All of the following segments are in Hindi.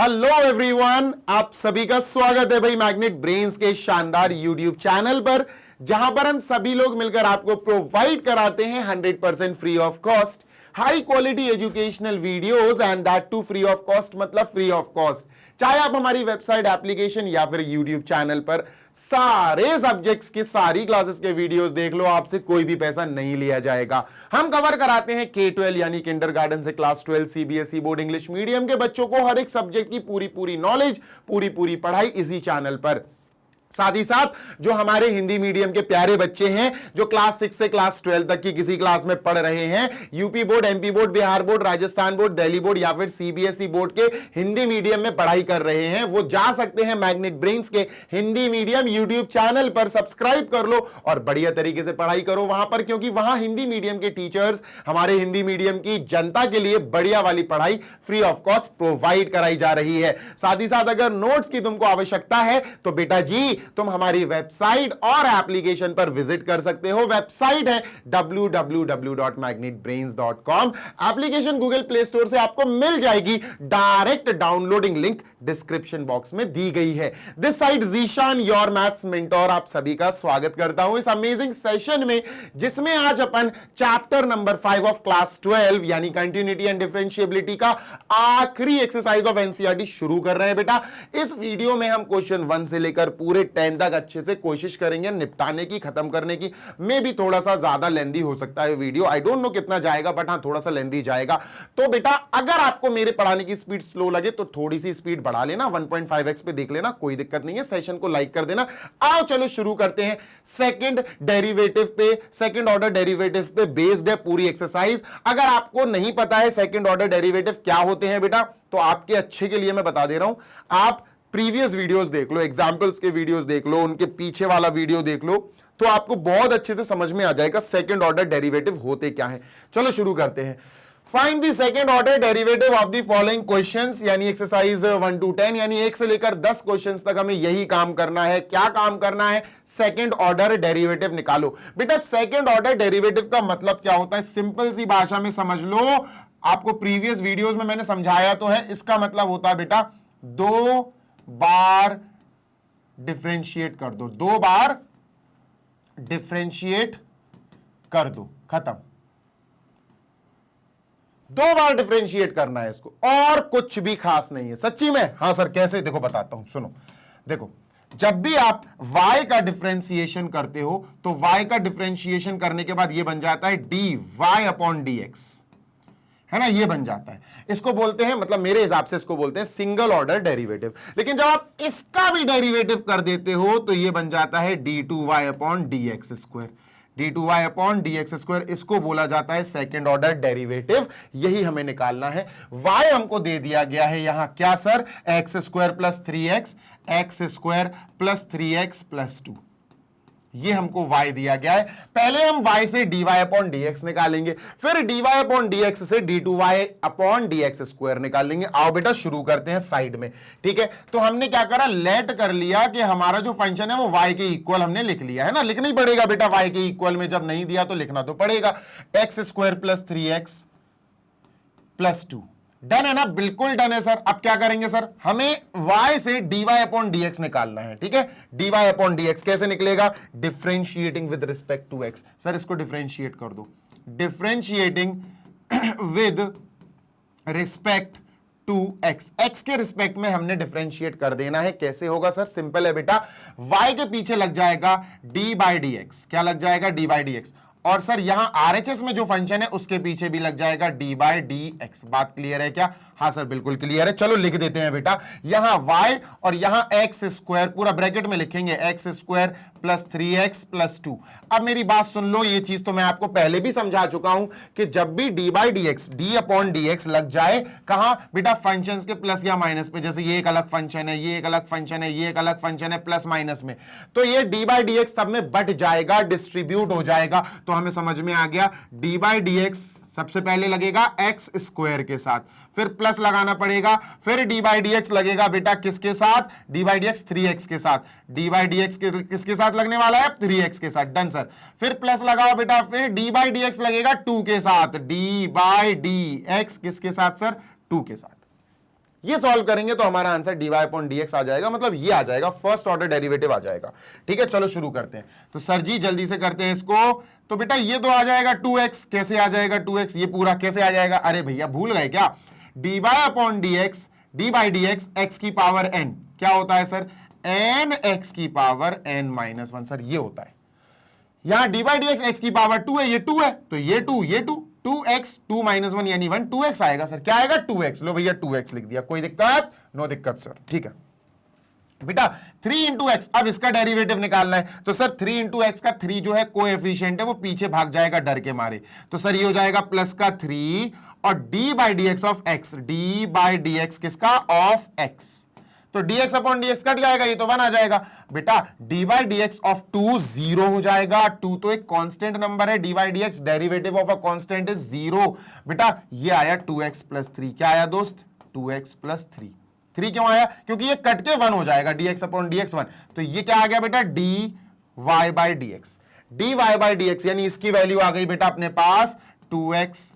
हेलो एवरीवन, आप सभी का स्वागत है भाई मैग्नेट ब्रेन्स के शानदार यूट्यूब चैनल पर, जहां पर हम सभी लोग मिलकर आपको प्रोवाइड कराते हैं 100% free of cost high quality educational videos and that too free of cost, मतलब फ्री ऑफ कॉस्ट। चाहे आप हमारी वेबसाइट, एप्लीकेशन या फिर यूट्यूब चैनल पर सारे सब्जेक्ट्स की सारी क्लासेस के वीडियोस देख लो, आपसे कोई भी पैसा नहीं लिया जाएगा। हम कवर कराते हैं K-12 यानी किंडरगार्टन से class 12 CBSE board English medium के बच्चों को हर एक सब्जेक्ट की पूरी नॉलेज, पूरी पढ़ाई इसी चैनल पर। साथ ही साथ जो हमारे हिंदी मीडियम के प्यारे बच्चे हैं जो क्लास 6 से क्लास 12 तक की किसी क्लास में पढ़ रहे हैं, UP board, MP board, Bihar board, Rajasthan board, Delhi board या फिर सीबीएसई बोर्ड के हिंदी मीडियम में पढ़ाई कर रहे हैं, वो जा सकते हैं मैग्नेट ब्रेन्स के हिंदी मीडियम यूट्यूब चैनल पर। सब्सक्राइब कर लो और बढ़िया तरीके से पढ़ाई करो वहां पर, क्योंकि वहां हिंदी मीडियम के टीचर्स हमारे हिंदी मीडियम की जनता के लिए बढ़िया वाली पढ़ाई फ्री ऑफ कॉस्ट प्रोवाइड कराई जा रही है। साथ ही साथ अगर नोट्स की तुमको आवश्यकता है तो बेटा जी तुम हमारी वेबसाइट और एप्लीकेशन पर विजिट कर सकते हो। वेबसाइट है www.magnetbrains.com। Application Google Play Store से आपको मिल जाएगी, direct downloading link description box में दी गई है। This side Zeeshan, your maths mentor, आप सभी का स्वागत करता हूं इस अमेजिंग सेशन में, जिसमें आज अपन चैप्टर नंबर 5 ऑफ क्लास 12 यानी कंटिन्यूटी एंड डिफरेंशिएबिलिटी का आखिरी एक्सरसाइज ऑफ एनसीईआरटी शुरू कर रहे हैं। बेटा इस वीडियो में हम क्वेश्चन 1 से लेकर पूरे 10 तक अच्छे से कोशिश करेंगे निपटाने की, खत्म करने की। में भी थोड़ा सा ज्यादा लेंदी हो सकता है वीडियो, आई डोंट नो कितना जाएगा, बट हां थोड़ा सा लेंदी जाएगा। तो बेटा अगर आपको मेरे पढ़ाने की स्पीड स्लो लगे तो थोड़ी सी स्पीड बढ़ा लेना, 1.5x पे देख लेना, कोई दिक्कत नहीं है। सेशन को लाइक कर देना। आओ चलो शुरू करते हैं। सेकंड डेरिवेटिव पे, सेकंड ऑर्डर डेरिवेटिव पे बेस्ड है पूरी एक्सरसाइज। अगर आपको नहीं पता है सेकंड ऑर्डर डेरिवेटिव क्या होते हैं बेटा, तो आपके अच्छे के लिए मैं बता दे रहा हूं, आप प्रीवियस वीडियोस देख लो, एग्जाम्पल्स के वीडियोस देख लो, उनके पीछे वाला वीडियो देख लो, तो आपको बहुत अच्छे से समझ में आ जाएगा सेकंड ऑर्डर डेरिवेटिव होते क्या है। चलो शुरू करते हैं। Find the second order derivative of the following questions, यानी एक्सरसाइज 1 to 10, यानी 1 से लेकर 10 क्वेश्चंस तक हमें यही काम करना है। क्या काम करना है? सेकंड ऑर्डर डेरिवेटिव निकालो। बेटा सेकंड ऑर्डर डेरिवेटिव का मतलब क्या होता है, सिंपल सी भाषा में समझ लो, आपको प्रीवियस वीडियोस में मैंने समझाया तो है। इसका मतलब होता है बेटा 2 बार डिफरेंशिएट कर दो, 2 बार डिफरेंशिएट कर दो, खत्म। 2 बार डिफरेंशिएट करना है इसको, और कुछ भी खास नहीं है। सच्ची में? हाँ सर कैसे, देखो बताता हूं, सुनो। देखो जब भी आप y का डिफरेंशिएशन करते हो तो y का डिफरेंशिएशन करने के बाद ये बन जाता है dy/dx, है ना, ये बन जाता है। इसको बोलते हैं, मतलब मेरे हिसाब से इसको बोलते हैं सिंगल ऑर्डर डेरिवेटिव। लेकिन जब आप इसका भी डेरिवेटिव कर देते हो तो ये बन जाता है d2y/dx²। d2y/dx², इसको बोला जाता है सेकंड ऑर्डर डेरिवेटिव। यही हमें निकालना है। y हमको दे दिया गया है यहां, क्या sir? x² + 3x, x² + 3x + 2, ये हमको y दिया गया है। पहले हम y से dy/dx निकालेंगे, फिर dy/dx से d2y/dx² निकालेंगे। आओ बेटा शुरू करते हैं साइड में, ठीक है। तो हमने क्या करा, लेट कर लिया कि हमारा जो फंक्शन है वो y के इक्वल हमने लिख लिया है ना, लिखना ही पड़ेगा बेटा y के इक्वल में, जब नहीं दिया तो लिखना तो पड़ेगा। x² + 3x + 2, डन है ना, बिल्कुल डन है सर। अब क्या करेंगे सर, हमें y से dy/dx निकालना है, ठीक है। dy/dx कैसे निकलेगा? Differentiating with respect to x। Sir इसको डिफरेंशिएट कर दो, differentiating with respect to x, x के रिस्पेक्ट में हमने डिफरेंशिएट कर देना है। कैसे होगा सर? सिंपल है बेटा, y के पीछे लग जाएगा d/dx। क्या लग जाएगा? d/dx। और सर यहां RHS में जो फंक्शन है उसके पीछे भी लग जाएगा d/dx। बात क्लियर है क्या? हाँ सर बिल्कुल क्लियर है। चलो लिख देते हैं बेटा, यहां y और यहां x² पूरा ब्रैकेट में लिखेंगे, x² + 3x + 2। अब मेरी बात सुन लो, ये चीज तो मैं आपको पहले भी समझा चुका हूं कि जब भी d/dx, d/dx लग जाए कहां बेटा, फंक्शंस के प्लस या माइनस पे, जैसे ये एक अलग फंक्शन है, ये एक अलग फंक्शन है, ये एक अलग फंक्शन है, प्लस माइनस में, तो ये d/dx सब में बट जाएगा, डिस्ट्रीब्यूट हो जाएगा। तो हमें समझ में आ गया, d/dx सबसे पहले लगेगा x² के साथ, फिर प्लस लगाना पड़ेगा, फिर d/dx लगेगा बेटा किसके साथ? d/dx 3x के साथ। d/dx किसके साथ लगने वाला है? 3x के साथ। Done sir. फिर प्लस लगाओ बेटा, फिर d/dx लगेगा 2 के साथ। d/dx किसके साथ सर? 2 के साथ। ये सॉल्व करेंगे तो हमारा आंसर dy अपॉन dx आ जाएगा, मतलब ये आ जाएगा, फर्स्ट ऑर्डर डेरिवेटिव आ जाएगा। ठीक है, चलो शुरू करते हैं। तो सर जी जल्दी से करते हैं इसको। तो बेटा ये तो आ जाएगा 2x, कैसे आ जाएगा 2x, ये पूरा कैसे आ जाएगा, अरे भैया भूल गए क्या, dy upon dx, d by dx x की पावर n क्या होता है सर, n x की पावर n माइनस 1, सर ये होता है। यहां D by d x x की पावर 2 है, ये 2 है तो ये 2 ये 2, 2x 2 माइनस 1 यानी 1, 2x आएगा सर, क्या आएगा 2x, लो भैया 2x लिख दिया, कोई दिक्कत, नो दिक्कत सर। ठीक है बेटा 3 इंटू एक्स, अब इसका डेरिवेटिव निकालना है। तो सर 3 इंटू एक्स का 3 जो है कोएफिशिएंट है, वो पीछे भाग जाएगा डर के मारे, तो सर ये हो जाएगा प्लस का 3 और D by d x of x, d by d x किसका, ऑफ एक्स, तो dx अपॉन dx कट जाएगा, ये तो 1 आ जाएगा। बेटा d by d x of 2 0 हो जाएगा, 2 तो एक कांस्टेंट नंबर है, d by d x derivative of a constant is 0। बेटा ये आया 2x प्लस 3, क्या आया दोस्त 2x प्लस 3, 3 क्यों आया, क्योंकि ये कट के 1 हो जाएगा, dx अपॉन dx 1, तो ये क्या आ गया बेटा dy by dx, dy by dx यानी इसकी वैल्यू आ गई बेटा अपने पास 2x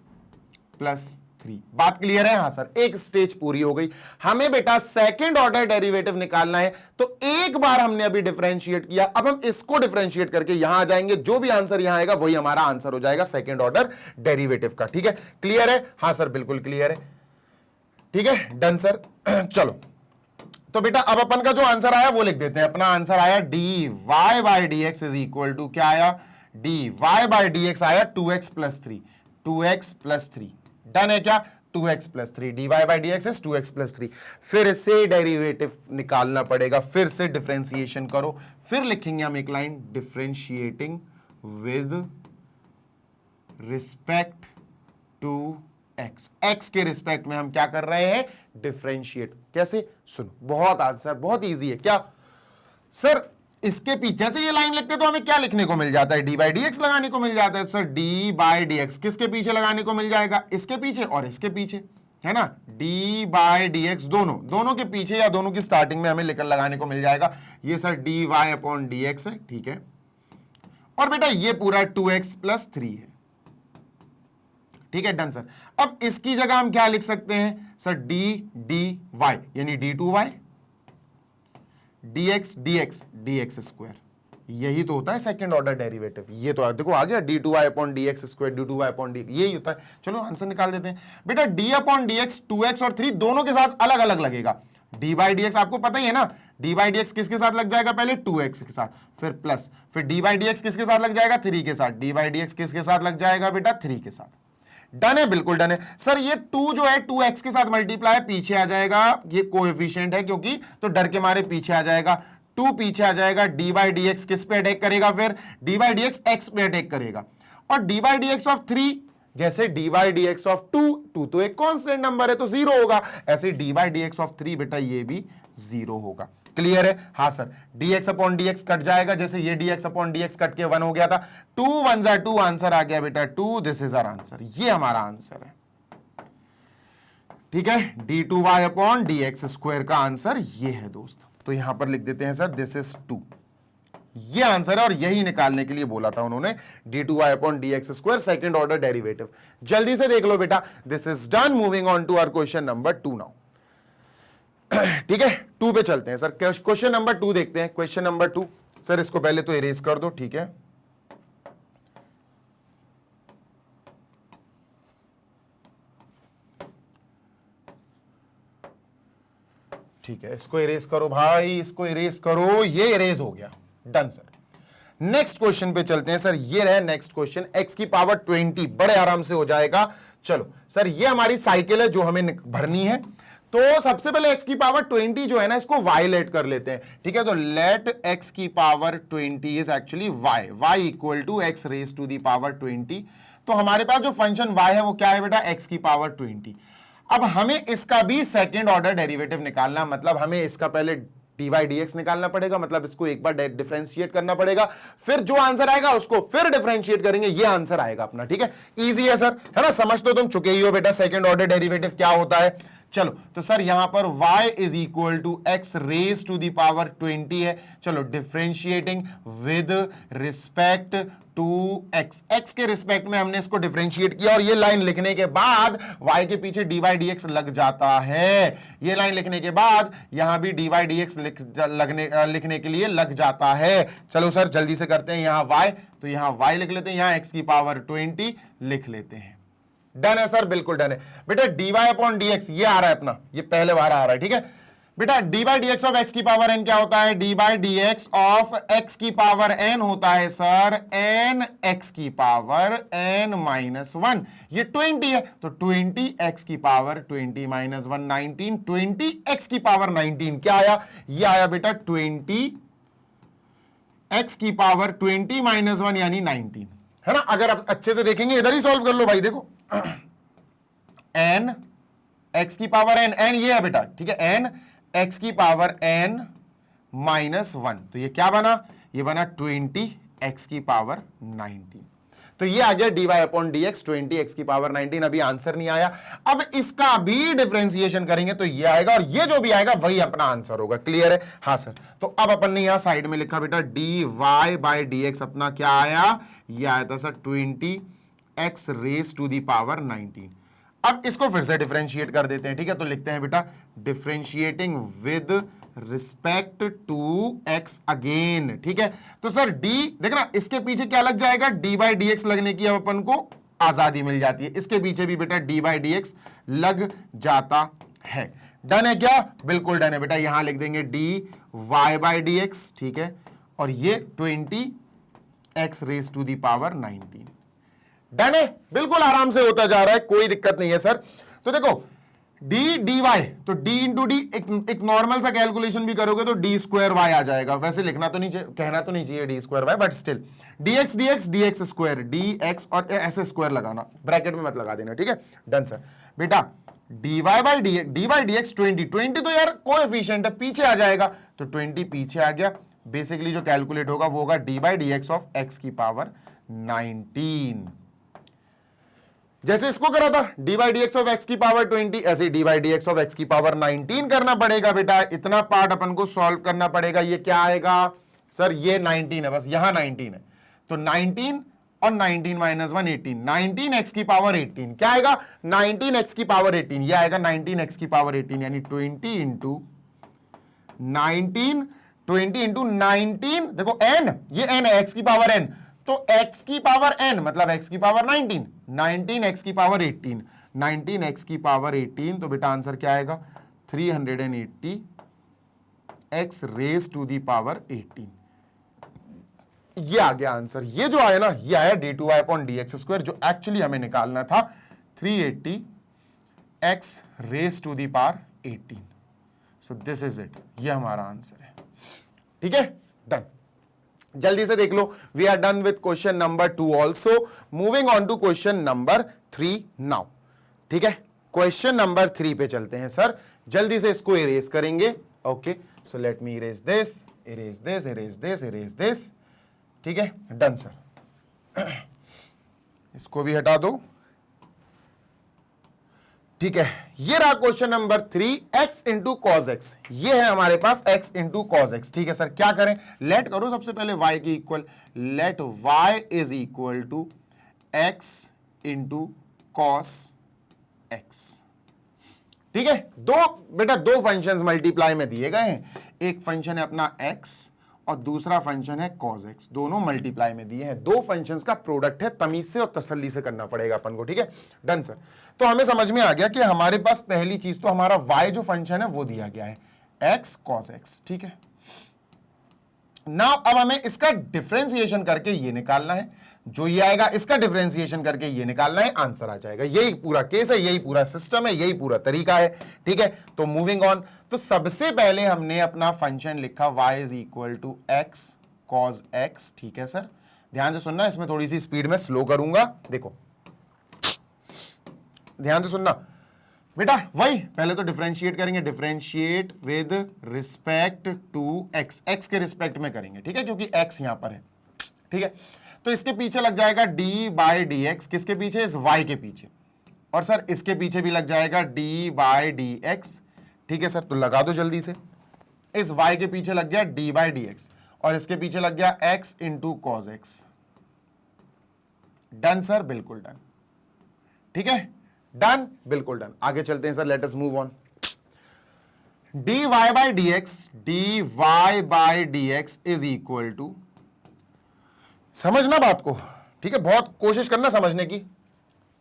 प्लस 3। बात क्लियर है, हाँ सर, एक स्टेज पूरी हो गई। हमें बेटा सेकंड ऑर्डर डेरिवेटिव निकालना है, तो एक बार हमने अभी डिफरेंशिएट किया, अब हम इसको डिफरेंशिएट करके यहां आ जाएंगे, जो भी आंसर यहां आएगा वही हमारा आंसर हो जाएगा सेकंड ऑर्डर डेरिवेटिव का। ठीक है, क्लियर है, हाँ सर बिल्कुल क्लियर है। ठीक है डन सर। चलो तो बेटा अब अपन का जो आंसर आया वो लिख देते हैं। अपना आंसर आया dy by dx is equal to क्या आया, dy बाई dx आया 2x plus 3, 2x plus 3, done है क्या, 2x plus 3, dy by dx is 2x plus 3। फिर से डेरिवेटिव निकालना पड़ेगा, फिर से डिफरेंशिएशन करो, फिर लिखेंगे हम एक line, differentiating with respect to x, x के रिस्पेक्ट में हम क्या कर रहे हैं, डिफरेंशिएट। कैसे, सुनो, बहुत आंसर बहुत इजी है। क्या सर इसके पीछे से ये लाइन लिखते तो हमें क्या लिखने को मिल जाता है, डी बाई डी एक्स लगाने को मिल जाता है। Sir d by d x किसके पीछे लगाने को मिल जाएगा, इसके पीछे और इसके पीछे, है ना, डी बाई डी एक्स दोनों के पीछे या दोनों की स्टार्टिंग में हमें लगाने को मिल जाएगा। ये sir D Y upon D X है, ठीक है, और बेटा ये पूरा 2x प्लस 3 है। ठीक है डन सर। अब इसकी जगह हम क्या लिख सकते हैं सर, डी डी वाई यानी d2y, dx dx dx square, यही तो होता है सेकंड ऑर्डर डेरिवेटिव। ये तो देखो आ गया d2y upon dx square, d2y upon D, यही होता है। चलो आंसर निकाल देते हैं। बेटा d अपॉन dx 2x और 3 दोनों के साथ अलग अलग लगेगा। d बाई dx आपको पता ही है ना, d बाई dx किसके साथ लग जाएगा, पहले 2x के साथ, फिर प्लस, फिर d बाई dx किसके साथ लग जाएगा, 3 के साथ, d बाई dx किसके साथ लग जाएगा बेटा, 3 के साथ। डन है, बिल्कुल डन है सर। ये 2 जो है 2x के साथ मल्टीप्लाई पीछे आ जाएगा, ये कोएफिशिएंट है क्योंकि, तो डर के मारे पीछे आ जाएगा, 2 पीछे आ जाएगा, डी बाई डी एक्स किस पे अटैक करेगा, फिर d by d x x पे अटैक करेगा, और D by d x of 3 जैसे D by d x of 2 तो एक कांस्टेंट नंबर है तो 0 होगा, ऐसे D by d x of 3 बेटा ये भी 0 होगा। क्लियर है, हाँ sir. dx upon dx cut जाएगा, जैसे ये dx अपॉन dx कट के 1 हो गया था, 2 1 2 आंसर आ गया बेटा 2, दिस इज आवर आंसर, ये हमारा आंसर है। ठीक है, d2y अपॉन dx स्क्वायर का आंसर ये है दोस्त। तो यहां पर लिख देते हैं सर दिस इज 2, ये आंसर है, और यही निकालने के लिए बोला था उन्होंने, d2y upon dx square second order derivative. जल्दी से देख लो बेटा, this is done. Moving on to our question number 2 now. ठीक है 2 पे चलते हैं सर, क्वेश्चन नंबर 2 देखते हैं। क्वेश्चन नंबर 2 सर, इसको पहले तो इरेज कर दो, ठीक है, ठीक है, इसको इरेज करो भाई, इसको इरेज करो, ये इरेज हो गया, डन सर। नेक्स्ट क्वेश्चन पे चलते हैं सर, ये रहे नेक्स्ट क्वेश्चन, x की पावर 20, बड़े आराम से हो जाएगा। चलो सर, ये हमारी साइकिल है जो हमें भरनी है। तो सबसे पहले x की पावर 20 जो है ना, इसको y लेट कर लेते हैं। ठीक है, तो लेट x की power 20 is actually y equal to x raise to the power 20। तो हमारे पास जो फंक्शन y है वो क्या है बेटा, x की पावर 20। अब हमें इसका भी सेकेंड ऑर्डर डेरिवेटिव निकालना, मतलब हमें इसका पहले dy dx निकालना पड़ेगा, मतलब इसको एक बार डिफरेंशिएट करना पड़ेगा, फिर जो आंसर आएगा उसको फिर डिफरेंशिएट करेंगे, ये आंसर आएगा अपना। ठीक है, इजी है सर, है ना, समझ तो तुम चुके ही हो बेटा सेकंड ऑर्डर डेरिवेटिव क्या होता है। चलो तो सर यहां पर y is equal to x raise to the power 20 है। चलो differentiating with respect to x, x के रिस्पेक्ट में हमने इसको डिफरेंशिएट किया और ये लाइन लिखने के बाद y के पीछे dy dx लग जाता है। ये लाइन लिखने के बाद यहां भी dy dx लिखने के लिए लग जाता है। चलो सर जल्दी से करते हैं, यहां y तो यहां y लिख लेते हैं, यहां x की पावर 20 लिख लेते हैं। डन है सर, बिल्कुल डन है बेटा। dy अपॉन dx ये आ रहा है अपना, ये पहले बार आ रहा है, ठीक है बेटा। dy dx ऑफ x की पावर n क्या होता है? dy dx ऑफ x की पावर n होता है सर n x की पावर n माइनस 1। ये 20 है तो 20 x की पावर 20 माइनस 1 19, 20 x की पावर 19 क्या आया? ये आया बेटा 20 x की पावर 20 माइनस 1 यानी 19, है ना। अगर आप अच्छे से देखेंगे इधर ही सॉल्व कर लो भाई, देखो n x की पावर n, n ये है बेटा, ठीक है, n x की पावर n माइनस 1, तो ये क्या बना? ये बना 20 x की पावर 19। तो ये आ गया dy अपॉन dx 20 x की पावर 19। अभी आंसर नहीं आया, अब इसका भी डिफरेंशिएशन करेंगे तो ये आएगा और ये जो भी आएगा वही अपना आंसर होगा। क्लियर है? हाँ सर। तो अब अपन ने यहां साइड में लिखा बेटा dy बाय dx अपना क्या आया? ये आया था sir 20 x raise to the power 19। अब इसको फिर से डिफरेंशिएट कर देते हैं, ठीक है। तो लिखते हैं बेटा differentiating with respect to x again, ठीक है। तो सर d देखना इसके पीछे क्या लग जाएगा? d बाई डी एक्स लगने की अब अपन को आजादी मिल जाती है। इसके पीछे भी बेटा d बाई डी एक्स लग जाता है। डन है क्या? बिल्कुल डन है बेटा। यहां लिख देंगे dy बाई डी एक्स, ठीक है, और ये 20 x raise to the power 19। Done है, बिल्कुल आराम से होता जा रहा है, कोई दिक्कत नहीं है सर। तो देखो d dy तो d इंटू डी, एक नॉर्मल सा कैलकुलेशन भी करोगे तो d स्क्वायर y आ जाएगा। वैसे लिखना तो नहीं चाहिए, कहना तो नहीं चाहिए d square y, but still dx dx dx square dx और ऐसे स्क्वायर लगाना, ब्रैकेट में मत लगा देना, ठीक है। Done sir. बेटा dy बाई डी एक्स 20 तो यार कोएफिशिएंट है, पीछे आ जाएगा, तो 20 पीछे आ गया। बेसिकली जो कैलकुलेट होगा वो होगा dy by d x of x की पावर 19। जैसे इसको करा था dy by d x of x की पावर 20, ऐसे dy by d x of x की पावर 19 करना पड़ेगा बेटा। इतना पार्ट अपन को सॉल्व करना पड़ेगा। ये क्या आएगा सर? ये 19 है, बस यहां 19 है, तो 19 और 19 माइनस 1 18, 19x की पावर 18 क्या आएगा? 19x की पावर 18, ये आएगा 19x की पावर 18 यानी 20 इंटू 19, 20 इंटू 19, देखो n, ये n है, x की पावर n, तो x की पावर n मतलब x की पावर 19, 19x की पावर 18, 19x की पावर 18, तो बेटा आंसर क्या आएगा? 380 x raise to the power 18। ये आ गया आंसर। ये जो आया ना, ये आया d2y अपॉन dx स्क्वायर, जो एक्चुअली हमें निकालना था 380 x raise to the power 18। So this is it, ये हमारा आंसर है, ठीक है। डन। जल्दी से देख लो, we are done with question number 2 also. Moving on to question number 3 now, ठीक है। क्वेश्चन नंबर 3 पे चलते हैं सर। जल्दी से इसको इरेज करेंगे। Okay, so let me erase this, erase this, erase this, erase this, ठीक है। Done sir. इसको भी हटा दो, ठीक है। ये रहा question number 3, x into cos x. ये है हमारे पास x इंटू कॉज एक्स, ठीक है सर। क्या करें? लेट करो सबसे पहले y की equal, let y is equal to x into cos x, ठीक है। दो फंक्शंस मल्टीप्लाई में दिए गए हैं, एक फंक्शन है अपना x और दूसरा फंक्शन है cos x, दोनों मल्टीप्लाई में दिए हैं। दो फंक्शंस का प्रोडक्ट है, तमीज से और तसल्ली से करना पड़ेगा अपन को, ठीक है। Done sir. तो हमें समझ में आ गया कि हमारे पास पहली चीज तो हमारा y जो फंक्शन है वो दिया गया है x cos x, ठीक है। नाउ अब हमें इसका डिफरेंशिएशन करके ये निकालना है, जो ये आएगा इसका डिफरेंशिएशन करके ये निकालना है, आंसर आ जाएगा। यही पूरा केस है, यही पूरा सिस्टम है, यही पूरा तरीका है, ठीक है। तो मूविंग ऑन, तो सबसे पहले हमने अपना फंक्शन लिखा y is equal to x cos x, ठीक है सर। ध्यान से सुनना, इसमें थोड़ी सी स्पीड में स्लो करूंगा, देखो ध्यान से सुनना बेटा। वही पहले तो डिफरेंशिएट करेंगे, differentiate with respect to x, x के रिस्पेक्ट में करेंगे, ठीक है, क्योंकि एक्स यहां पर है, ठीक है। तो इसके पीछे लग जाएगा d बाई डी एक्स, किसके पीछे? इस y के पीछे, और सर इसके पीछे भी लग जाएगा डी बाई डी एक्स, ठीक है सर, तो लगा दो जल्दी से। इस y के पीछे लग गया डी बाई डी एक्स और इसके पीछे लग गया x into cos x. Done sir, बिल्कुल डन, ठीक है, डन, बिल्कुल डन। आगे चलते हैं sir, let us move on. dy by d x, dy by d x is equal to, समझना बात को, ठीक है, बहुत कोशिश करना समझने की।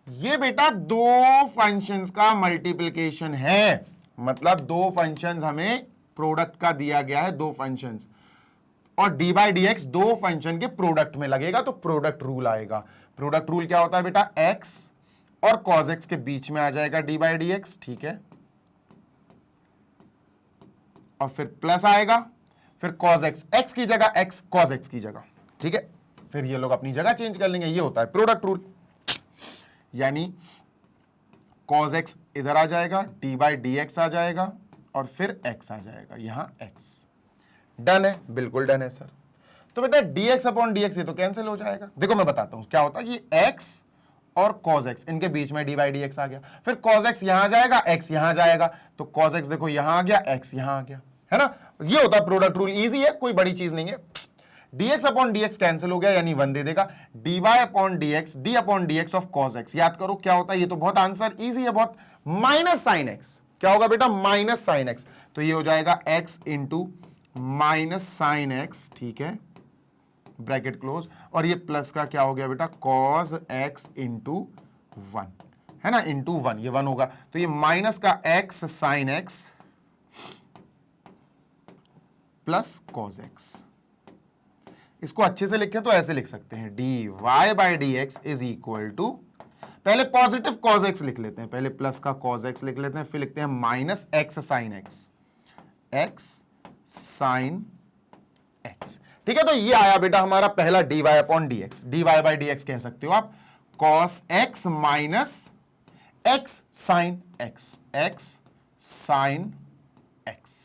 ये बेटा दो फंक्शंस का मल्टीप्लिकेशन है, मतलब दो फंक्शंस हमें प्रोडक्ट का दिया गया है, दो फंक्शंस, और डी बाई डी एक्स दो फंक्शन के प्रोडक्ट में लगेगा तो प्रोडक्ट रूल आएगा। प्रोडक्ट रूल क्या होता है बेटा, एक्स और कॉज एक्स के बीच में आ जाएगा डी बाई डी एक्स, ठीक है, और फिर प्लस आएगा, फिर कॉज एक्स, एक्स की जगह एक्स, कॉज एक्स की जगह, ठीक है, फिर ये लोग अपनी जगह चेंज कर लेंगे। ये होता है प्रोडक्ट रूल, यानी कॉज एक्स इधर आ जाएगा, डी बाई डी एक्स आ जाएगा और फिर एक्स आ जाएगा, यहां एक्स। डन है, बिल्कुल डन है सर। तो बेटा dx अपॉन dx ये तो कैंसिल हो जाएगा। देखो मैं बताता हूं क्या होता है कि x और cos x इनके बीच में dy dx आ गया, फिर cos x यहां जाएगा, x यहां जाएगा, तो cos x देखो यहां आ गया, x यहां आ गया, है ना। ये होता है प्रोडक्ट रूल, इजी है, कोई बड़ी चीज नहीं है। dx अपॉन dx कैंसिल हो गया यानी 1 दे देगा, dy upon dx, d upon dx of cos x, याद करो क्या होता है, ये तो बहुत आंसर इजी है बहुत, माइनस साइन x, क्या होगा बेटा, माइनस साइन x, तो ये हो जाएगा x into minus sign x, ठीक है, ब्रैकेट क्लोज, और ये प्लस का क्या हो गया बेटा, कॉस एक्स इंटू 1, है ना, इंटू 1, ये 1 होगा, तो ये माइनस का x sine x plus cos x. इसको अच्छे से लिखें तो ऐसे लिख सकते हैं, d y by d x is equal to, पहले पॉजिटिव कॉस एक्स लिख लेते हैं, पहले प्लस का कॉस एक्स लिख लेते हैं, फिर लिखते हैं minus x sine x, x sine x, ठीक है। तो ये आया बेटा हमारा पहला dy upon dx, dy by dx कह सकते हो आप, cos x minus x sine x, x sine x।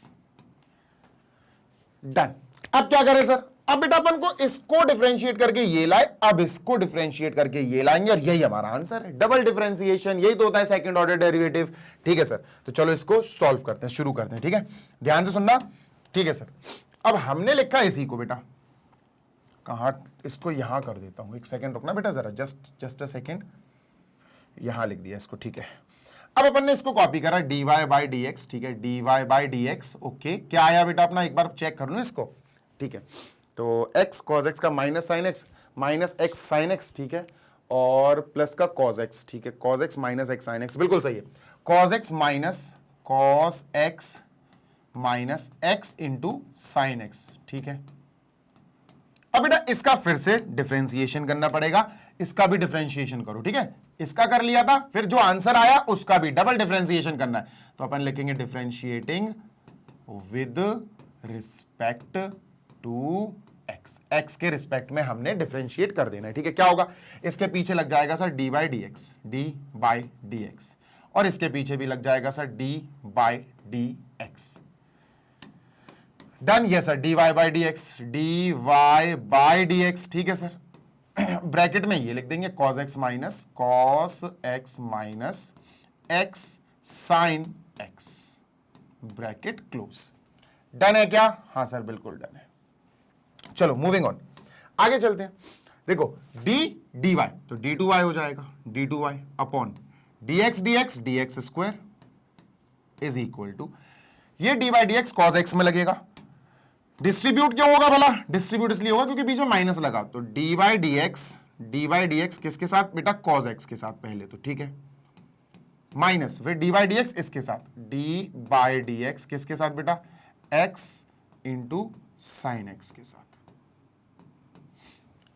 Done. अब क्या करें सर, अब बेटा अपन को इसको डिफरेंशिएट करके ये लाए, अब इसको डिफरेंशिएट करके ये लाएंगे और यही हमारा आंसर है, डबल डिफरेंशिएशन, यही तो होता है सेकंड ऑर्डर डेरिवेटिव, ठीक है सर। तो चलो इसको सॉल्व करते हैं, शुरू करते हैं, ठीक है, ध्यान से सुनना, ठीक है सर। अब हमने लिखा इसी को बेटा, कहां, इसको यहां कर देता हूं, एक सेकंड रुकना बेटा जरा, जस्ट अ सेकंड, यहां लिख दिया इसको, ठीक है। अब अपन ने इसको कॉपी करा dy बाई डी एक्स, ठीक है, dy by d x, okay, क्या आया बेटा अपना, एक बार चेक कर लूं इसको, ठीक है। तो x cos x का minus sine x, minus x sine x, ठीक है, और प्लस का cos x, ठीक है, cos x minus x sine x, बिल्कुल सही है, cos x minus cos x minus x into sine x, ठीक है। अब बेटा इसका फिर से डिफरेंशिएशन करना पड़ेगा, इसका भी डिफरेंशिएशन करो, ठीक है, इसका कर लिया था, फिर जो आंसर आया उसका भी डबल डिफरेंशिएशन करना है, तो अपन लिखेंगे differentiating with respect to x, x के रिस्पेक्ट में हमने डिफरेंशिएट कर देना है, ठीक है। क्या होगा, इसके पीछे लग जाएगा sir d by d x, d by d x, और इसके पीछे भी लग जाएगा sir d by d x. Done, ये sir D y by d x, d y by d x, ठीक है सर। ब्रैकेट में ये लिख देंगे cos x minus cos x minus x sine x, bracket close. Done है क्या, हाँ सर बिल्कुल डन है। चलो मूविंग ऑन, आगे चलते हैं। देखो d dy तो d2y हो जाएगा, d2y upon dx dx dx square is equal to, ये d by d x cos x में लगेगा, डिस्ट्रीब्यूट क्यों होगा भला, डिस्ट्रीब्यूट इसलिए होगा क्योंकि बीच में माइनस लगा, तो डी बाई डी एक्स किसके साथ बेटा, कॉस एक्स के साथ पहले तो, ठीक है, माइनस फिर डी बाई डी एक्स इसके साथ, डी बाई डी एक्स किसके साथ बेटा, एक्स इंटू साइन एक्स के साथ।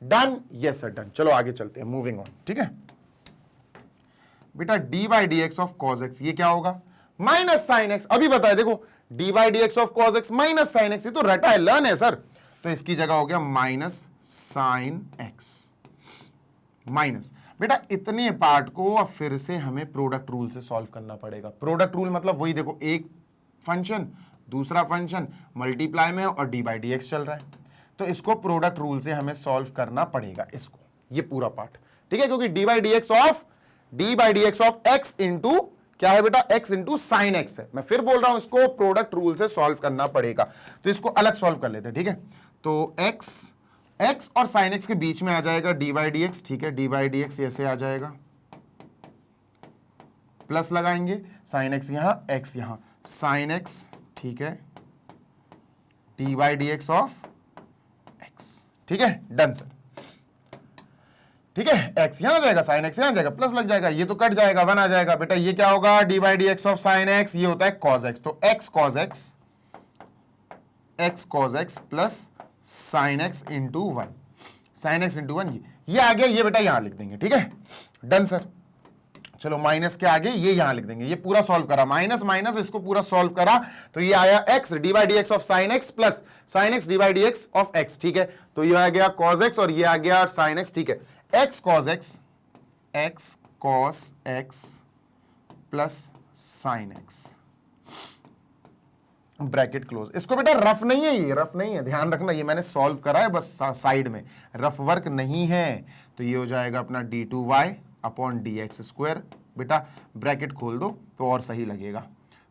Done, yes sir done. चलो आगे चलते हैं, मूविंग ऑन, ठीक है बेटा, d by d x of cos x, ये क्या होगा, माइनस साइन एक्स, अभी बताए देखो, d by d x of cos x minus sine x, ये तो रटा है, लर्न है सर, तो इसकी जगह हो गया माइनस साइन एक्स, माइनस बेटा इतने पार्ट को अब फिर से हमें प्रोडक्ट रूल से सॉल्व करना पड़ेगा। प्रोडक्ट रूल मतलब वही देखो, एक फंक्शन दूसरा फंक्शन मल्टीप्लाई में और डी बाई डी एक्स चल रहा है, तो इसको प्रोडक्ट रूल से हमें सॉल्व करना पड़ेगा, इसको, ये पूरा पार्ट, ठीक है, क्योंकि D by d x of D by d x of x into क्या है बेटा, x इंटू साइन एक्स है। मैं फिर बोल रहा हूं इसको प्रोडक्ट रूल से सॉल्व करना पड़ेगा, तो इसको अलग सॉल्व कर लेते हैं, ठीक है। तो x और साइन एक्स के बीच में आ जाएगा डी बाई डी एक्स, ठीक है, डी बाई डी एक्स ऐसे आ जाएगा, प्लस लगाएंगे, साइन एक्स यहां, x यहां, साइन एक्स, ठीक है, d by d x of x, ठीक है, डन सर, ठीक है। x यहां आ जाएगा, साइन एक्स यहां आ जाएगा, प्लस लग जाएगा, ये तो कट जाएगा, 1 आ जाएगा बेटा, ये क्या होगा, d by d x of sine x, ये होता है कॉज एक्स, तो x cos x plus sine x into 1, sine x into 1, ये आ गया, ये बेटा यहां लिख देंगे, ठीक है, डन सर। चलो माइनस के आगे ये यहां लिख देंगे, ये पूरा सॉल्व करा, माइनस माइनस इसको पूरा सॉल्व करा, तो ये आया x d by d x of sine x plus sine x d by d x of x, ठीक है, तो ये आ गया कॉज एक्स और ये आ गया साइन एक्स, ठीक है, x cos x plus sine x, bracket close. इसको बेटा रफ नहीं है, ये रफ नहीं है, ध्यान रखना, ये मैंने सॉल्व करा है बस साइड में, रफ वर्क नहीं है। तो ये हो जाएगा अपना d2y upon D x square, बेटा ब्रैकेट खोल दो तो और सही लगेगा,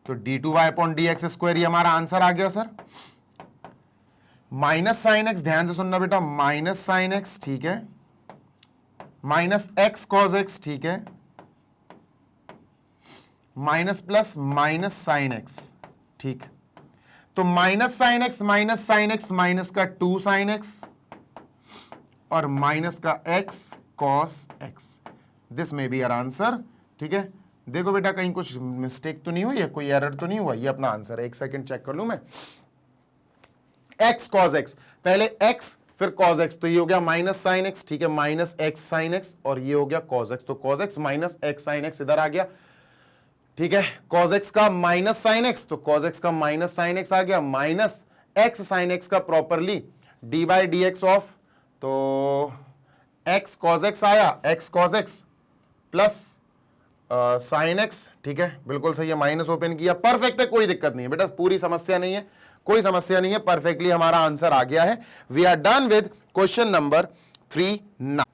तो d2y upon D x square, ये हमारा आंसर आ गया सर। माइनस साइन एक्स, ध्यान से सुनना बेटा, माइनस साइन एक्स, ठीक है, माइनस एक्स कॉज एक्स, ठीक है, minus plus minus sign x, ठीक, तो माइनस साइन एक्स माइनस का 2 साइन एक्स और माइनस का x cos x, दिस में बी आवर आंसर, ठीक है। देखो बेटा कहीं कुछ मिस्टेक तो नहीं हुई है, कोई एरर तो नहीं हुआ, ये अपना आंसर है, एक सेकंड चेक कर लूं मैं, x cos x, पहले x फिर cos x, तो ये हो गया माइनस साइन एक्स, ठीक है, माइनस एक्स साइन एक्स और ये हो गया cos x, तो cos x minus x sine x इधर आ गया, ठीक है, cos x का माइनस साइन एक्स, तो cos x का माइनस साइन एक्स आ गया, माइनस एक्स साइन एक्स का properly D by d x of, तो x cos x आया, x cos x plus sign x, ठीक है, बिल्कुल सही है, माइनस ओपन किया, परफेक्ट है, कोई दिक्कत नहीं है बेटा, पूरी समस्या नहीं है, कोई समस्या नहीं है, परफेक्टली हमारा आंसर आ गया है। We are done with question number 3 now.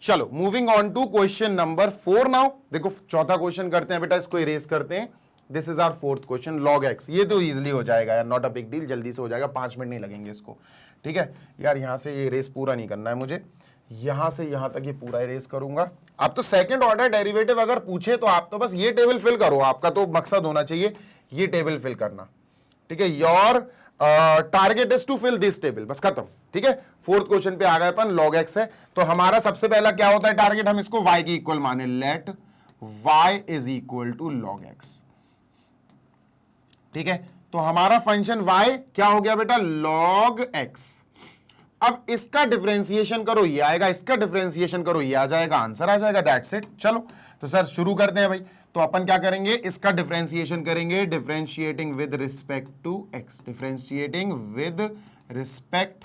चलो moving on to question number 4 now. देखो चौथा क्वेश्चन करते हैं बेटा, इसको इरेज करते हैं, this is our fourth question, log x, ये तो इजीली हो जाएगा यार, नॉट अ बिग डील, जल्दी से हो जाएगा, 5 मिनट नहीं लगेंगे इसको, ठीक है यार। यहां से ये इरेज पूरा नहीं करना है मुझे, यहां से यहां तक ये पूरा इरेज करूंगा। आप तो सेकंड ऑर्डर डेरिवेटिव अगर पूछे तो आप तो बस ये टेबल फिल करो, आपका तो मकसद होना चाहिए ये टेबल फिल करना, ठीक है, your target is to fill this table, बस खत्म, ठीक है। फोर्थ क्वेश्चन पे आ गए अपन, लॉग एक्स है, तो हमारा सबसे पहला क्या होता है टारगेट, हम इसको y की इक्वल माने, let y is equal to log x, ठीक है, तो हमारा फंक्शन y क्या हो गया बेटा, लॉग एक्स। अब इसका डिफरेंशिएशन करो, ये आएगा, इसका डिफरेंशिएशन करो, ये आ जाएगा, आंसर आ जाएगा, दैट्स इट। चलो तो सर शुरू करते हैं भाई, तो अपन क्या करेंगे, इसका डिफरेंशिएशन करेंगे, differentiating with respect to x, differentiating with respect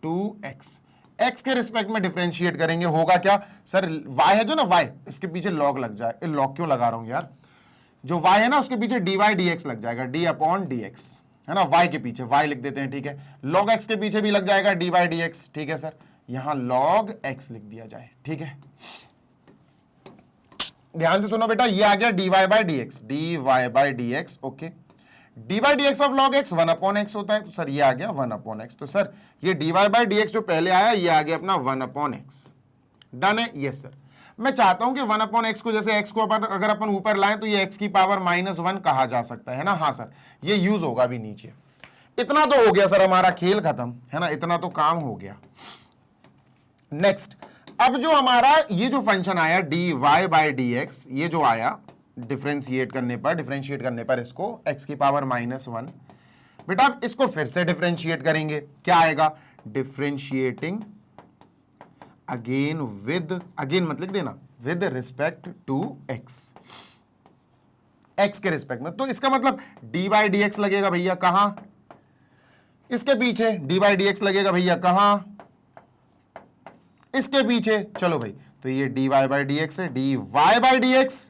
to x, x के रिस्पेक्ट में डिफरेंशिएट करेंगे, होगा क्या सर, y है जो ना, y इसके पीछे लॉग लग जाए, लॉग क्यों लगा रहा हूं यार, जो y है ना उसके पीछे dy dx लग जाएगा, d अपॉन dx है ना, y के पीछे y लिख देते हैं, ठीक है, log x के पीछे भी लग जाएगा dy dx, ठीक है सर, यहां log x लिख दिया जाए, ठीक है। ध्यान से सुनो बेटा, ये आ गया dy by dx, okay, dy by dx of log x 1 upon x होता है, तो सर ये आ गया 1 अपॉन x, तो सर ये dy बाई dx जो पहले आया ये आ गया अपना 1 अपॉन x, डन है, यस सर। मैं चाहता हूं कि 1 अपॉन x को, जैसे x को अगर अपन ऊपर लाएं तो ये x की पावर -1 कहा जा सकता है ना, हाँ सर, ये यूज होगा भी नीचे। इतना तो हो गया सर, हमारा खेल खत्म है ना, इतना तो काम हो गया। नेक्स्ट, अब जो हमारा ये जो फंक्शन आया dy बाई dx, ये जो आया डिफरेंशिएट करने पर इसको x की पावर -1, बेटा अब इसको फिर से डिफरेंशिएट करेंगे, क्या आएगा, डिफरेंशिएटिंग अगेन विद, अगेन मत लिख देना, with respect to x, x के रिस्पेक्ट में, तो इसका मतलब dy बाई dx लगेगा भैया कहां, इसके पीछे dy बाई dx लगेगा भैया कहां, इसके पीछे, चलो भाई, तो ये dy बाई dx है, dy बाई dx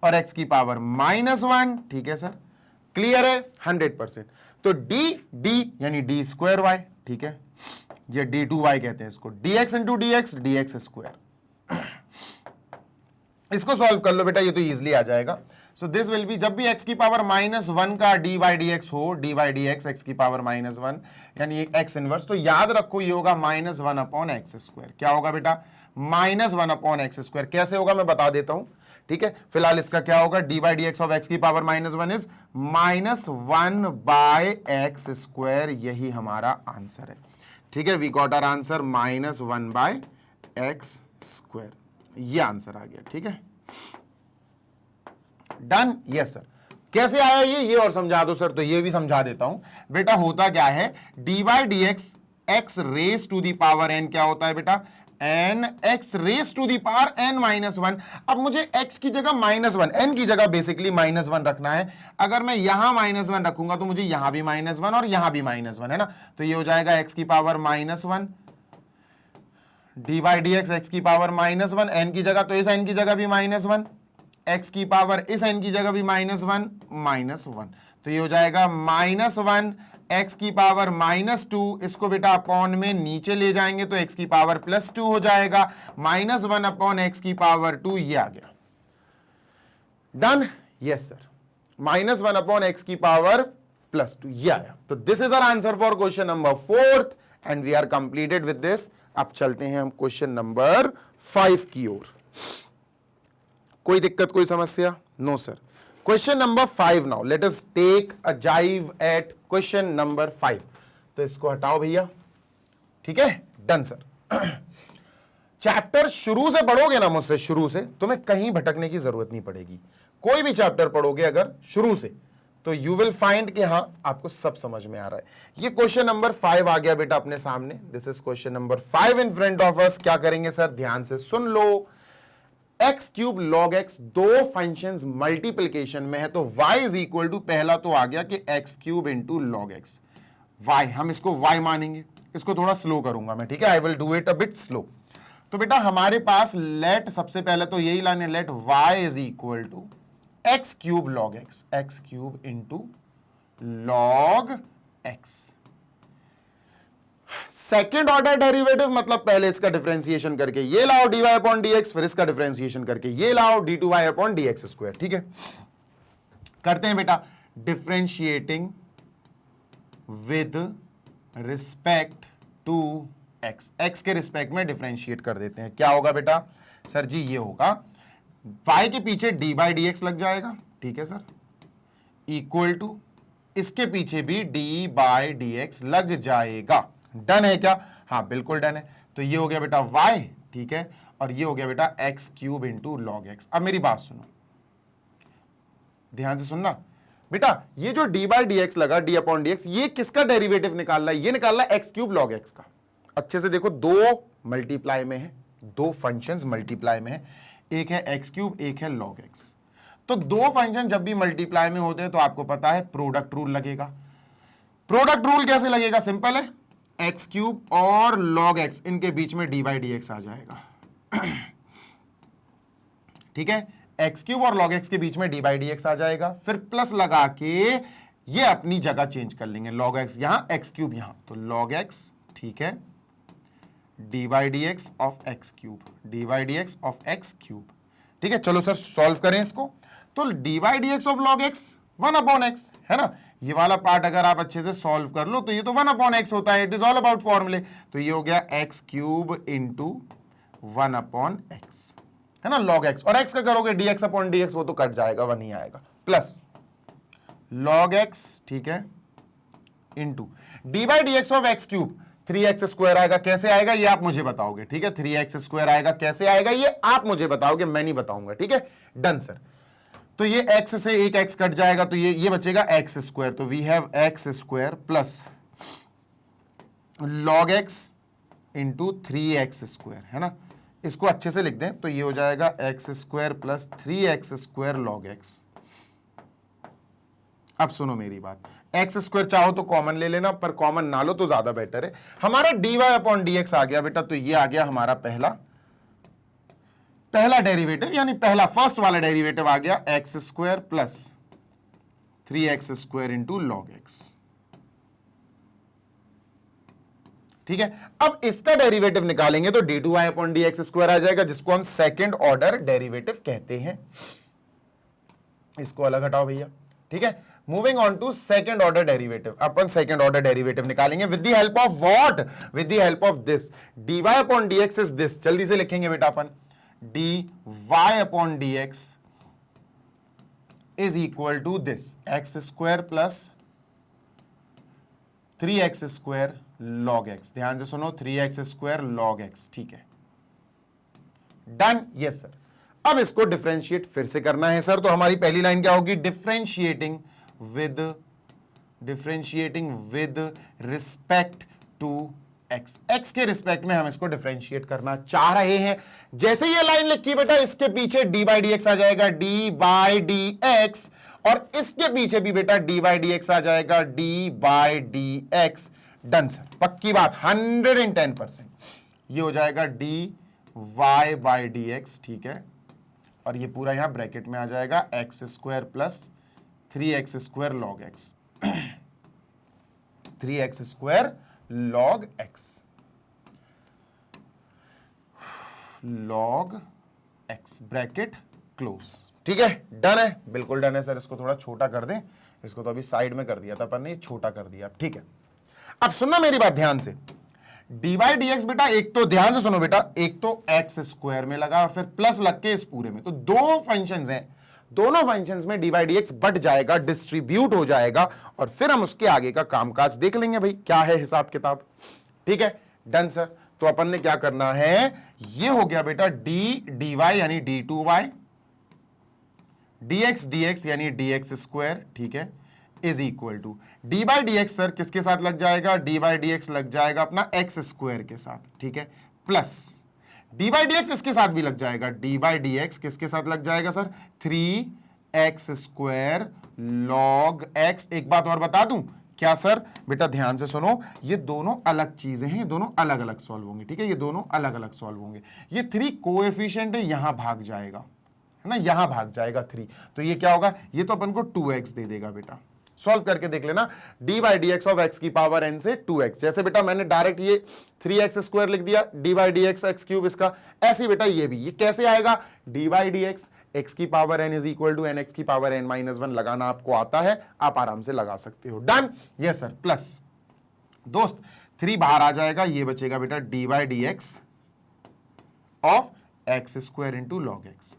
और x की पावर -1, ठीक है सर, क्लियर है 100%। तो d यानी d स्क्वायर y, ठीक है, ये d2y कहते हैं इसको, dx into dx, dx square, इसको सॉल्व कर लो बेटा, ये तो इजिली आ जाएगा। सो दिस विल बी, जब भी x की पावर -1 का डी बाई डी एक्स हो, D by d x x की पावर -1 यानी x इनवर्स, तो याद रखो ये होगा -1 अपॉन एक्स स्क्वायर। क्या होगा बेटा? -1 अपॉन एक्स स्क्वायर। कैसे होगा मैं बता देता हूं, ठीक है। फिलहाल इसका क्या होगा? D by d x of x की power -1 is -1 by x square. यही हमारा आंसर है, ठीक है। We got our answer -1 by x square. ये आंसर आ गया, ठीक है। डन? Yes sir. कैसे आया ये और समझा दो सर। तो ये भी समझा देता हूं बेटा। होता क्या है, d by d x x raise to the power n क्या होता है बेटा? n x raise to the power n -1। अब मुझे x की जगह -1, n की जगह बेसिकली -1 रखना है। अगर मैं यहां -1 रखूंगा तो मुझे यहां भी -1 और यहां भी -1 है ना, तो ये हो जाएगा x की power -1 D by d x x की पावर -1, n की जगह तो इस n की जगह भी -1, x की पावर इस n की जगह भी -1, तो ये हो जाएगा -1 x की पावर -2, इसको बेटा अपॉन में नीचे ले जाएंगे तो x की पावर +2 हो जाएगा, -1 अपॉन x की पावर 2, ये आ गया। Done? Yes sir. -1 upon x की पावर +2, ये आया। तो this is our answer for question number 4 and we are completed with this. अब चलते हैं हम क्वेश्चन नंबर 5 की ओर। कोई दिक्कत, कोई समस्या? No sir. Question number 5 now let us take a jive at question number 5। तो इसको हटाओ भैया, ठीक है। Done sir. चैप्टर शुरू से पढ़ोगे ना मुझसे, शुरू से, तुम्हें कहीं भटकने की जरूरत नहीं पड़ेगी। कोई भी चैप्टर पढ़ोगे अगर शुरू से, तो यू विल फाइंड कि हाँ आपको सब समझ में आ रहा है। ये क्वेश्चन नंबर 5 आ गया बेटा अपने सामने। This is question number 5 in front of us. क्या करेंगे सर? ध्यान से सुन लो। एक्स क्यूब लॉग एक्स दो फंक्शंस मल्टीप्लिकेशन में है, तो y इज इक्वल टू, पहला तो आ गया कि x cube into log x. y, हम इसको y मानेंगे। इसको थोड़ा स्लो करूंगा मैं, ठीक है। I will do it a bit slow. तो बेटा हमारे पास लेट, सबसे पहले तो यही लाइन है, let y is equal to x cube log x, x cube into log x. Second order derivative मतलब पहले इसका डिफरेंशिएशन करके ये लाओ dy अपॉन dx, फिर इसका डिफरेंशिएशन करके ये लाओ d2y अपॉन dx स्क्वायर, ठीक है। करते हैं बेटा differentiating with respect to x, x के रिस्पेक्ट में डिफरेंशिएट कर देते हैं। क्या होगा बेटा? सर जी ये होगा y के पीछे d बाई डी एक्स लग जाएगा, ठीक है सर, इक्वल टू इसके पीछे भी d बाई डी एक्स लग जाएगा। डन है क्या? हाँ बिल्कुल डन है। तो ये हो गया बेटा y, ठीक है, और ये हो गया बेटा x cube into log x. अब मेरी बात सुनो, ध्यान से सुनना बेटा। ये जो d बाई डी एक्स लगा, d अपॉन डी एक्स, ये किसका डेरिवेटिव निकालना है? ये निकालना है एक्स क्यूब लॉग एक्स का। अच्छे से देखो, दो मल्टीप्लाई में है, दो फंक्शंस मल्टीप्लाई में है, एक है एक्स क्यूब, एक है लॉग एक्स। तो दो फंक्शन जब भी मल्टीप्लाई में होते हैं तो आपको पता है प्रोडक्ट रूल लगेगा। प्रोडक्ट रूल कैसे लगेगा? सिंपल है, एक्स क्यूब और लॉग एक्स, इनके बीच में डी बाई डी एक्स आ जाएगा। ठीक है, एक्स क्यूब और लॉग एक्स के बीच में डी बाई डी एक्स आ जाएगा, फिर प्लस लगा के ये अपनी जगह चेंज कर लेंगे, लॉग एक्स यहां, एक्स क्यूब यहां, तो लॉग एक्स, ठीक है, d by d x of x cube, D by d x of x cube. ठीक है, चलो सर सॉल्व करें इसको। तो d by d x of log x 1 upon x है ना, ये वाला पार्ट अगर आप अच्छे से सॉल्व कर लो तो ये तो 1 अपॉन एक्स होता है, इट इज ऑल अबाउट फॉर्मूले। तो ये हो गया x cube into 1 upon x, है ना, लॉग एक्स, और एक्स का करोगे D x upon D x, वो तो कट जाएगा, 1 ही आएगा, प्लस लॉग एक्स, ठीक है, into D by d x of x cube 3x square आएगा। कैसे आएगा ये आप मुझे बताओगे, ठीक है, 3x स्क्वायर आएगा, कैसे आएगा ये आप मुझे बताओगे, मैं नहीं बताऊंगा, ठीक है। Done sir. तो ये x से एक x कट जाएगा, तो ये बचेगा x स्क्वायर, तो we have x square plus log x into 3x square, है ना। इसको अच्छे से लिख दें तो ये हो जाएगा x square plus 3x square log x। अब सुनो मेरी बात, एक्स स्क्वायर चाहो तो कॉमन ले लेना, पर कॉमन ना लो तो ज्यादा बेटर है। हमारा dy अपॉन dx आ गया बेटा, तो ये आ गया हमारा पहला डेरिवेटिव, यानी पहला फर्स्ट वाला डेरिवेटिव आ गया x square plus 3x square into log x. ठीक है। अब इसका डेरिवेटिव निकालेंगे तो d2y अपॉन dx स्क्वायर आ जाएगा, जिसको हम सेकंड ऑर्डर डेरिवेटिव कहते हैं। इसको अलग हटाओ भैया, ठीक है। Moving on to second order derivative, अपन सेकंड ऑर्डर डेरिवेटिव निकालेंगे with the help of what, with the help of this dy upon dx is this. जल्दी से लिखेंगे बेटा अपन, dy upon dx is equal to this x square plus 3x square log x। ध्यान से सुनो, 3x स्क्वायर log x, ठीक है, डन। Yes sir. अब इसको डिफरेंशिएट फिर से करना है सर, तो हमारी पहली लाइन क्या होगी, differentiating with respect to x। x के रिस्पेक्ट में हम इसको डिफरेंशिएट करना चाह रहे हैं। जैसे ये लाइन लिखी बेटा, इसके पीछे d बाई डी एक्स आ जाएगा, d बाई डी एक्स, और इसके पीछे भी बेटा d बाई डी एक्स आ जाएगा, d by d x. Done sir, पक्की बात 110%। ये हो जाएगा dy बाई डी एक्स, ठीक है, और ये पूरा यहां ब्रैकेट में आ जाएगा x square plus 3x square log x 3x square log x bracket close, ठीक है, डन है, बिल्कुल डन है सर। इसको थोड़ा छोटा कर दें, इसको तो अभी साइड में कर दिया था अपन ने, छोटा कर दिया, ठीक है। अब सुनना मेरी बात ध्यान से, डी बाई डी एक्स बेटा, एक तो ध्यान से सुनो बेटा, एक तो एक्स स्क्वायर में लगा और फिर प्लस लग के इस पूरे में, तो दो फंक्शंस हैं, दोनों फंक्शंस में डी बाई डी एक्स बढ़ जाएगा, डिस्ट्रीब्यूट हो जाएगा, और फिर हम उसके आगे का कामकाज देख लेंगे भाई क्या है हिसाब किताब, ठीक है, डन सर। तो अपन ने क्या करना है, ये हो गया बेटा डी डी वाई यानी d two y, d x यानी डी एक्स स्क्वायर, ठीक है, is equal to d by d x sir किसके साथ लग जाएगा, डी बाई डी एक्स लग जाएगा अपना एक्स स्क्वायर के साथ, ठीक है, plus D by d x इसके साथ भी लग जाएगा, डी बाई डी एक्स किसके साथ लग जाएगा sir, 3x square log x. एक बात और बता दूं क्या सर, बेटा ध्यान से सुनो, ये दोनों अलग चीजें हैं, ये दोनों अलग अलग सॉल्व होंगे, ठीक है, ये दोनों अलग अलग सॉल्व होंगे। ये 3 कोएफिशिएंट है, यहां भाग जाएगा, है ना, यहां भाग जाएगा 3, तो ये क्या होगा, ये तो अपन को 2x दे देगा बेटा। सॉल्व करके देख लेना, D by d x of x की पावर n से 2x, जैसे बेटा मैंने डायरेक्ट ये 3x स्क्वायर लिख दिया, d by d x x cube इसका, ऐसे बेटा ये भी, ये कैसे आएगा, d by d x x की power n is equal to n x की पावर n माइनस 1 लगाना आपको आता है, आप आराम से लगा सकते हो, डन। यस सर, प्लस दोस्त 3 बाहर आ जाएगा, ये बचेगा बेटा d by d x of x square into log x.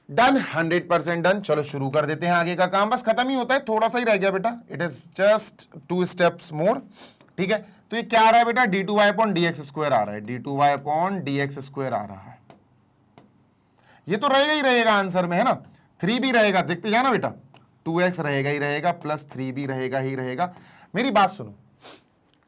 Done, 100% done. चलो शुरू कर देते हैं आगे का काम, बस खत्म ही होता है, थोड़ा सा ही रह गया बेटा, it is just 2 steps more, ठीक है। तो ये क्या आ रहा है बेटा, d two y upon D x square आ रहा है, d two y upon D x square आ रहा है, ये तो रहेगा ही रहेगा आंसर में, है ना, 3 भी रहेगा, देखते जाना बेटा, 2x रहेगा ही रहेगा, प्लस 3 भी रहेगा ही रहेगा। मेरी बात सुनो,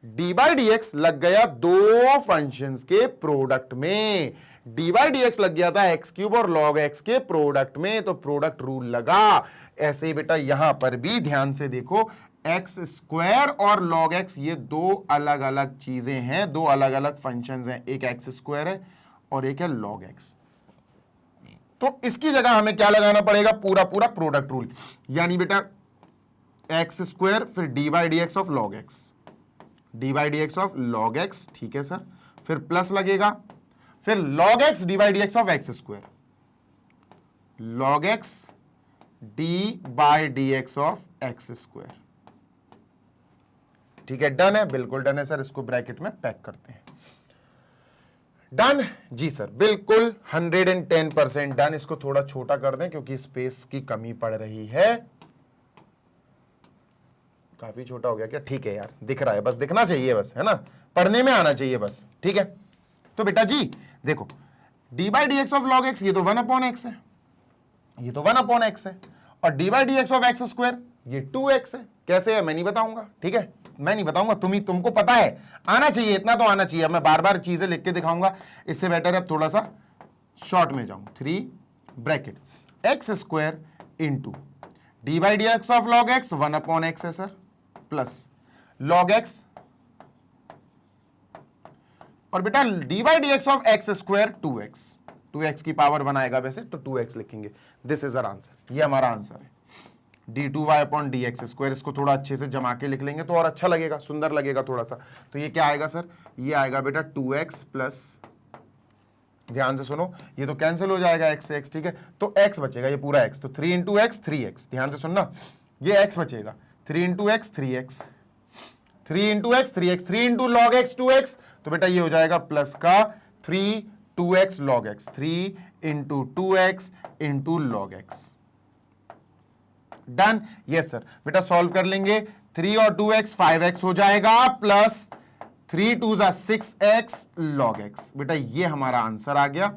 डी बाई डी एक्स लग गया दो फंक्शंस के प्रोडक्ट में, डी बाई डी एक्स लग गया था एक्स क्यूब और लॉग एक्स के प्रोडक्ट में, तो प्रोडक्ट रूल लगा। ऐसे ही बेटा यहां पर भी ध्यान से देखो, एक्स स्क्वायर और लॉग एक्स ये दो अलग अलग चीजें हैं, दो अलग अलग फंक्शंस हैं, एक एक्स स्क्वायर है और एक है लॉग एक्स। तो इसकी जगह हमें क्या लगाना पड़ेगा, पूरा पूरा प्रोडक्ट रूल, यानी बेटा एक्स स्क्वायर फिर d by d x of log x, d by d x of log x, ठीक है सर, फिर प्लस लगेगा, फिर log x d by d x of x square, log x d by d x of x square, ठीक है, डन है, बिल्कुल डन है सर। इसको ब्रैकेट में पैक करते हैं, डन जी सर, बिल्कुल 110% डन। इसको थोड़ा छोटा कर दें क्योंकि स्पेस की कमी पड़ रही है, काफी छोटा हो गया क्या, ठीक है यार, दिख रहा है, बस दिखना चाहिए, बस है ना, पढ़ने में आना चाहिए बस, ठीक है। तो बेटा जी देखो, d by d x of log x ये तो 1 अपॉन एक्स है, ये तो 1 अपॉन एक्स है, और D by d x of x square ये 2x है। कैसे है मैं नहीं बताऊंगा, ठीक है, मैं नहीं बताऊंगा, तुमको पता है, आना चाहिए, इतना तो आना चाहिए। मैं बार बार चीजें लिख के दिखाऊंगा, इससे बेटर है थोड़ा सा शॉर्ट में जाऊं। 3 bracket x square into D by d x of log x 1 upon x है सर, प्लस लॉग एक्स, और बेटा d by d x of x square 2x की पावर 1 आएगा वैसे तो 2x लिखेंगे। दिस इज आवर आंसर, ये हमारा आंसर है, d2y अपॉन dx²। इसको थोड़ा अच्छे से जमा के लिख लेंगे तो और अच्छा लगेगा, सुंदर लगेगा थोड़ा सा। तो ये क्या आएगा सर, ये आएगा बेटा 2x प्लस, ध्यान से सुनो, ये तो कैंसिल हो जाएगा x से x, ठीक है, तो x बचेगा, ये पूरा x, तो 3 इंटू एक्स 3x, ध्यान से सुनना, ये x बचेगा, 3 into x 3x, 3 into x 3x, 3 into log x 2x, तो बेटा ये हो जाएगा प्लस का 3 2x log x, 3 into 2x into log x. Done, yes sir. बेटा सॉल्व कर लेंगे, 3 और 2x 5x हो जाएगा, प्लस 3 2 जा 6x log x। बेटा ये हमारा आंसर आ गया।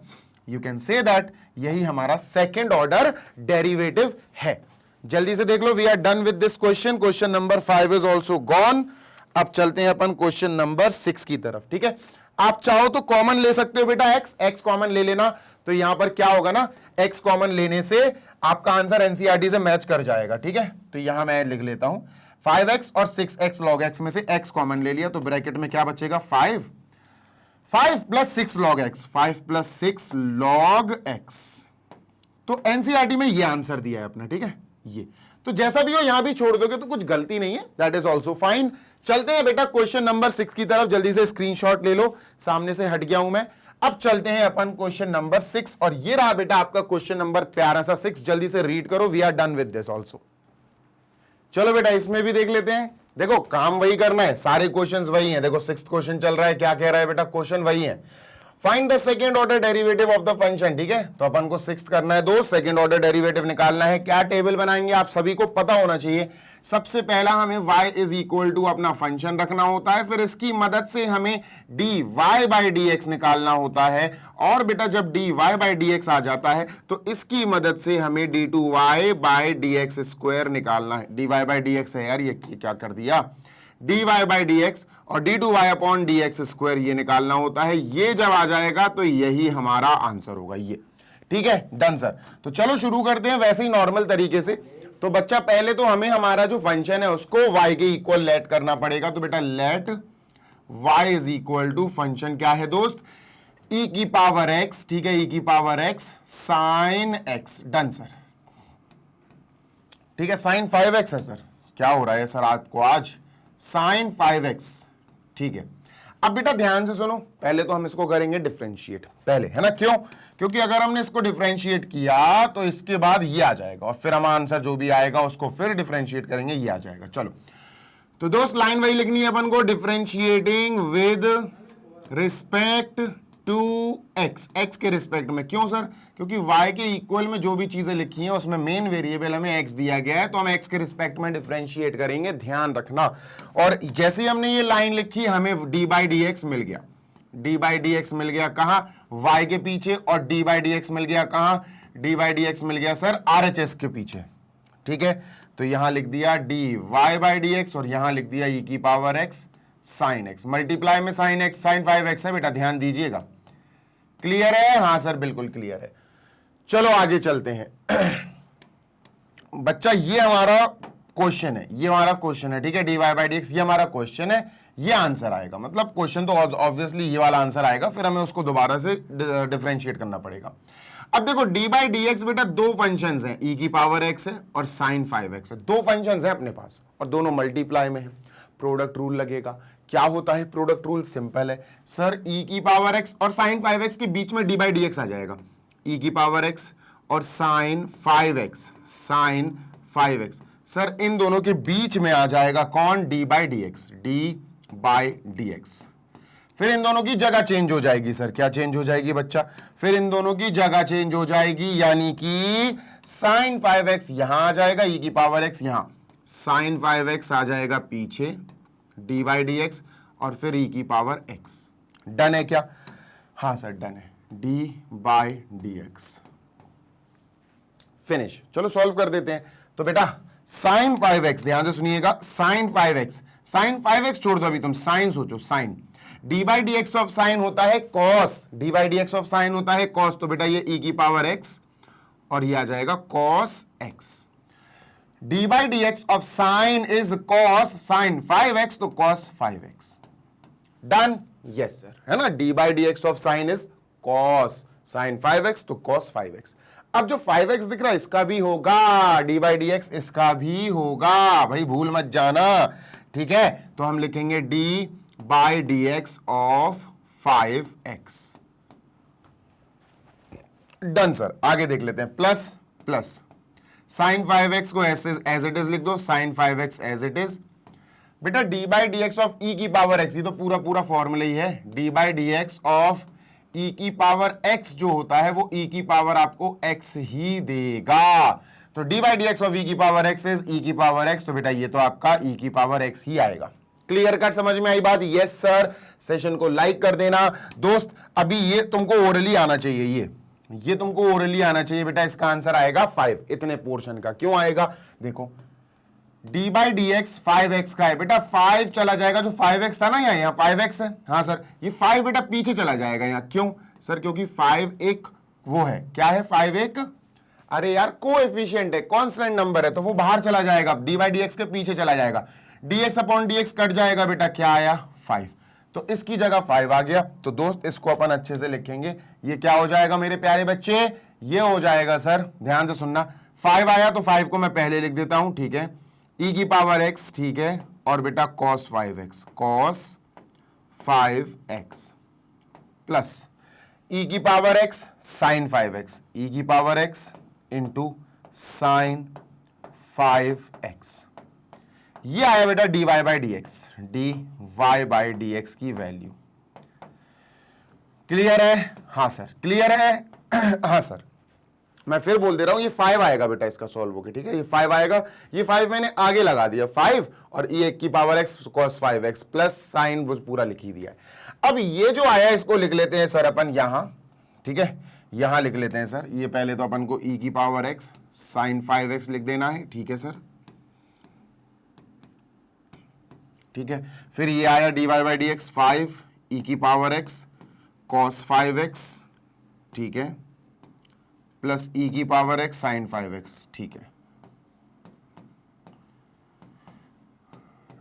यू कैन से दैट यही हमारा सेकेंड ऑर्डर डेरिवेटिव है। जल्दी से देख लो, we are done with this question. Question number 5 is also gone. अब चलते हैं अपन क्वेश्चन नंबर 6 की तरफ, ठीक है। आप चाहो तो कॉमन ले सकते हो बेटा, x कॉमन ले लेना, तो यहां पर क्या होगा ना, x कॉमन लेने से आपका आंसर एनसीईआरटी से मैच कर जाएगा, ठीक है। तो यहां मैं लिख लेता हूं 5x और 6x log x में से x कॉमन ले लिया, तो ब्रैकेट में क्या बचेगा 5 plus 6 log x, 5 plus 6 log x। तो एनसीईआरटी में ये आंसर दिया है अपना, ठीक है। ये तो जैसा भी हो यहां भी छोड़ दोगे तो कुछ गलती नहीं है, दैट इज ऑल्सो फाइन। चलते हैं बेटा क्वेश्चन नंबर 6 की तरफ, जल्दी से स्क्रीनशॉट ले लो, सामने से हट गया हूं मैं। अब चलते हैं अपन क्वेश्चन नंबर 6, और ये रहा बेटा आपका क्वेश्चन नंबर प्यारा सा 6। जल्दी से रीड करो, we are done with this also. चलो बेटा इसमें भी देख लेते हैं। देखो काम वही करना है, सारे क्वेश्चंस वही हैं। देखो 6th क्वेश्चन चल रहा है, क्या कह रहा है बेटा, क्वेश्चन वही है, find the second order derivative of the function, ठीक है। तो अपन को 6th करना है, दो सेकंड ऑर्डर डेरिवेटिव निकालना है। क्या टेबल बनाएंगे आप सभी को पता होना चाहिए। सबसे पहला हमें y इज इक्वल टू अपना फंक्शन रखना होता है, फिर इसकी मदद से हमें dy बाई dx निकालना होता है, और बेटा जब dy बाई dx आ जाता है तो इसकी मदद से हमें d2y बाई dx² निकालना है। dy बाई dx है यार, ये क्या कर दिया, dy बाई dx और d2y अपॉन dx² ये निकालना होता है। ये जब आ जाएगा तो यही हमारा आंसर होगा, ये, ठीक है। Done sir. तो चलो शुरू करते हैं वैसे ही नॉर्मल तरीके से। तो बच्चा पहले तो हमें हमारा जो फंक्शन है उसको y के इक्वल लेट करना पड़ेगा। तो बेटा let y is equal to function क्या है दोस्त, e की पावर x, ठीक है, e की power x sine x। Done sir, ठीक है, साइन 5x है सर। क्या हो रहा है सर आपको आज, साइन 5x, ठीक है। अब बेटा ध्यान से सुनो, पहले तो हम इसको करेंगे डिफरेंशिएट पहले, है ना, क्यों, क्योंकि अगर हमने इसको डिफरेंशिएट किया तो इसके बाद ये आ जाएगा, और फिर हम आंसर जो भी आएगा उसको फिर डिफरेंशिएट करेंगे, ये आ जाएगा। चलो तो दोस्त लाइन वही लिखनी है अपन को, differentiating with respect to x, x के रिस्पेक्ट में। क्यों सर, क्योंकि y के इक्वल में जो भी चीजें लिखी हैं उसमें मेन वेरिएबल हमें x दिया गया है, तो हम x के रिस्पेक्ट में डिफरेंशिएट करेंगे, ध्यान रखना। और जैसे ही हमने ये लाइन लिखी हमें d बाई dx मिल गया, d बाई dx मिल गया कहां, y के पीछे, और d बाई dx मिल गया कहां, d बाई dx मिल गया सर RHS के पीछे, ठीक है। तो यहां लिख दिया dy बाई dx और यहां लिख दिया e की power x sine x, multiply में साइन x, साइन 5x है बेटा, ध्यान दीजिएगा। क्लियर है, हाँ सर बिल्कुल क्लियर है। चलो आगे चलते हैं बच्चा, ये हमारा क्वेश्चन है, ये हमारा क्वेश्चन है, ठीक है, dy बाई dx ये हमारा क्वेश्चन है, ये आंसर आएगा, मतलब क्वेश्चन तो ऑब्वियसली ये वाला आंसर आएगा, फिर हमें उसको दोबारा से डिफरेंशिएट करना पड़ेगा। अब देखो dy बाई dx बेटा दो फंक्शंस हैं, e की पावर x है और साइन 5x है, दो फंक्शंस हैं अपने पास और दोनों मल्टीप्लाई में है। प्रोडक्ट रूल लगेगा। क्या होता है प्रोडक्ट रूल, सिंपल है सर, e की पावर x और साइन 5x के बीच में d बाई dx आ जाएगा, e की पावर x और sine 5x, sine 5x sir इन दोनों के बीच में आ जाएगा कौन, d by dx, d by dx। फिर इन दोनों की जगह चेंज हो जाएगी सर, क्या चेंज हो जाएगी बच्चा, फिर इन दोनों की जगह चेंज हो जाएगी, यानी कि साइन 5x यहां आ जाएगा, e की पावर x यहां, साइन 5x आ जाएगा पीछे, d बाई dx और फिर e की पावर x। डन है क्या, हाँ सर डन है, d बाई dx फिनिश। चलो सॉल्व कर देते हैं। तो बेटा साइन 5x, ध्यान से सुनिएगा, साइन 5x, साइन 5x छोड़ दो अभी, तुम साइन सोचो, sine d by dx of sine होता है cos, d by dx of sine होता है कॉस, तो बेटा ये e की पावर x और ये आ जाएगा cos x। d by dx of sign is cos sine 5x, तो cos 5x। Done, yes sir, है ना, d by dx of sign is cos sine 5x, तो कॉस 5x। अब जो 5x दिख रहा है इसका भी होगा, डी बाई डी एक्स इसका भी होगा, भाई भूल मत जाना, ठीक है। तो हम लिखेंगे D by d x of 5x। Done sir, आगे देख लेते हैं। प्लस प्लस साइन 5x को एज इट इज लिख दो, sine 5x as it is. बेटा d by d x of e की पावर x, ये तो पूरा पूरा फॉर्मूला ही है, d by d x of e की पावर x जो होता है वो ई की पावर आपको x ही देगा। तो d by d x of e की पावर x इज ई की पावर x, तो बेटा ये तो आपका ई की पावर x ही आएगा। क्लियर कट, समझ में आई बात? Yes sir. सेशन को लाइक कर देना दोस्त। अभी ये तुमको ओरली आना चाहिए, ये तुमको ओरली आना चाहिए बेटा। इसका आंसर आएगा 5, इतने पोर्शन का। क्यों आएगा? देखो d by d x 5x का है बेटा, 5 चला जाएगा, जो 5x था ना यहाँ 5x है, हाँ सर, ये 5 बेटा पीछे चला जाएगा यहाँ। क्यों सर? क्योंकि 5 एक वो है, क्या है 5 एक, अरे यार कोएफिशिएंट है, कांस्टेंट नंबर है, तो वो बाहर चला जाएगा, डी बाई डी एक्स के पीछे चला जाएगा, dx अपॉन dx कट जाएगा बेटा, क्या आया 5, तो इसकी जगह 5 आ गया। तो दोस्त इसको अपन अच्छे से लिखेंगे, ये क्या हो जाएगा मेरे प्यारे बच्चे? ये हो जाएगा सर, ध्यान से सुनना, 5 आया तो 5 को मैं पहले लिख देता हूं, ठीक है, e की पावर x, ठीक है, और बेटा cos 5x, cos 5x plus e की power x sin 5x, e की power x into sin 5x। ये आया बेटा dy by d x, d y by d x की वैल्यू। क्लियर है? हाँ सर क्लियर है। हाँ सर, मैं फिर बोल दे रहा हूं, ये 5 आएगा बेटा इसका सॉल्व होके, ठीक है, ये 5 आएगा, ये 5 मैंने आगे लगा दिया, 5 और e की power x cos 5x plus sign वो पूरा लिख ही दिया है। अब ये जो आया इसको लिख लेते हैं सर अपन यहां, ठीक है, यहां लिख लेते हैं सर। ये पहले तो अपन को e की पावर x sin 5x लिख देना है, ठीक है सर, ठीक है। फिर ये आया d y by d x 5 e की पावर x cos 5x, ठीक है, प्लस e की पावर x sin 5x, ठीक है।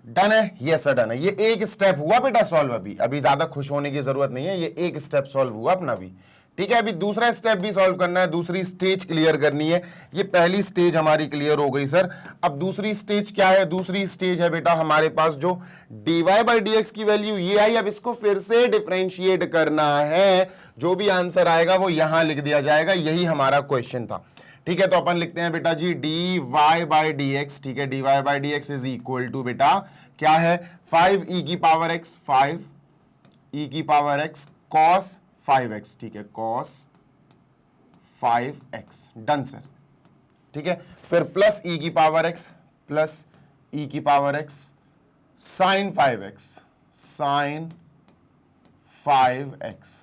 डन है? यस सर डन है। ये एक स्टेप हुआ बेटा सॉल्व, अभी ज्यादा खुश होने की जरूरत नहीं है, ये एक स्टेप सॉल्व हुआ अपना भी, ठीक है। अभी दूसरा स्टेप भी सॉल्व करना है, दूसरी स्टेज क्लियर करनी है। ये पहली स्टेज हमारी क्लियर हो गई सर। अब दूसरी स्टेज क्या है? दूसरी स्टेज है बेटा हमारे पास जो dy बाई डी एक्स की वैल्यू ये आई, अब इसको फिर से डिफरेंशिएट करना है, जो भी आंसर आएगा वो यहां लिख दिया जाएगा, यही हमारा क्वेश्चन था, ठीक है। तो अपन लिखते हैं बेटा जी dy बाई डी एक्स, ठीक है, dy by d x is equal to बेटा क्या है 5 e की पावर x, 5 e की पावर x cos 5x, ठीक है, cos 5x। डन सर, ठीक है। फिर प्लस e की पावर x प्लस e की power x sin 5x, sin 5x।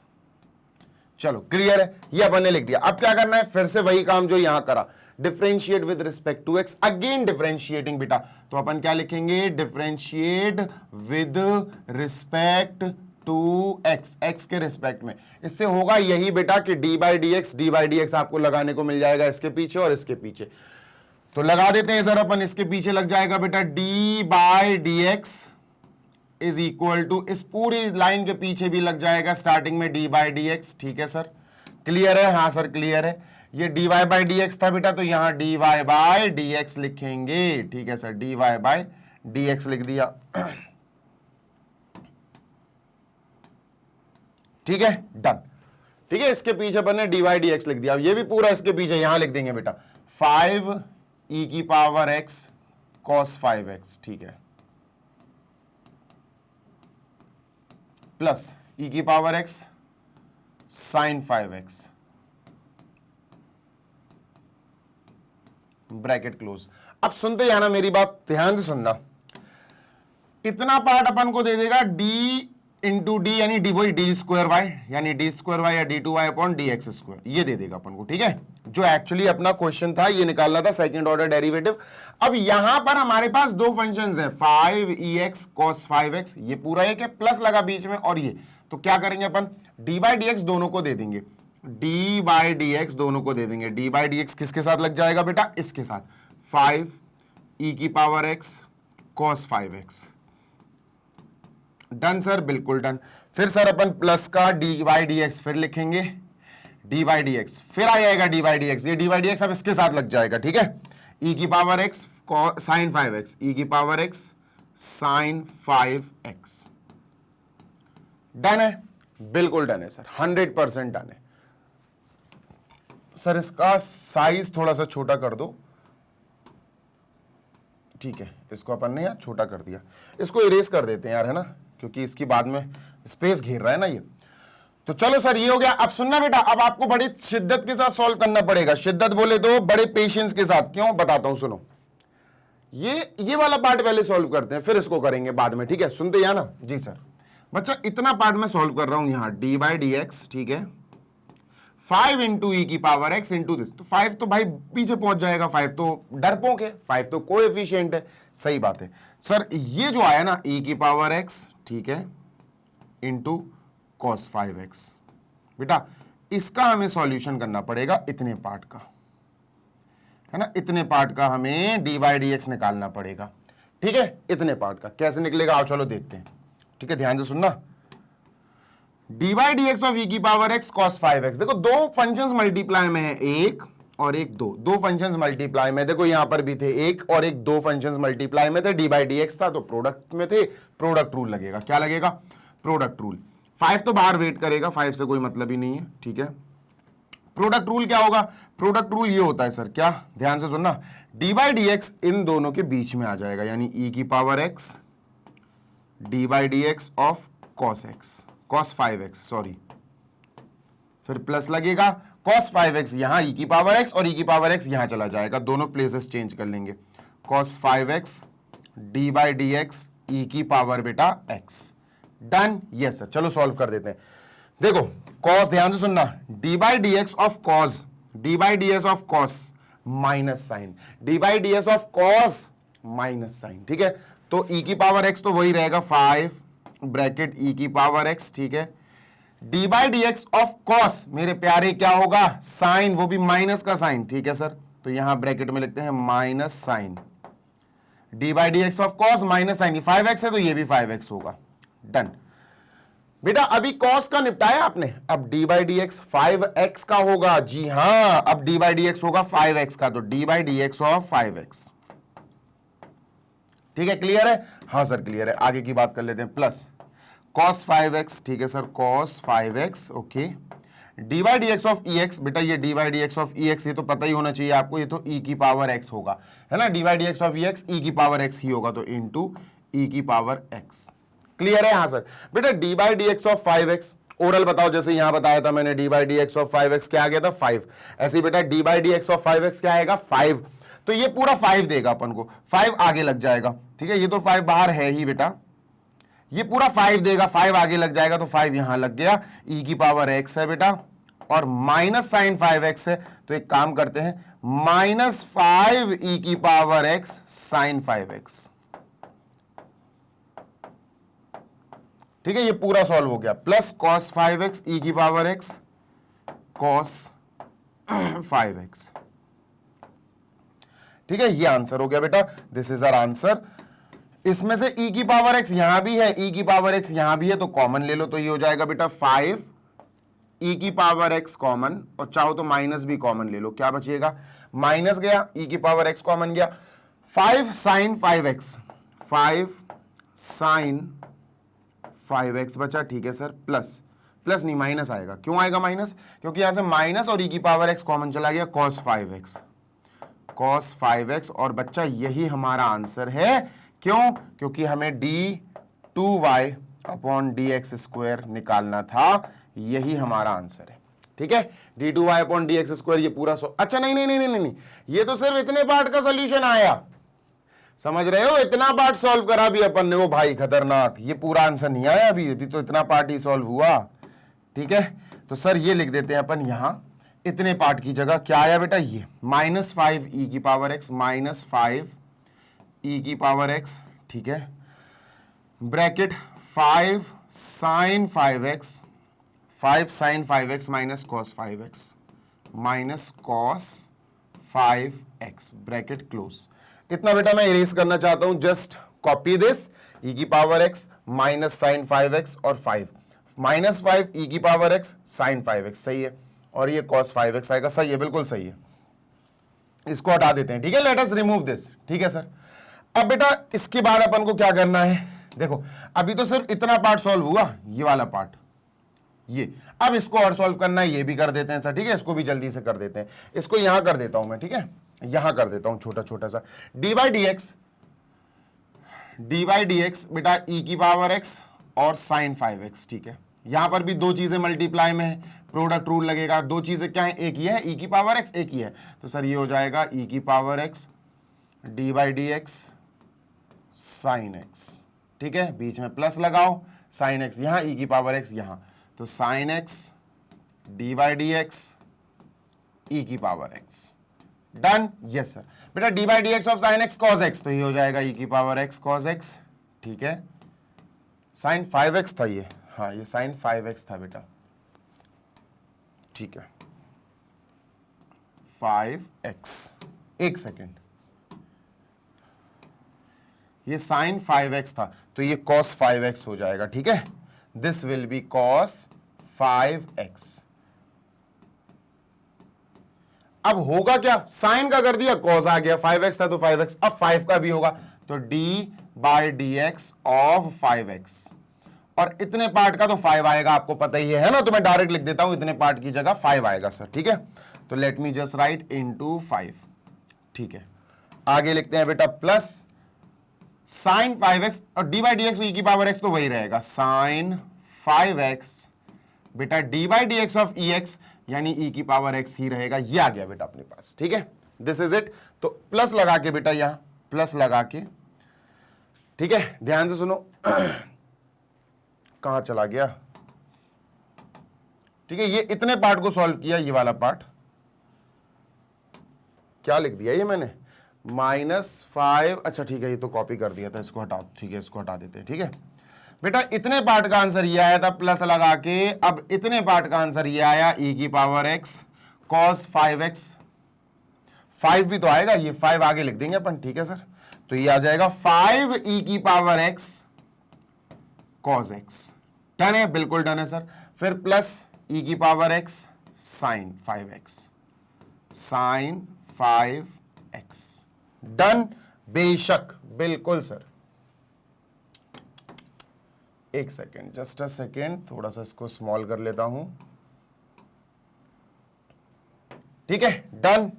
चलो क्लियर है, ये अपन ने लिख दिया। अब क्या करना है? फिर से वही काम जो यहां करा, differentiate with respect to x, again differentiating बेटा। तो अपन क्या लिखेंगे? Differentiate with respect to x, x के रिस्पेक्ट में। इससे होगा यही बेटा कि डी बाई डी एक्स आपको लगाने को मिल जाएगा इसके पीछे और इसके पीछे, तो लगा देते हैं सर अपन। इसके पीछे लग जाएगा बेटा d by d x is equal to, इस पूरी लाइन के पीछे भी लग जाएगा स्टार्टिंग में डी बाई डी एक्स, ठीक है सर, क्लियर है? हाँ सर क्लियर है। ये d y by d x था बेटा, तो यहां d y by d x लिखेंगे, ठीक है sir, D y by d x लिख दिया, ठीक है, डन, ठीक है। इसके पीछे अपन ने डी वाई डी एक्स लिख दिया। अब ये भी पूरा इसके पीछे यहां लिख देंगे बेटा 5 e की पावर x cos 5x, ठीक है, प्लस e की power x sin 5x, bracket close. अब सुनते जाना मेरी बात, ध्यान से सुनना। इतना पार्ट अपन को दे देगा d इंटू डी, यानी डी वही डी स्क्वायर वाई, यानी डी स्क्वायर वाई या d two y upon D x square, ये दे देगा अपन को, ठीक है। जो एक्चुअली अपना क्वेश्चन था, ये निकालना था सेकंड ऑर्डर डेरिवेटिव। अब यहां पर हमारे पास दो फंक्शंस है, 5ex cos 5x, ये पूरा एक है, प्लस लगा बीच में, और ये, तो क्या करेंगे अपन? डी बाई डी एक्स दोनों को दे देंगे, डी बाई डी एक्स दोनों को दे देंगे। डी बाई डी एक्स किसके साथ लग जाएगा बेटा? इसके साथ, 5 e की power x cos 5x। Done sir, बिल्कुल डन। फिर सर अपन प्लस का डी बाई डी एक्स फिर लिखेंगे, डी बाई डी एक्स, फिर आ जाएगा डी बाई डी एक्स, ये डी बाई डी एक्स अब इसके साथ लग जाएगा, ठीक है, ई की पावर एक्स साइन 5x, ई की power x sign 5x। Done है, बिल्कुल डन है सर, 100% डन है सर। इसका साइज थोड़ा सा छोटा कर दो, ठीक है, इसको अपन ने यार छोटा कर दिया, इसको इरेज कर देते हैं यार, है ना, क्योंकि इसकी बाद में स्पेस घेर रहा है ना ये। तो चलो सर ये हो गया। अब सुनना बेटा, अब आपको बड़ी शिद्दत के साथ सॉल्व करना पड़ेगा, शिद्दत बोले तो बड़े पेशेंस के साथ। क्यों बताता हूं, सुनो, ये वाला पार्ट पहले सॉल्व करते हैं, फिर इसको करेंगे बाद में, ठीक है, सुनते या ना जी सर। बच्चा इतना पार्ट मैं सॉल्व कर रहा हूं यहां, डी बाई डी एक्स, ठीक है, 5 इंटू ई की पावर एक्स इंटू दिस, तो 5 तो भाई पीछे पहुंच जाएगा, 5 तो डरपोक है, 5 तो कोएफिशिएंट है, सही बात है सर। ये जो आया ना ई की पावर एक्स, ठीक है, इंटू कॉस 5x, बेटा इसका हमें सॉल्यूशन करना पड़ेगा, इतने पार्ट का, है ना, इतने पार्ट का हमें डी बाई डी एक्स निकालना पड़ेगा, ठीक है, इतने पार्ट का कैसे निकलेगा आओ चलो देखते हैं, ठीक है, ध्यान से सुनना। D by d x of e की पावर एक्स कॉस 5x, देखो दो फंक्शंस मल्टीप्लाई में है, एक और एक, दो फंक्शंस मल्टीप्लाई में, देखो यहां पर भी थे एक और एक, दो फंक्शंस मल्टीप्लाई में थे, डी बाई डी एक्स था तो प्रोडक्ट में थे, प्रोडक्ट रूल लगेगा, क्या लगेगा, प्रोडक्ट रूल। 5 तो बाहर वेट करेगा, 5 से कोई मतलब ही नहीं है, ठीक है। प्रोडक्ट रूल क्या होगा, प्रोडक्ट रूल ये होता है सर, क्या, ध्यान से सुनना, डी बाई डी एक्स इन दोनों के बीच में आ जाएगा, यानी ई की power x d by d x of cos x, cos 5x, sorry, फिर प्लस लगेगा, कॉस 5x यहां ई की पावर x और ई की पावर x यहां चला जाएगा, दोनों प्लेसेस चेंज कर लेंगे, cos 5x d by d x e की पावर बेटा x। डन, यस सर, चलो सॉल्व कर देते हैं। देखो कॉस, ध्यान से सुनना, d by d x of cos, d by d x of cos minus sine, d by d x of cos minus sine, ठीक है, तो ई की पावर x तो वही रहेगा 5 ब्रैकेट ई की पावर x, ठीक है, d by d x of cos मेरे प्यारे क्या होगा, साइन, वो भी माइनस का साइन, ठीक है सर, तो यहां ब्रैकेट में लिखते हैं minus sine, d by d x of cos minus sine, 5x है तो ये भी 5x होगा। डन बेटा, अभी कॉस का निपटाया आपने, अब D by d x 5x का होगा, जी हां, अब डी बाई डी एक्स होगा 5x का, तो d by d x of 5x, ठीक है, क्लियर है, हाँ सर क्लियर है। आगे की बात कर लेते हैं, प्लस cos 5x, ठीक है sir, cos 5x, okay, D by d x of E x, बेटा ये d by d x of E x ये तो पता ही होना चाहिए आपको, ये तो e की पावर x होगा, है ना, D by d x of E x e की पावर x ही होगा, तो इंटू e की पावर x, क्लियर है, हाँ सर। बेटा d by d x of 5x, oral बताओ, जैसे यहां बताया था मैंने, D by d x of 5x क्या आ गया था 5, ऐसे बेटा d by d x of 5x क्या आएगा 5, तो ये पूरा 5 देगा अपन को, 5 आगे लग जाएगा, ठीक है, ये तो 5 बाहर है ही बेटा, ये पूरा 5 देगा, 5 आगे लग जाएगा, तो 5 यहां लग गया, e की पावर x है बेटा, और माइनस साइन 5x है, तो एक काम करते हैं, -5 e की पावर x साइन 5x, ठीक है, ये पूरा सॉल्व हो गया, प्लस cos 5x e की पावर x cos 5x, ठीक है, ये आंसर हो गया बेटा, दिस इज आवर आंसर। इसमें से e की पावर x यहां भी है, e की पावर x यहां भी है, तो कॉमन ले लो, तो ये हो जाएगा बेटा 5 e की पावर x कॉमन, और चाहो तो माइनस भी कॉमन ले लो, क्या बचिएगा, माइनस गया, e की पावर x कॉमन गया, 5 साइन 5x, 5 साइन 5x बचा, ठीक है सर, प्लस प्लस नहीं माइनस आएगा, क्यों आएगा माइनस, क्योंकि यहां से माइनस और e की पावर x कॉमन चला गया, cos 5x, cos 5x, और बच्चा यही हमारा आंसर है, क्यों, क्योंकि हमें d2y अपॉन dx स्क्वायर निकालना था, यही हमारा आंसर है, ठीक है, d2y अपॉन dx स्क्वायर, ये पूरा अच्छा नहीं नहीं नहीं नहीं नहीं, ये तो सिर्फ इतने पार्ट का सॉल्यूशन आया, समझ रहे हो, इतना पार्ट सॉल्व करा भी अपन ने, वो भाई खतरनाक, ये पूरा आंसर नहीं आया अभी तो इतना पार्ट ही सॉल्व हुआ, ठीक है, तो सर ये लिख देते हैं अपन यहां, इतने पार्ट की जगह क्या आया बेटा, ये -5 e की पावर x, -5 e की पावर x, ठीक है, bracket 5 sine 5x, 5 sine 5x minus cos 5x minus cos 5x, bracket close. इतना बेटा मैं इरेज करना चाहता हूं, जस्ट कॉपी दिस, e की power x minus sine 5x और 5 -5 e की पावर x साइन 5x, सही है, और ये cos 5x आएगा। सही है, बिल्कुल सही है, इसको हटा देते हैं। ठीक है, लेट अस रिमूव दिस। ठीक है सर, अब बेटा इसके बाद अपन को क्या करना है, देखो अभी तो सिर्फ इतना पार्ट सॉल्व हुआ, ये वाला पार्ट, ये अब इसको और सॉल्व करना है, ये भी कर देते हैं सर। ठीक है, इसको भी जल्दी से कर देते हैं, इसको यहां कर देता हूं मैं। ठीक है, यहां कर देता हूं छोटा छोटा सा, डी बाई डी एक्स बेटा e की पावर x और साइन 5x। ठीक है, यहां पर भी दो चीजें मल्टीप्लाई में है, प्रोडक्ट रूल लगेगा। दो चीजें क्या है, एक ही है e की पावर x, एक ही है, तो सर ये हो जाएगा e की power x d by d x sine x। ठीक है, बीच में प्लस लगाओ, साइन x यहां, e की पावर x यहां, तो sine x d by d x e की power x। Done, yes sir. बेटा d by d x of sine x cos x, तो ये हो जाएगा e की पावर x कॉस x। ठीक है, साइन 5x था ये, हाँ ये साइन 5x था बेटा। ठीक है, 5x, एक सेकेंड, ये साइन 5x था तो ये cos 5x हो जाएगा। ठीक है, this will be cos 5x। अब होगा क्या, साइन का कर दिया, cos आ गया, 5x था तो 5x, अब 5 का भी होगा, तो d by d x of 5x, और इतने पार्ट का तो 5 आएगा, आपको पता ही है ना, तो मैं डायरेक्ट लिख देता हूं, इतने पार्ट की जगह 5 आएगा सर। ठीक है, तो late me just right into 5। ठीक है, आगे लिखते हैं बेटा प्लस साइन 5x और डी बाई डी एक्स की पावर x तो वही रहेगा, साइन 5x बेटा d by d x of E x, यानी e की पावर x ही रहेगा। ये आ गया बेटा अपने पास। ठीक है, दिस इज इट। तो प्लस लगा के बेटा, यहां प्लस लगा के, ठीक है, ध्यान से सुनो, कहां चला गया। ठीक है, ये इतने पार्ट को सॉल्व किया, ये वाला पार्ट क्या लिख दिया ये मैंने, -5। अच्छा ठीक है, ये तो कॉपी कर दिया था, इसको हटा, ठीक है इसको हटा देते हैं। ठीक है बेटा, इतने पार्ट का आंसर ये आया था प्लस लगा के, अब इतने पार्ट का आंसर ये आया e की पावर x cos 5x। 5 भी तो आएगा, ये 5 आगे लिख देंगे अपन। ठीक है सर, तो ये आ जाएगा 5 e की power x cos x। Done है, बिल्कुल डन है सर। फिर प्लस e की power x sin 5x, sin 5x। Done, बेशक, बिल्कुल सर। एक सेकेंड, जस्ट अ सेकेंड, थोड़ा सा इसको स्मॉल कर लेता हूं। ठीक है, डन।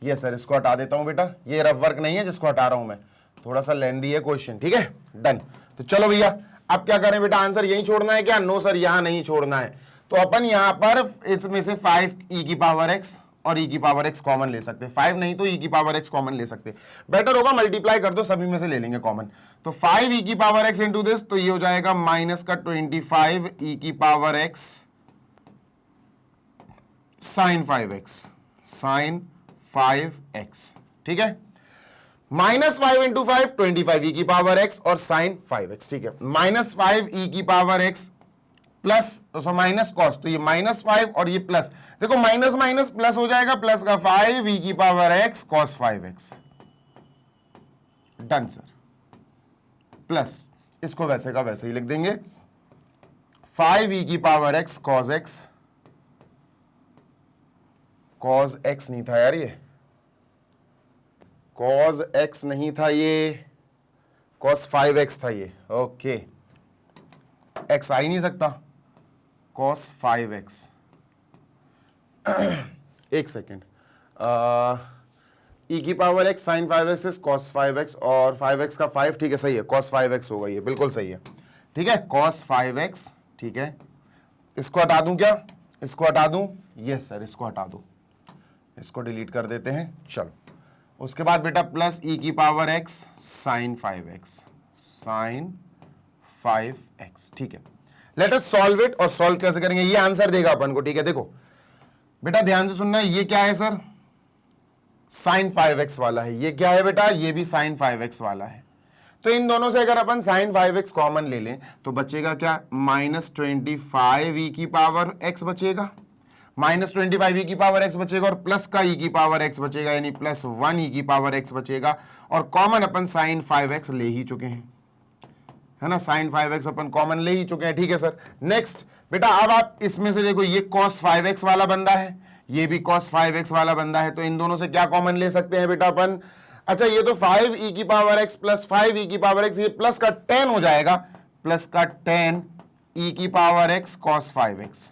ये सर इसको हटा देता हूं बेटा, ये रफ वर्क नहीं है जिसको हटा रहा हूं मैं, थोड़ा सा लेंदी है क्वेश्चन। ठीक है, डन। तो चलो भैया, अब क्या करें बेटा, आंसर यही छोड़ना है क्या? नो सर, यहां नहीं छोड़ना है, तो अपन यहां पर इसमें से 5 e की पावर x और e की पावर x कॉमन ले सकते हैं। 5 नहीं तो e की पावर x कॉमन ले सकते हैं, बेटर होगा मल्टीप्लाई कर दो, सभी में से ले लेंगे कॉमन। तो 5 e की पावर x इंटू दिस, तो ये हो जाएगा माइनस का 25 e की power x sine 5x, sine 5x। ठीक है, -5 इंटू 5 25 e की पावर x और साइन 5x। ठीक है, -5 e की पावर x प्लस तो माइनस कॉस, तो ये -5 और ये प्लस, देखो माइनस माइनस प्लस हो जाएगा, प्लस का 5 e की power x cos 5x। Done sir, plus इसको वैसे का वैसे ही लिख देंगे, 5 e की power x cos x, cos x नहीं था यार, ये cos x नहीं था, ये cos 5x था ये। ओके, x आ ही नहीं सकता, cos 5x। एक सेकेंड, e की power x sin 5x is cos 5x और 5x का 5, ठीक है सही है, cos 5x होगा, ये बिल्कुल सही है। ठीक है, cos 5x। ठीक है, इसको हटा दूं क्या, इसको हटा दूं? यस सर, इसको हटा दो, इसको डिलीट कर देते हैं। चलो, उसके बाद बेटा प्लस e की power x sin 5x, sin 5x। ठीक है, लेट अस सॉल्व इट, और सॉल्व कैसे करेंगे, ये आंसर देगा अपन को। ठीक है, देखो बेटा ध्यान से सुनना है, ये क्या है सर, sin 5x वाला है, ये क्या है बेटा, ये भी sin 5x वाला है। तो इन दोनों से अगर अपन sin 5x कॉमन ले लें तो बचेगा क्या, -25 e की पावर x बचेगा, -25 e की पावर x बचेगा, और प्लस का e की पावर x बचेगा, यानी +1 e की पावर x बचेगा, और कॉमन अपन sin 5x ले ही चुके हैं, है ना, sin 5x अपन कॉमन ले ही चुके हैं। ठीक है सर, नेक्स्ट बेटा अब आप इसमें से देखो, ये cos 5x वाला बंदा है, ये भी cos 5x वाला बंदा है, तो इन दोनों से क्या कॉमन ले सकते हैं बेटा अपन? अच्छा, ये तो 5e की पावर x प्लस 5e की पावर x, ये प्लस का 10 हो जाएगा, प्लस का 10 e की power x cos 5x।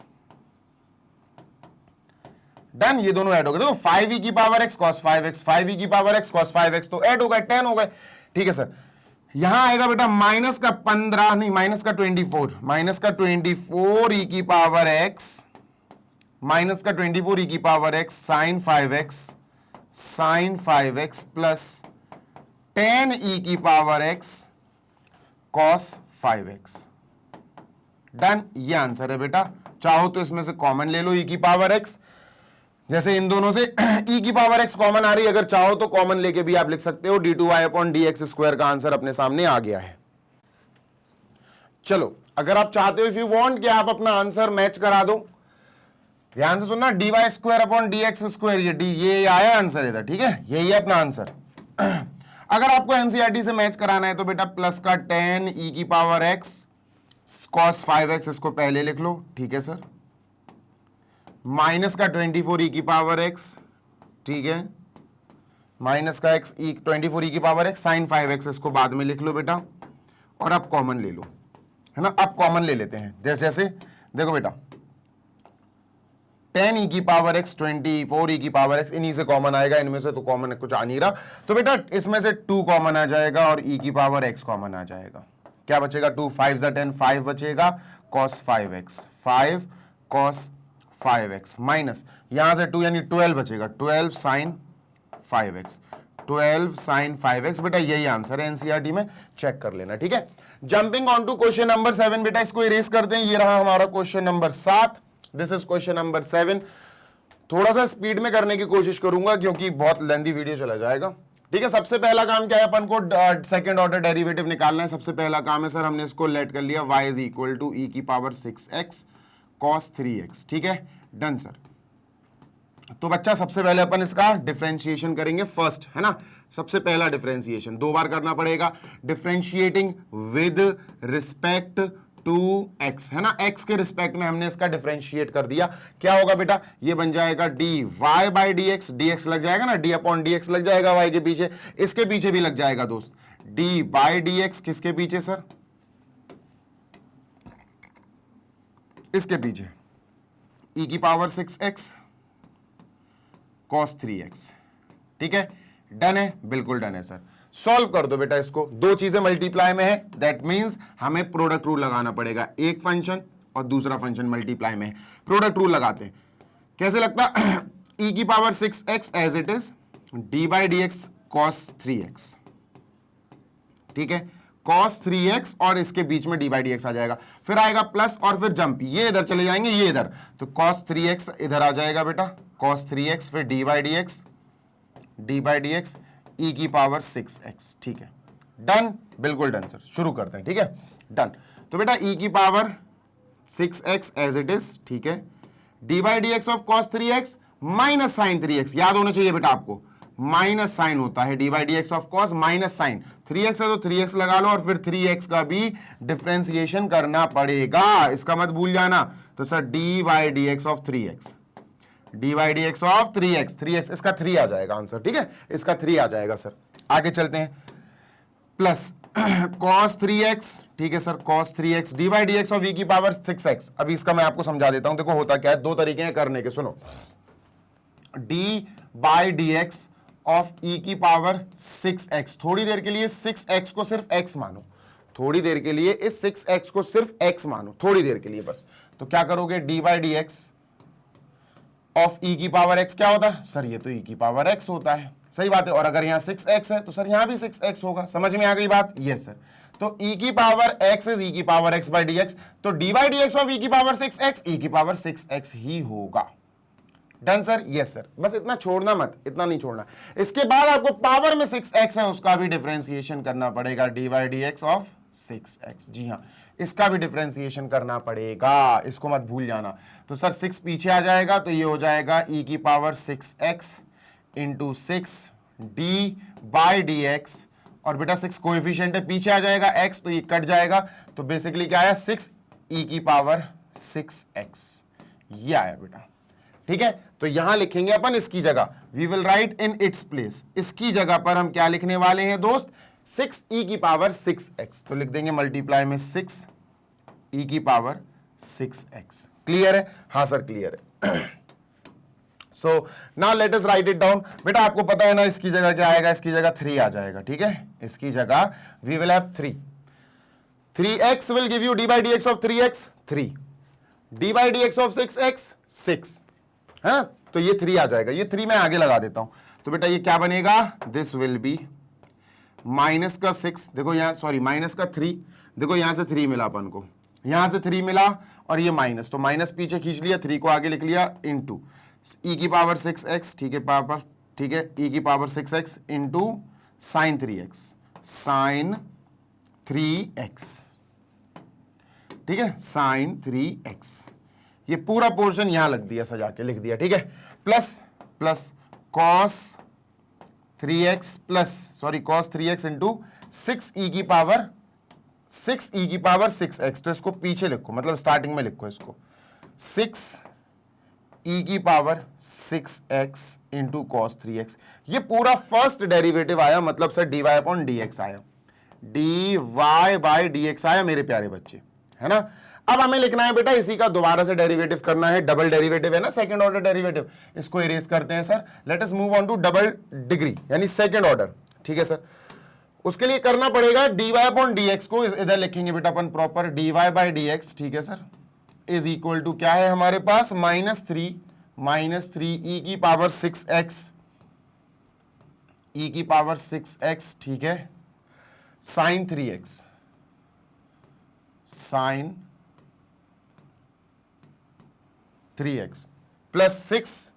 Done, ये दोनों ऐड हो गए। देखो 5e की power x cos 5x, 5e की पावर x cos 5x, तो ऐड हो गए, 10 हो गए। ठीक है सर, यहां आएगा बेटा माइनस का 15, नहीं माइनस का 24, माइनस का 24 e की पावर x, माइनस का 24 e की power x sine 5x, sine 5x plus 10 e की power x cos 5x। Done, ये आंसर है बेटा। चाहो तो इसमें से कॉमन ले लो e की पावर x, जैसे इन दोनों से e की पावर x कॉमन आ रही है, अगर चाहो तो कॉमन लेके भी आप लिख सकते हो, d2y अपॉन dx स्क्वायर का आंसर अपने सामने आ गया है। चलो, अगर आप चाहते हो, इफ यू वांट कि आप अपना आंसर मैच करा दो, ध्यान से सुनना, dy square upon dx square, ये आया आंसर इधर, ठीक है, यही है अपना आंसर। अगर आपको एनसीईआरटी से मैच कराना है तो बेटा प्लस का 10 e की पावर x cos 5x, इसको पहले लिख लो, ठीक है सर, माइनस का 24 e की पावर x, ठीक है, माइनस का x 24 e की पावर x साइन 5x, इसको बाद में लिख लो बेटा, और अब कॉमन ले लो, है ना। अब कॉमन ले लेते हैं, जैसे देखो बेटा 10 e की पावर x 24 e की पावर x, इन्हीं से कॉमन आएगा, इनमें से तो कॉमन कुछ आ नहीं रहा, तो बेटा इसमें से 2 कॉमन आ जाएगा और e की पावर x कॉमन आ जाएगा। क्या बचेगा? 2 5 ज़ा 10, 5 बचेगा, cos 5x, 5 cos 5x minus यहां से 2 यानी 12 बचेगा, 12 साइन 5x, 12 साइन 5x। बेटा यही आंसर है, एनसीईआरटी में चेक कर लेना, ठीक है। Jumping on to question number 7, बेटा इसको इरेज करते हैं, ये रहा हमारा question number 7, this is question number 7। थोड़ा सा स्पीड में करने की कोशिश करूंगा क्योंकि बहुत लेंथी वीडियो चला जाएगा, ठीक है। सबसे पहला काम क्या है, अपन को सेकंड ऑर्डर डेरिवेटिव निकालना है। सबसे पहला काम है सर, हमने इसको लेट कर लिया y is equal to e की पावर 6x cos 3x, ठीक है, डन सर। तो बच्चा सबसे पहले अपन इसका डिफरेंशिएशन करेंगे फर्स्ट, है ना। सबसे पहला डिफरेंशिएशन 2 बार करना पड़ेगा, differentiating with respect to x, है ना। x के रिस्पेक्ट में हमने इसका डिफरेंशिएट कर दिया, क्या होगा बेटा, ये बन जाएगा dy बाई dx, dx लग जाएगा ना, d अपॉन dx लग जाएगा y के पीछे, इसके पीछे भी लग जाएगा दोस्त, d बाई dx, किसके पीछे सर, इसके पीछे, e की पावर 6x cos 3x, ठीक है, डन है, बिल्कुल डन है सर। सॉल्व कर दो बेटा इसको, 2 चीजें मल्टीप्लाई में है, दैट मींस हमें प्रोडक्ट रूल लगाना पड़ेगा, एक फंक्शन और दूसरा फंक्शन मल्टीप्लाई में है, प्रोडक्ट रूल लगाते हैं। कैसे लगता है, e की power 6x as it is d by dx cos 3x, ठीक है, cos 3x और इसके बीच में d बाई dx आ जाएगा, फिर आएगा प्लस और फिर जंप, ये इधर चले जाएंगे, ये इधर, तो cos 3x इधर आ जाएगा बेटा, cos 3x, फिर d बाई dx e की पावर 6x, ठीक है, डन, बिल्कुल डन सर। शुरू करते हैं, ठीक है, डन। तो बेटा e की power 6x as it is, ठीक है, d by dx of cos 3x minus sine 3x, याद होना चाहिए बेटा आपको, माइनस साइन होता है, d by dx of cos minus sine 3x है तो 3x लगा लो, और फिर 3x का भी डिफरेंशिएशन करना पड़ेगा, इसका मत भूल जाना। तो sir d by dx of 3x, d by dx of 3x, इसका 3 आ जाएगा आंसर, ठीक है, इसका 3 आ जाएगा सर। आगे चलते हैं, प्लस cos 3x, ठीक है sir, cos 3x d by dx of e की पावर 6x। अभी इसका मैं आपको समझा देता हूं, देखो होता क्या है, 2 तरीके हैं करने के, सुनो, d by dx of e की पावर 6x, थोड़ी देर के लिए 6x को सिर्फ x मानो, थोड़ी देर के लिए इस 6x को सिर्फ x मानो, थोड़ी देर के लिए बस। तो क्या करोगे, d by dx of e की पावर x क्या होता है सर, ये तो e की पावर x होता है, सही बात है, और अगर यहां 6x है तो सर यहां भी 6x होगा, समझ में आ गई बात, यस सर। तो e की पावर x इज e की पावर x बाई dx, तो d by dx of e की पावर 6x e की पावर 6x ही होगा, डन सर, यस सर। बस इतना छोड़ना मत, इतना नहीं छोड़ना। इसके बाद आपको पावर में 6x है उसका भी डिफरेंशिएशन करना पड़ेगा, d by dx of 6x, जी हाँ, इसका भी डिफरेंशिएशन करना पड़ेगा, इसको मत भूल जाना। तो सर 6 पीछे आ जाएगा, तो ये हो जाएगा e की power 6x into 6 d by dx, और बेटा 6 कोएफिशिएंट है, पीछे आ जाएगा x, तो ये कट जाएगा, तो बेसिकली क्या आया, 6 e की पावर 6x, ये आया बेटा। ठीक है, तो यहां लिखेंगे अपन इसकी जगह, we will write in its place, इसकी जगह पर हम क्या लिखने वाले हैं दोस्त, 6e की पावर 6x, तो लिख देंगे मल्टीप्लाई में 6e की पावर 6x। क्लियर है? हाँ सर क्लियर है। So now let us right it down. बेटा आपको पता है ना इसकी जगह क्या आएगा, इसकी जगह 3 आ जाएगा। ठीक है, इसकी जगह we will have 3x will give you d by dx of 3x 3, d by dx of 6x 6 है, तो ये 3 आ जाएगा। ये 3 मैं आगे लगा देता हूं, तो बेटा ये क्या बनेगा, दिस विल बी माइनस का 6, देखो यहां सॉरी माइनस का 3, देखो यहां से 3 मिला अपन को, यहां से 3 मिला और ये माइनस, तो माइनस पीछे खींच लिया, 3 को आगे लिख लिया इनटू e की पावर 6x। ठीक है पावर, ठीक है, e की power 6x into sine 3x, sine 3x। ठीक है, साइन 3x, ये पूरा पोर्शन यहां लग दिया, सजा के लिख दिया। ठीक है, plus plus cos 3x plus sorry cos 3x into 6e की पावर 6x, तो इसको पीछे लिखो, मतलब स्टार्टिंग में लिखो इसको, 6e की power 6x into cos 3x। ये पूरा फर्स्ट डेरिवेटिव आया, मतलब सर dy अपॉन dx आया, dy बाय dx आया मेरे प्यारे बच्चे, है ना। अब हमें लिखना है बेटा इसी का दोबारा से डेरिवेटिव करना है, डबल डेरिवेटिव है ना, सेकंड ऑर्डर डेरिवेटिव, इसको इरेज करते हैं sir. Let us move on to double degree यानी सेकंड ऑर्डर। ठीक है सर, उसके लिए करना पड़ेगा dy अपॉन dx को इधर लिखेंगे बेटा अपन प्रॉपर, dy बाय dx, ठीक है सर, इज इक्वल टू क्या है हमारे पास, -3 e की पावर 6x, e की पावर 6x, ठीक है, साइन 3x, साइन 3x प्लस 6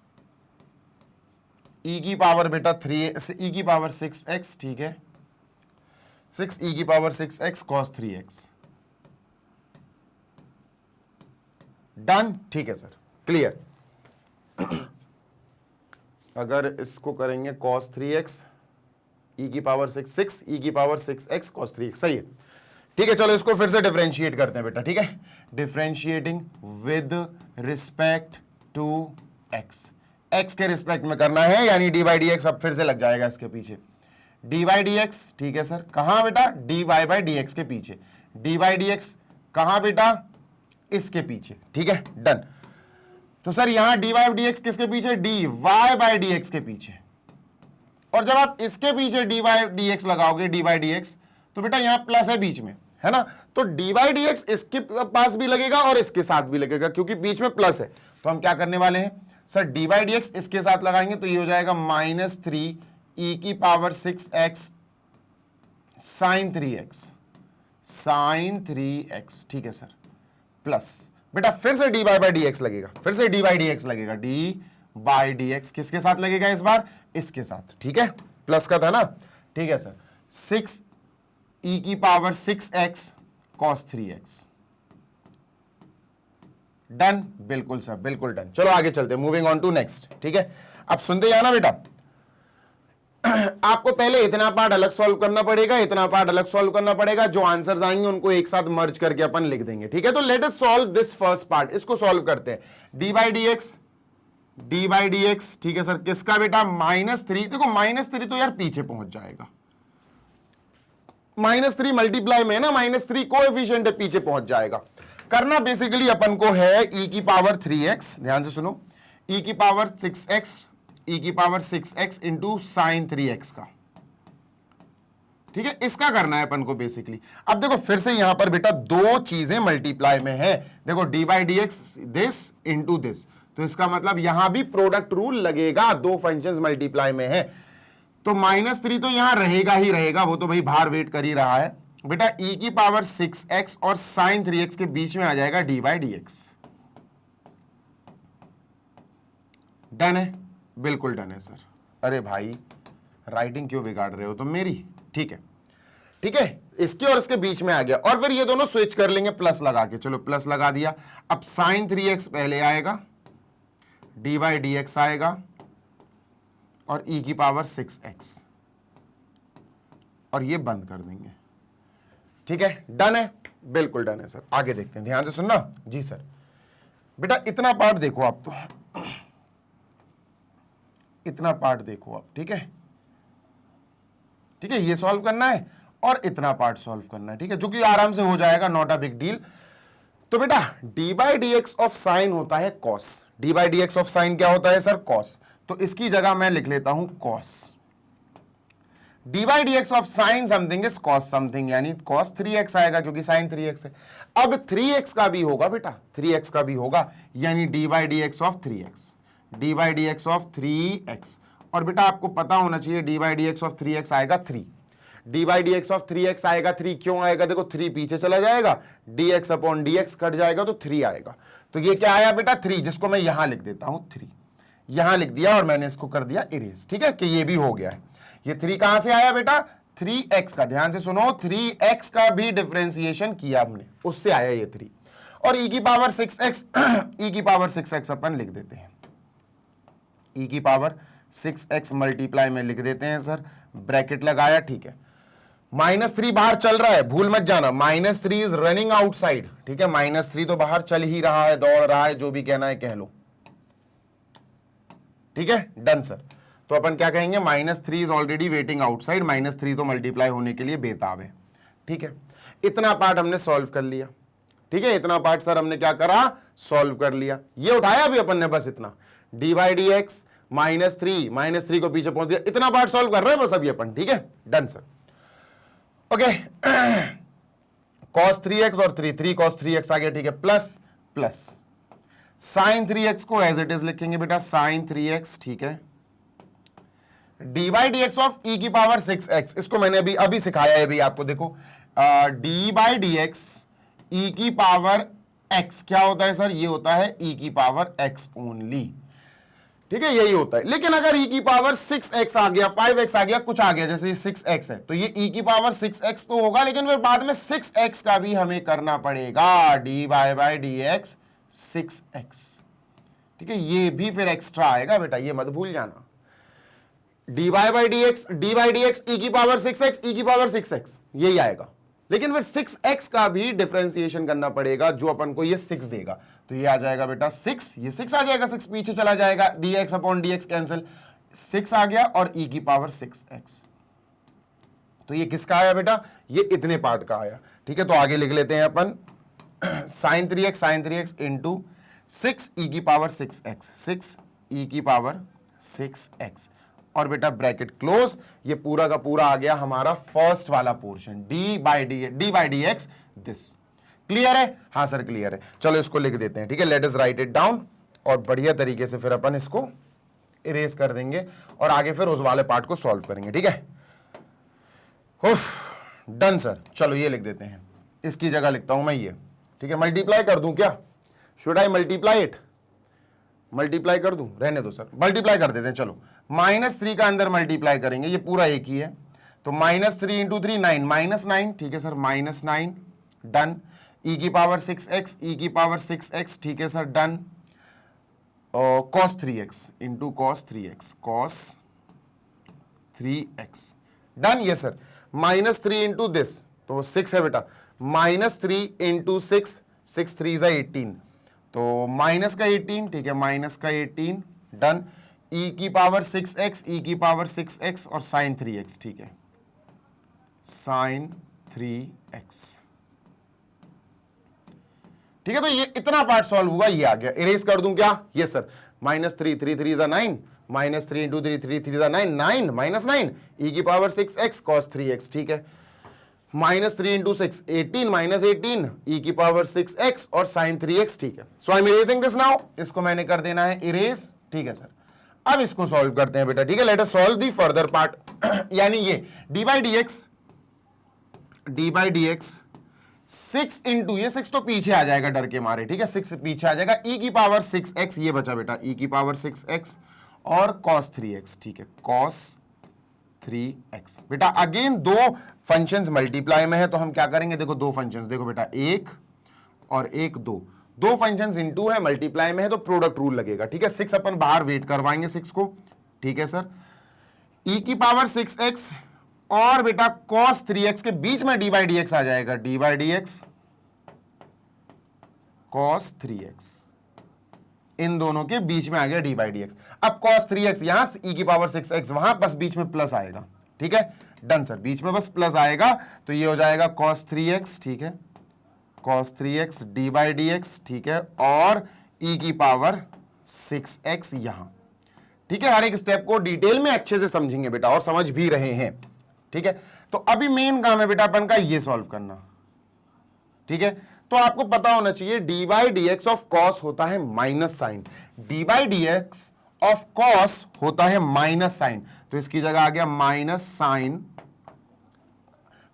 e की पावर बेटा 3 e की पावर 6x, ठीक है, 6 e की power 6x cos 3x। Done, ठीक है सर, क्लियर। अगर इसको करेंगे cos 3x e की पावर 6 e की पावर 6x cos 3x, सही है। ठीक है, चलो इसको फिर से डिफरेंशिएट करते हैं बेटा। ठीक है, differentiating with respect to x, x के रिस्पेक्ट में करना है, यानी dy dx अब फिर से लग जाएगा इसके पीछे, dy dx, ठीक है सर, कहां बेटा, dy बाय dx के पीछे, dy dx कहां बेटा, इसके पीछे। ठीक है, डन। तो सर यहां dy dx किसके पीछे, dy बाय dx के पीछे, और जब आप इसके पीछे dy dx लगाओगे, dy dx, तो बेटा यहां प्लस है बीच में, है ना, तो dy dx इसके पास भी लगेगा और इसके साथ भी लगेगा, क्योंकि बीच में प्लस है। तो हम क्या करने वाले हैं सर, dy dx इसके साथ लगाएंगे तो ये हो जाएगा -3 e की power 6x sign 3x, sine 3x, ठीक है सर, प्लस बेटा फिर से dy बाय dx लगेगा, फिर से dy dx लगेगा, dy बाय dx किसके साथ लगेगा इस बार, इसके साथ। ठीक है, प्लस का था ना, ठीक है सर, 6 e की power 6x cos 3x। Done, बिल्कुल सर, बिल्कुल डन। चलो आगे चलते हैं, मूविंग ऑन टू नेक्स्ट। ठीक है, अब सुनते जाना बेटा, आपको पहले इतना पार्ट अलग सॉल्व करना पड़ेगा, इतना पार्ट अलग सॉल्व करना पड़ेगा, जो आंसर्स आएंगे उनको एक साथ मर्ज करके अपन लिख देंगे। ठीक है, तो let us solve this first part, इसको सॉल्व करते हैं। डी बाई डी एक्स, ठीक है सर, किसका बेटा, -3, देखो -3 तो यार पीछे पहुंच जाएगा, -3 मल्टीप्लाई में ना, -3 कोएफिशिएंट है, पीछे पहुंच जाएगा। करना बेसिकली अपन को है e की पावर 3x, ध्यान से सुनो, e की power 6x into sine 3x का। ठीक है, इसका करना है अपन को बेसिकली। अब देखो फिर से यहां पर बेटा दो चीजें मल्टीप्लाई में है, देखो d by d x this into this, तो इसका मतलब यहां भी प्रोडक्ट रूल लगेगा, दो फंक्शंस मल्टीप्लाई में है, तो -3 तो यहां रहेगा ही रहेगा, वो तो भाई बाहर वेट कर ही रहा है बेटा। e की पावर 6x और साइन 3x के बीच में आ जाएगा D by d x. Done है, बिल्कुल डन है सर। अरे भाई राइटिंग क्यों बिगाड़ रहे हो तुम मेरी। ठीक है, ठीक है, इसके और इसके बीच में आ गया, और फिर ये दोनों स्विच कर लेंगे प्लस लगा के। चलो प्लस लगा दिया, अब साइन 3x पहले आएगा, डी बाई डी एक्स आएगा, और e की पावर 6x, और ये बंद कर देंगे। ठीक है, डन है, बिल्कुल डन है सर। आगे देखते हैं, ध्यान से सुनना जी सर। बेटा इतना पार्ट देखो आप, तो इतना पार्ट देखो आप, ठीक है, ठीक है, ये सॉल्व करना है और इतना पार्ट सॉल्व करना है, ठीक है, जो कि आराम से हो जाएगा, नॉट अ बिग डील। तो बेटा d by d x of sine होता है cos, d by d x of sign क्या होता है सर, कॉस, तो इसकी जगह मैं लिख लेता हूं cos, d by d x of sign something is cos something, यानी कॉस 3x आएगा क्योंकि साइन 3x है। अब 3x का भी होगा बेटा, 3x का भी होगा, यानी D by d x of 3x, D by d x of 3x, और बेटा आपको पता होना चाहिए d by d x of 3x आएगा 3, D by d x of 3x आएगा 3, क्यों आएगा, देखो 3 पीछे चला जाएगा, dx अपॉन dx कट जाएगा तो 3 आएगा, तो ये क्या आया बेटा 3, जिसको मैं यहां लिख देता हूं 3, यहां लिख दिया और मैंने इसको कर दिया इरेज, ठीक है, कि ये भी हो गया है। ये 3 कहां से आया बेटा, 3x का, ध्यान से सुनो, 3x का भी डिफरेंशिएशन किया हमने, उससे आया ये 3, और e की पावर 6x e की पावर 6x अपन लिख देते हैं, e की पावर 6x मल्टीप्लाई में लिख देते हैं सर, ब्रैकेट लगाया, ठीक है, -3 बाहर चल रहा है, भूल मत जाना, -3 इज रनिंग आउटसाइड, ठीक है, -3 तो बाहर चल ही रहा है, दौड़ रहा है, जो भी कहना है कह लो, ठीक है, डन सर। तो अपन क्या कहेंगे, -3 इज ऑलरेडी वेटिंग आउटसाइड, -3 तो मल्टीप्लाई होने के लिए बेताब है, ठीक है, इतना पार्ट हमने सॉल्व कर लिया, ठीक है, इतना पार्ट सर हमने क्या करा, सॉल्व कर लिया, ये उठाया अभी अपन ने, बस इतना, डी बाई डी एक्स -3 को पीछे पहुंच दिया, इतना पार्ट सॉल्व कर रहे हैं बस अभी अपन, ठीक है, done sir. Okay, cos 3x और 3 cos 3x आ गया, ठीक है, प्लस प्लस साइन 3x को एज इट इज लिखेंगे बेटा, साइन 3x, ठीक है, d by d x of e की पावर 6x, इसको मैंने अभी सिखाया है अभी आपको, देखो d by d x e की पावर x क्या होता है सर, ये होता है e की पावर x ओनली, ठीक है, यही होता है, लेकिन अगर e की पावर 6x आ गया, 5x आ गया, कुछ आ गया, जैसे ये 6x है, तो ये e की पावर 6x तो होगा, लेकिन फिर बाद में 6x का भी हमें करना पड़ेगा, D by d x 6x, ठीक है, ये भी फिर एक्स्ट्रा आएगा बेटा, ये मत भूल जाना, D by d x e की पावर 6x, ई की पावर 6x, यही आएगा, लेकिन फिर 6x का भी डिफरेंशिएशन करना पड़ेगा, जो अपन को ये 6 देगा, तो ये आ जाएगा बेटा 6, ये 6 आ जाएगा, 6 पीछे चला जाएगा, dx अपॉन dx कैंसिल, 6 आ गया और e की पावर 6x, तो ये किसका आया बेटा, ये इतने पार्ट का आया, ठीक है, तो आगे लिख लेते हैं अपन साइन 3x इंटू 6 e की पावर 6x, 6 e की पावर 6x, और बेटा ब्रैकेट क्लोज, ये पूरा का पूरा आ गया हमारा फर्स्ट वाला portion, D by d x this, clear है, हाँ सर क्लियर है, चलो इसको लिख देते हैं, ठीक है, let us right it down, और बढ़िया तरीके से फिर अपन इसको इरेज कर देंगे और आगे फिर उस वाले पार्ट को सॉल्व करेंगे, ठीक है, डन सर। चलो ये लिख देते हैं, इसकी जगह लिखता हूं मैं ये, ठीक है, मल्टीप्लाई कर दूं क्या, should I multiply it, multiply कर दूं, रहने दो सर, मल्टीप्लाई कर देते हैं, चलो -3 का अंदर मल्टीप्लाई करेंगे, ये पूरा एक ही है, तो -3 इंटू 3 9, ठीक है सर, -9, डन, e की पावर 6x, e की पावर 6x, ठीक है sir, done, cos 3x into cos 3x, done, ये सर, -3 इंटू दिस, तो 6 है बेटा, -3 इंटू 6, 6 3 18, तो माइनस का 18, ठीक है, -18, डन, e की पावर 6x, e की पावर 6x और साइन 3x, ठीक है, साइन 3x, ठीक है, तो ये इतना पार्ट सॉल्व हुआ, ये आ गया, इरेज कर दूं क्या, ये sir, -3 3 is 9, -3 into 3 3 is 9, 9 -9, e की पावर 6x cos 3x, ठीक है, -3 इंटू 6 18, -18, e की पावर 6x और साइन 3x, ठीक है, so I am erasing this now, इसको मैंने कर देना है इरेज, ठीक है सर, अब इसको सॉल्व करते हैं बेटा, ठीक है, let us solve the further part, यानी ये d by d x 6 into, ये 6 तो पीछे आ जाएगा डर के मारे, ठीक है, 6 पीछे आ जाएगा, e की पावर 6x, ये बचा बेटा, e की पावर 6x और cos 3x, ठीक है, cos 3x, बेटा अगेन दो फंक्शंस मल्टीप्लाई में है, तो हम क्या करेंगे, देखो दो फंक्शंस, देखो बेटा एक और एक, दो फंक्शंस इनटू है, मल्टीप्लाई में है, तो प्रोडक्ट रूल लगेगा, ठीक है, 6 अपन बाहर वेट करवाएंगे 6 को, ठीक है सर, e की पावर 6x और बेटा cos 3x के बीच में डी बाई डी एक्स आ जाएगा, D by d x cos 3x, इन दोनों के बीच में आ गया डी बाई डी एक्स। अब cos 3x यहां e की पावर 6x वहां, बस बीच में प्लस आएगा, ठीक है, डन सर, बीच में बस प्लस आएगा, तो ये हो जाएगा cos 3x, ठीक है, cos 3x D by d x, ठीक है, और e की पावर 6x यहां, ठीक है। हर एक स्टेप को डिटेल में अच्छे से समझेंगे बेटा, और समझ भी रहे हैं, ठीक है। तो अभी मेन काम है बेटा अपन का ये सॉल्व करना, ठीक है। तो आपको पता होना चाहिए d by d x of cos होता है minus sine, d by d x of cos होता है माइनस साइन, तो इसकी जगह आ गया माइनस साइन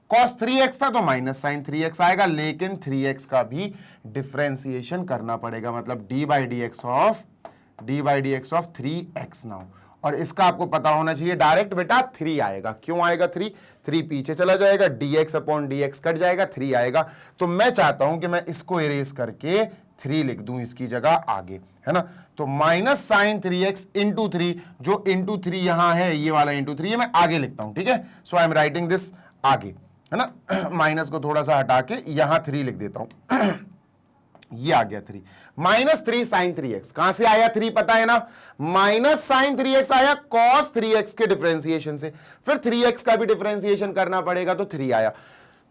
cos 3x था तो माइनस साइन 3x आएगा, लेकिन 3x का भी डिफरेंशिएशन करना पड़ेगा, मतलब D by d x of 3x now. और इसका आपको पता होना चाहिए डायरेक्ट बेटा 3 आएगा। क्यों आएगा 3 पीछे चला जाएगा, dx अपॉन dx कट जाएगा, 3 आएगा। तो मैं चाहता हूं कि मैं इसको इरेज करके 3 लिख दूं इसकी जगह आगे, है ना। तो माइनस साइन 3x इंटू 3, जो इंटू 3 यहां है, ये वाला इंटू 3 मैं आगे लिखता हूं, ठीक है। So I am writing this आगे, है ना। माइनस को थोड़ा सा हटा के यहां 3 लिख देता हूं। ये आ गया 3 माइनस 3 साइन 3x, कहां से आया 3 पता है ना, माइनस साइन 3x आया cos 3x के डिफरेंशिएशन से, फिर 3x का भी डिफरेंशिएशन करना पड़ेगा तो 3 आया,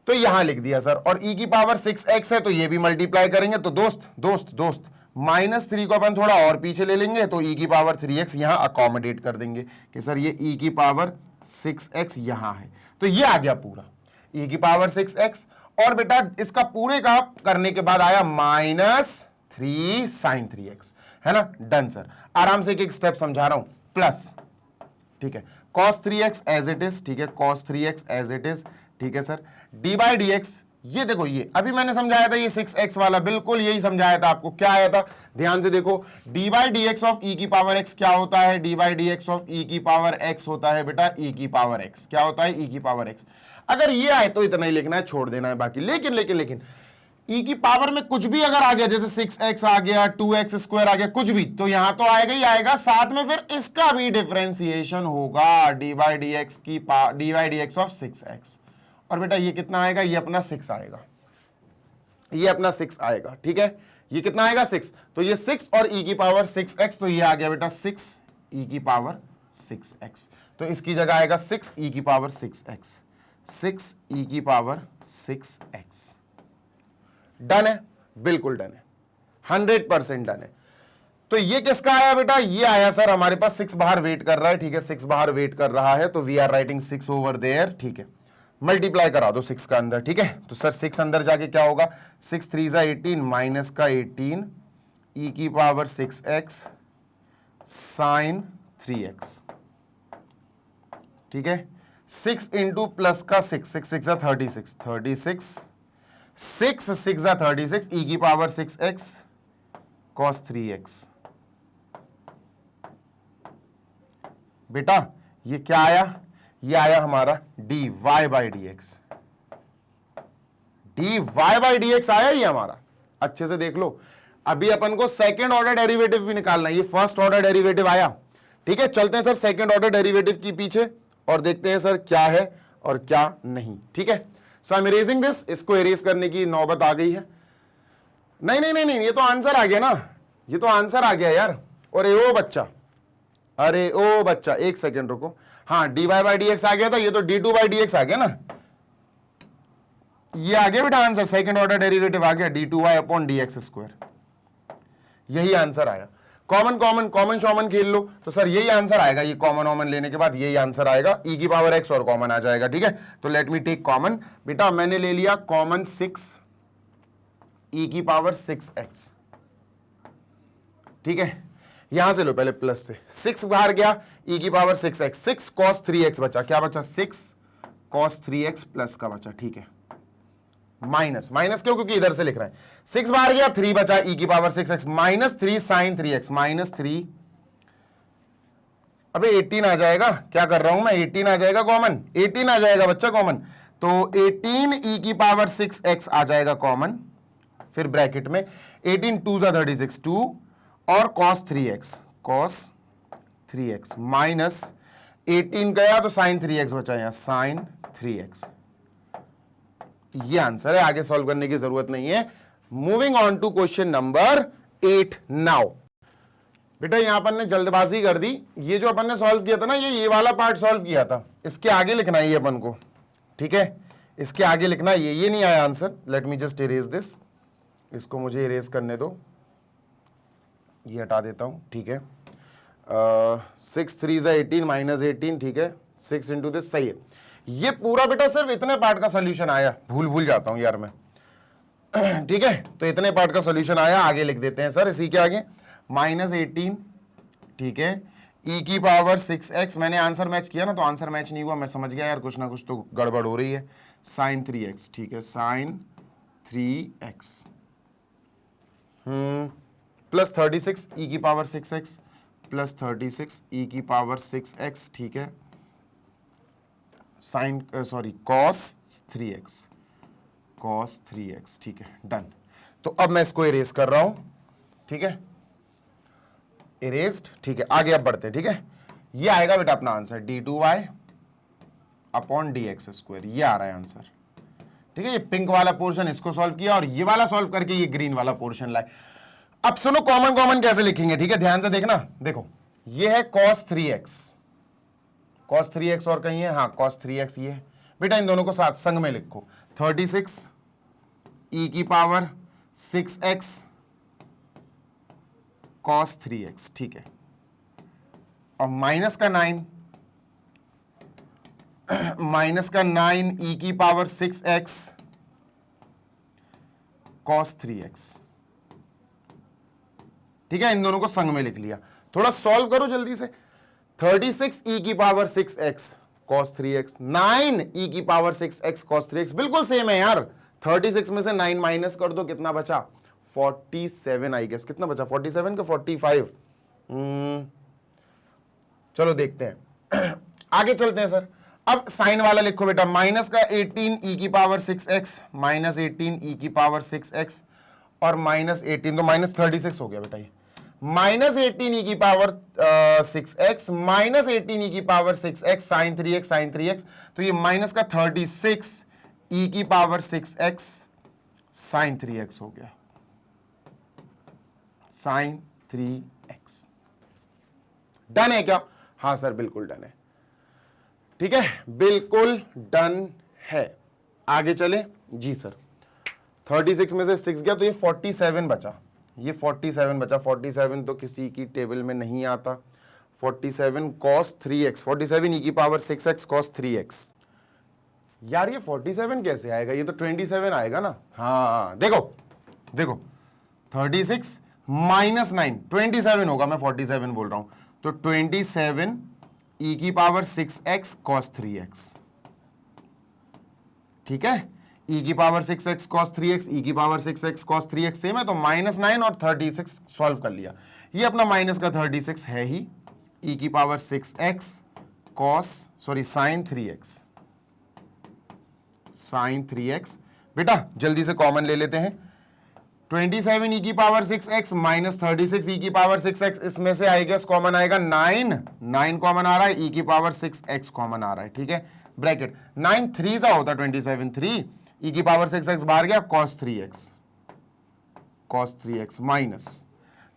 तो यहां लिख दिया सर। और e की पावर 6x है तो ये भी मल्टीप्लाई करेंगे, तो दोस्त माइनस 3 को अपन थोड़ा और पीछे ले लेंगे, तो e की पावर 3x यहां अकोमोडेट कर देंगे कि सर ये e की पावर 6x यहां है, तो ये आ गया पूरा e की पावर 6x। और बेटा इसका पूरे का करने के बाद आया माइनस 3 साइन 3x, है ना, डन सर। आराम से एक स्टेप समझा रहा हूं, प्लस, ठीक है, cos 3x as it is, ठीक है, cos 3x as it is, ठीक है sir. D by d x, ये देखो, ये अभी मैंने समझाया था, ये 6x वाला बिल्कुल यही समझाया था आपको। क्या आया था, ध्यान से देखो, d by d x of e की पावर x क्या होता है, d by d x of e की पावर x होता है बेटा e की पावर x, क्या होता है e की पावर x। अगर ये आए तो इतना ही लिखना है, छोड़ देना है बाकी। लेकिन e की पावर में कुछ भी अगर आ गया, जैसे 6x आ गया, 2x स्क्वायर आ गया, कुछ भी, तो यहां तो आएगा ही आएगा, साथ में फिर इसका भी डिफरेंशिएशन होगा, d by d x of 6x। और बेटा ये कितना आएगा, ये अपना 6 आएगा, ये अपना 6 आएगा, ठीक है। ये कितना आएगा 6, तो ये 6 और e की पावर 6x, तो ये आ गया बेटा 6 e की पावर 6x, तो इसकी जगह आएगा 6 e की पावर 6x, 6 e की पावर 6x। डन है, बिल्कुल डन है, 100% डन है। तो ये किसका आया बेटा, ये आया सर हमारे पास 6 बाहर वेट कर रहा है, ठीक है, 6 बाहर वेट कर रहा है, तो we are writing 6 over there, ठीक है। मल्टीप्लाई करा दो 6 का अंदर, ठीक है। तो सर 6 अंदर जाके क्या होगा, 6 3 जा 18 माइनस का 18 e की पावर 6x साइन 3x, ठीक है। 6 इंटू प्लस का 6 6 6 जा 36 36 6 6 जा 36 e की पावर 6x cos 3x। बेटा ये क्या आया, ये आया हमारा dy by d x, dy by d x आया ये हमारा। अच्छे से देख लो, अभी अपन को सेकेंड ऑर्डर डेरिवेटिव भी निकालना है, ये फर्स्ट ऑर्डर डेरिवेटिव आया, ठीक है। चलते हैं सर सेकेंड ऑर्डर डेरिवेटिव की पीछे और देखते हैं सर क्या है और क्या नहीं, ठीक है। So I am erasing this, इसको इरेज करने की नौबत आ गई है। नहीं, ये तो आंसर आ गया ना, ये तो आंसर आ गया यार। अरे ओ बच्चा एक सेकेंड रुको, हाँ d y by d x आ गया था, ये तो d two by d x आ गया ना, ये आ गया बेटा आंसर, सेकेंड ऑर्डर डेरिवेटिव आ गया d two y upon D x square, यही आंसर आया। कॉमन शॉमन खेल लो तो सर यही आंसर आएगा, ये कॉमन लेने के बाद यही आंसर आएगा, e की पावर x और कॉमन आ जाएगा, ठीक है। तो लेट मी टेक कॉमन, बेटा मैंने ले लिया कॉमन 6 e की पावर 6x, ठीक है। यहां से लो पहले प्लस से, 6 बाहर गया, e की पावर 6x, 6 cos 3x बचा, क्या बचा 6 cos 3x प्लस का बचा, ठीक है। माइनस क्यों, क्योंकि इधर से लिख रहा है, 6 बाहर गया, 3 बचा, e की power 6x minus 3 sign 3x minus 3, अबे 18 आ जाएगा, क्या कर रहा हूं मैं, 18 आ जाएगा कॉमन, 18 आ जाएगा बच्चा कॉमन, तो 18 e की पावर 6x आ जाएगा कॉमन, फिर ब्रैकेट में 18 2 जा 36 2 और cos 3x माइनस 18 गया तो साइन 3x बचा, यहां साइन 3x। ये आंसर है, आगे सॉल्व करने की जरूरत नहीं है। Moving on to question number 8 now. बेटा यहां अपन ने जल्दबाजी कर दी, ये जो अपन ने सॉल्व किया था ना, ये वाला पार्ट सॉल्व किया था, इसके आगे लिखना है ये अपन को, ठीक है, इसके आगे लिखना है ये नहीं आया answer. Late me just erase this, इसको मुझे इरेज करने दो, ये हटा देता हूं, ठीक है। 6 3 = 18 माइनस 18, ठीक है, 6 इंटू दिस, सही है। ये पूरा बेटा सिर्फ इतने पार्ट का सोल्यूशन आया, भूल जाता हूं यार मैं, ठीक है, तो इतने पार्ट का सोल्यूशन आया, आगे लिख देते हैं सर इसी के आगे, -18, ठीक है, e⁻⁶x, मैंने आंसर मैच किया ना, तो आंसर मैच नहीं हुआ, मैं समझ गया यार कुछ ना कुछ तो गड़बड़ हो रही है, sin 3x, ठीक है, sin 3x plus 36 e⁻⁶x plus 36 e⁻⁶x, ठीक है, cos 3x, ठीक है, डन। तो अब मैं इसको इरेज कर रहा हूं, ठीक है, इरेज्ड, ठीक है, आगे अब बढ़ते हैं, ठीक है। ये आएगा बेटा अपना आंसर d2y अपॉन dx², ये आ रहा है आंसर, ठीक है। ये पिंक वाला पोर्शन इसको सॉल्व किया और ये वाला सॉल्व करके ये ग्रीन वाला पोर्शन लाए। अब सुनो कॉमन कैसे लिखेंगे, ठीक है, ध्यान से देखना, देखो ये है cos 3x और कहीं है, हाँ cos 3x ये है बेटा, इन दोनों को साथ संग में लिखो, 36 e⁻⁶x cos 3x, ठीक है, और माइनस का 9 e⁻⁶x cos 3x, ठीक है, इन दोनों को संग में लिख लिया। थोड़ा सॉल्व करो जल्दी से, 36 e⁻⁶x cos 3x, 9 e⁻⁶x cos 3x, बिल्कुल सेम है यार। 36 में से 9 माइनस कर दो, कितना बचा, 47 आई गेस, कितना बचा, 47 का 45, चलो देखते हैं आगे चलते हैं सर। अब साइन वाला लिखो बेटा, माइनस का 18 e⁻⁶x, -18 e⁻⁶x और -18, तो -36 हो गया बेटा, ये -18 e⁻⁶x -18 e⁻⁶x sin 3x, तो ये माइनस का 36 e⁻⁶x sin 3x हो गया, sin 3x। डन है क्या, हाँ सर बिल्कुल डन है, ठीक है, बिल्कुल डन है। आगे चले जी सर, 36 में से 6 गया तो ये 47 बचा, ये 47 बचा, 47 तो किसी की टेबल में नहीं आता, 47 cos 3x, 47 e⁻⁶x cos 3x, यार ये 47 कैसे आएगा, ये तो 27 आएगा ना, हाँ देखो 36 -9 27 होगा, मैं 47 बोल रहा हूं, तो 27 e⁻⁶x cos 3x, ठीक है, e⁻⁶x cos 3x, e⁻⁶x cos 3x same है, तो -9 और 36 सॉल्व कर लिया, ये अपना माइनस का 36 है ही, e⁻⁶x sin 3x, बेटा जल्दी से कॉमन ले लेते हैं, 27 e⁻⁶x माइनस 36 e⁻⁶x, इसमें से आई गेस कॉमन आएगा 9 कॉमन आ रहा है, e⁻⁶x कॉमन आ रहा है, ठीक है, ब्रैकेट 9 3 सा होता 27 3 e⁻⁶x बाहर गया cos 3x माइनस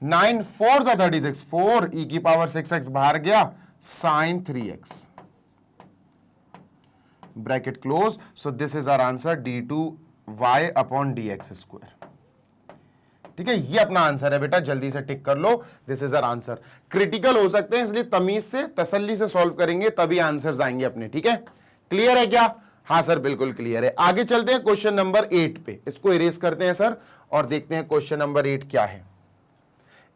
9 4 सा 36 4 e⁻⁶x बाहर गया sin 3x, bracket close, so this is our answer d2y upon dx², ठीक है, ये अपना आंसर है बेटा, जल्दी से टिक कर लो, this is our answer. Critical हो सकते हैं इसलिए तमीज से तसल्ली से सॉल्व करेंगे तभी आंसर्स आएंगे अपने, ठीक है, क्लियर है क्या, हाँ सर बिल्कुल क्लियर है। आगे चलते हैं क्वेश्चन नंबर 8 पे, इसको इरेज करते हैं सर और देखते हैं क्वेश्चन नंबर 8 क्या है।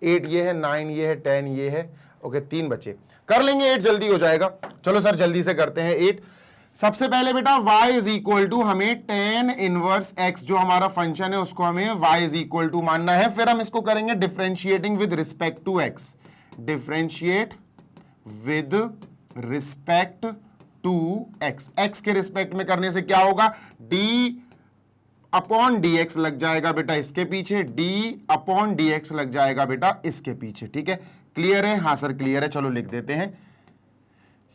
8 ये है, 9 ये है, 10 ये है, ओके 3 बचे, कर लेंगे 8 जल्दी हो जाएगा, चलो सर जल्दी से करते हैं 8। सबसे पहले बेटा y इज इक्वल टू हमें tan इनवर्स x जो हमारा फंक्शन है उसको हमें y इज इक्वल टू मानना है, फिर हम इसको करेंगे differentiating with respect to x, differentiate with respect to x के रिस्पेक्ट में करने से क्या होगा, d अपॉन dx लग जाएगा बेटा इसके पीछे, d अपॉन dx लग जाएगा बेटा इसके पीछे, ठीक है, क्लियर है, हाँ सर क्लियर है, चलो लिख देते हैं,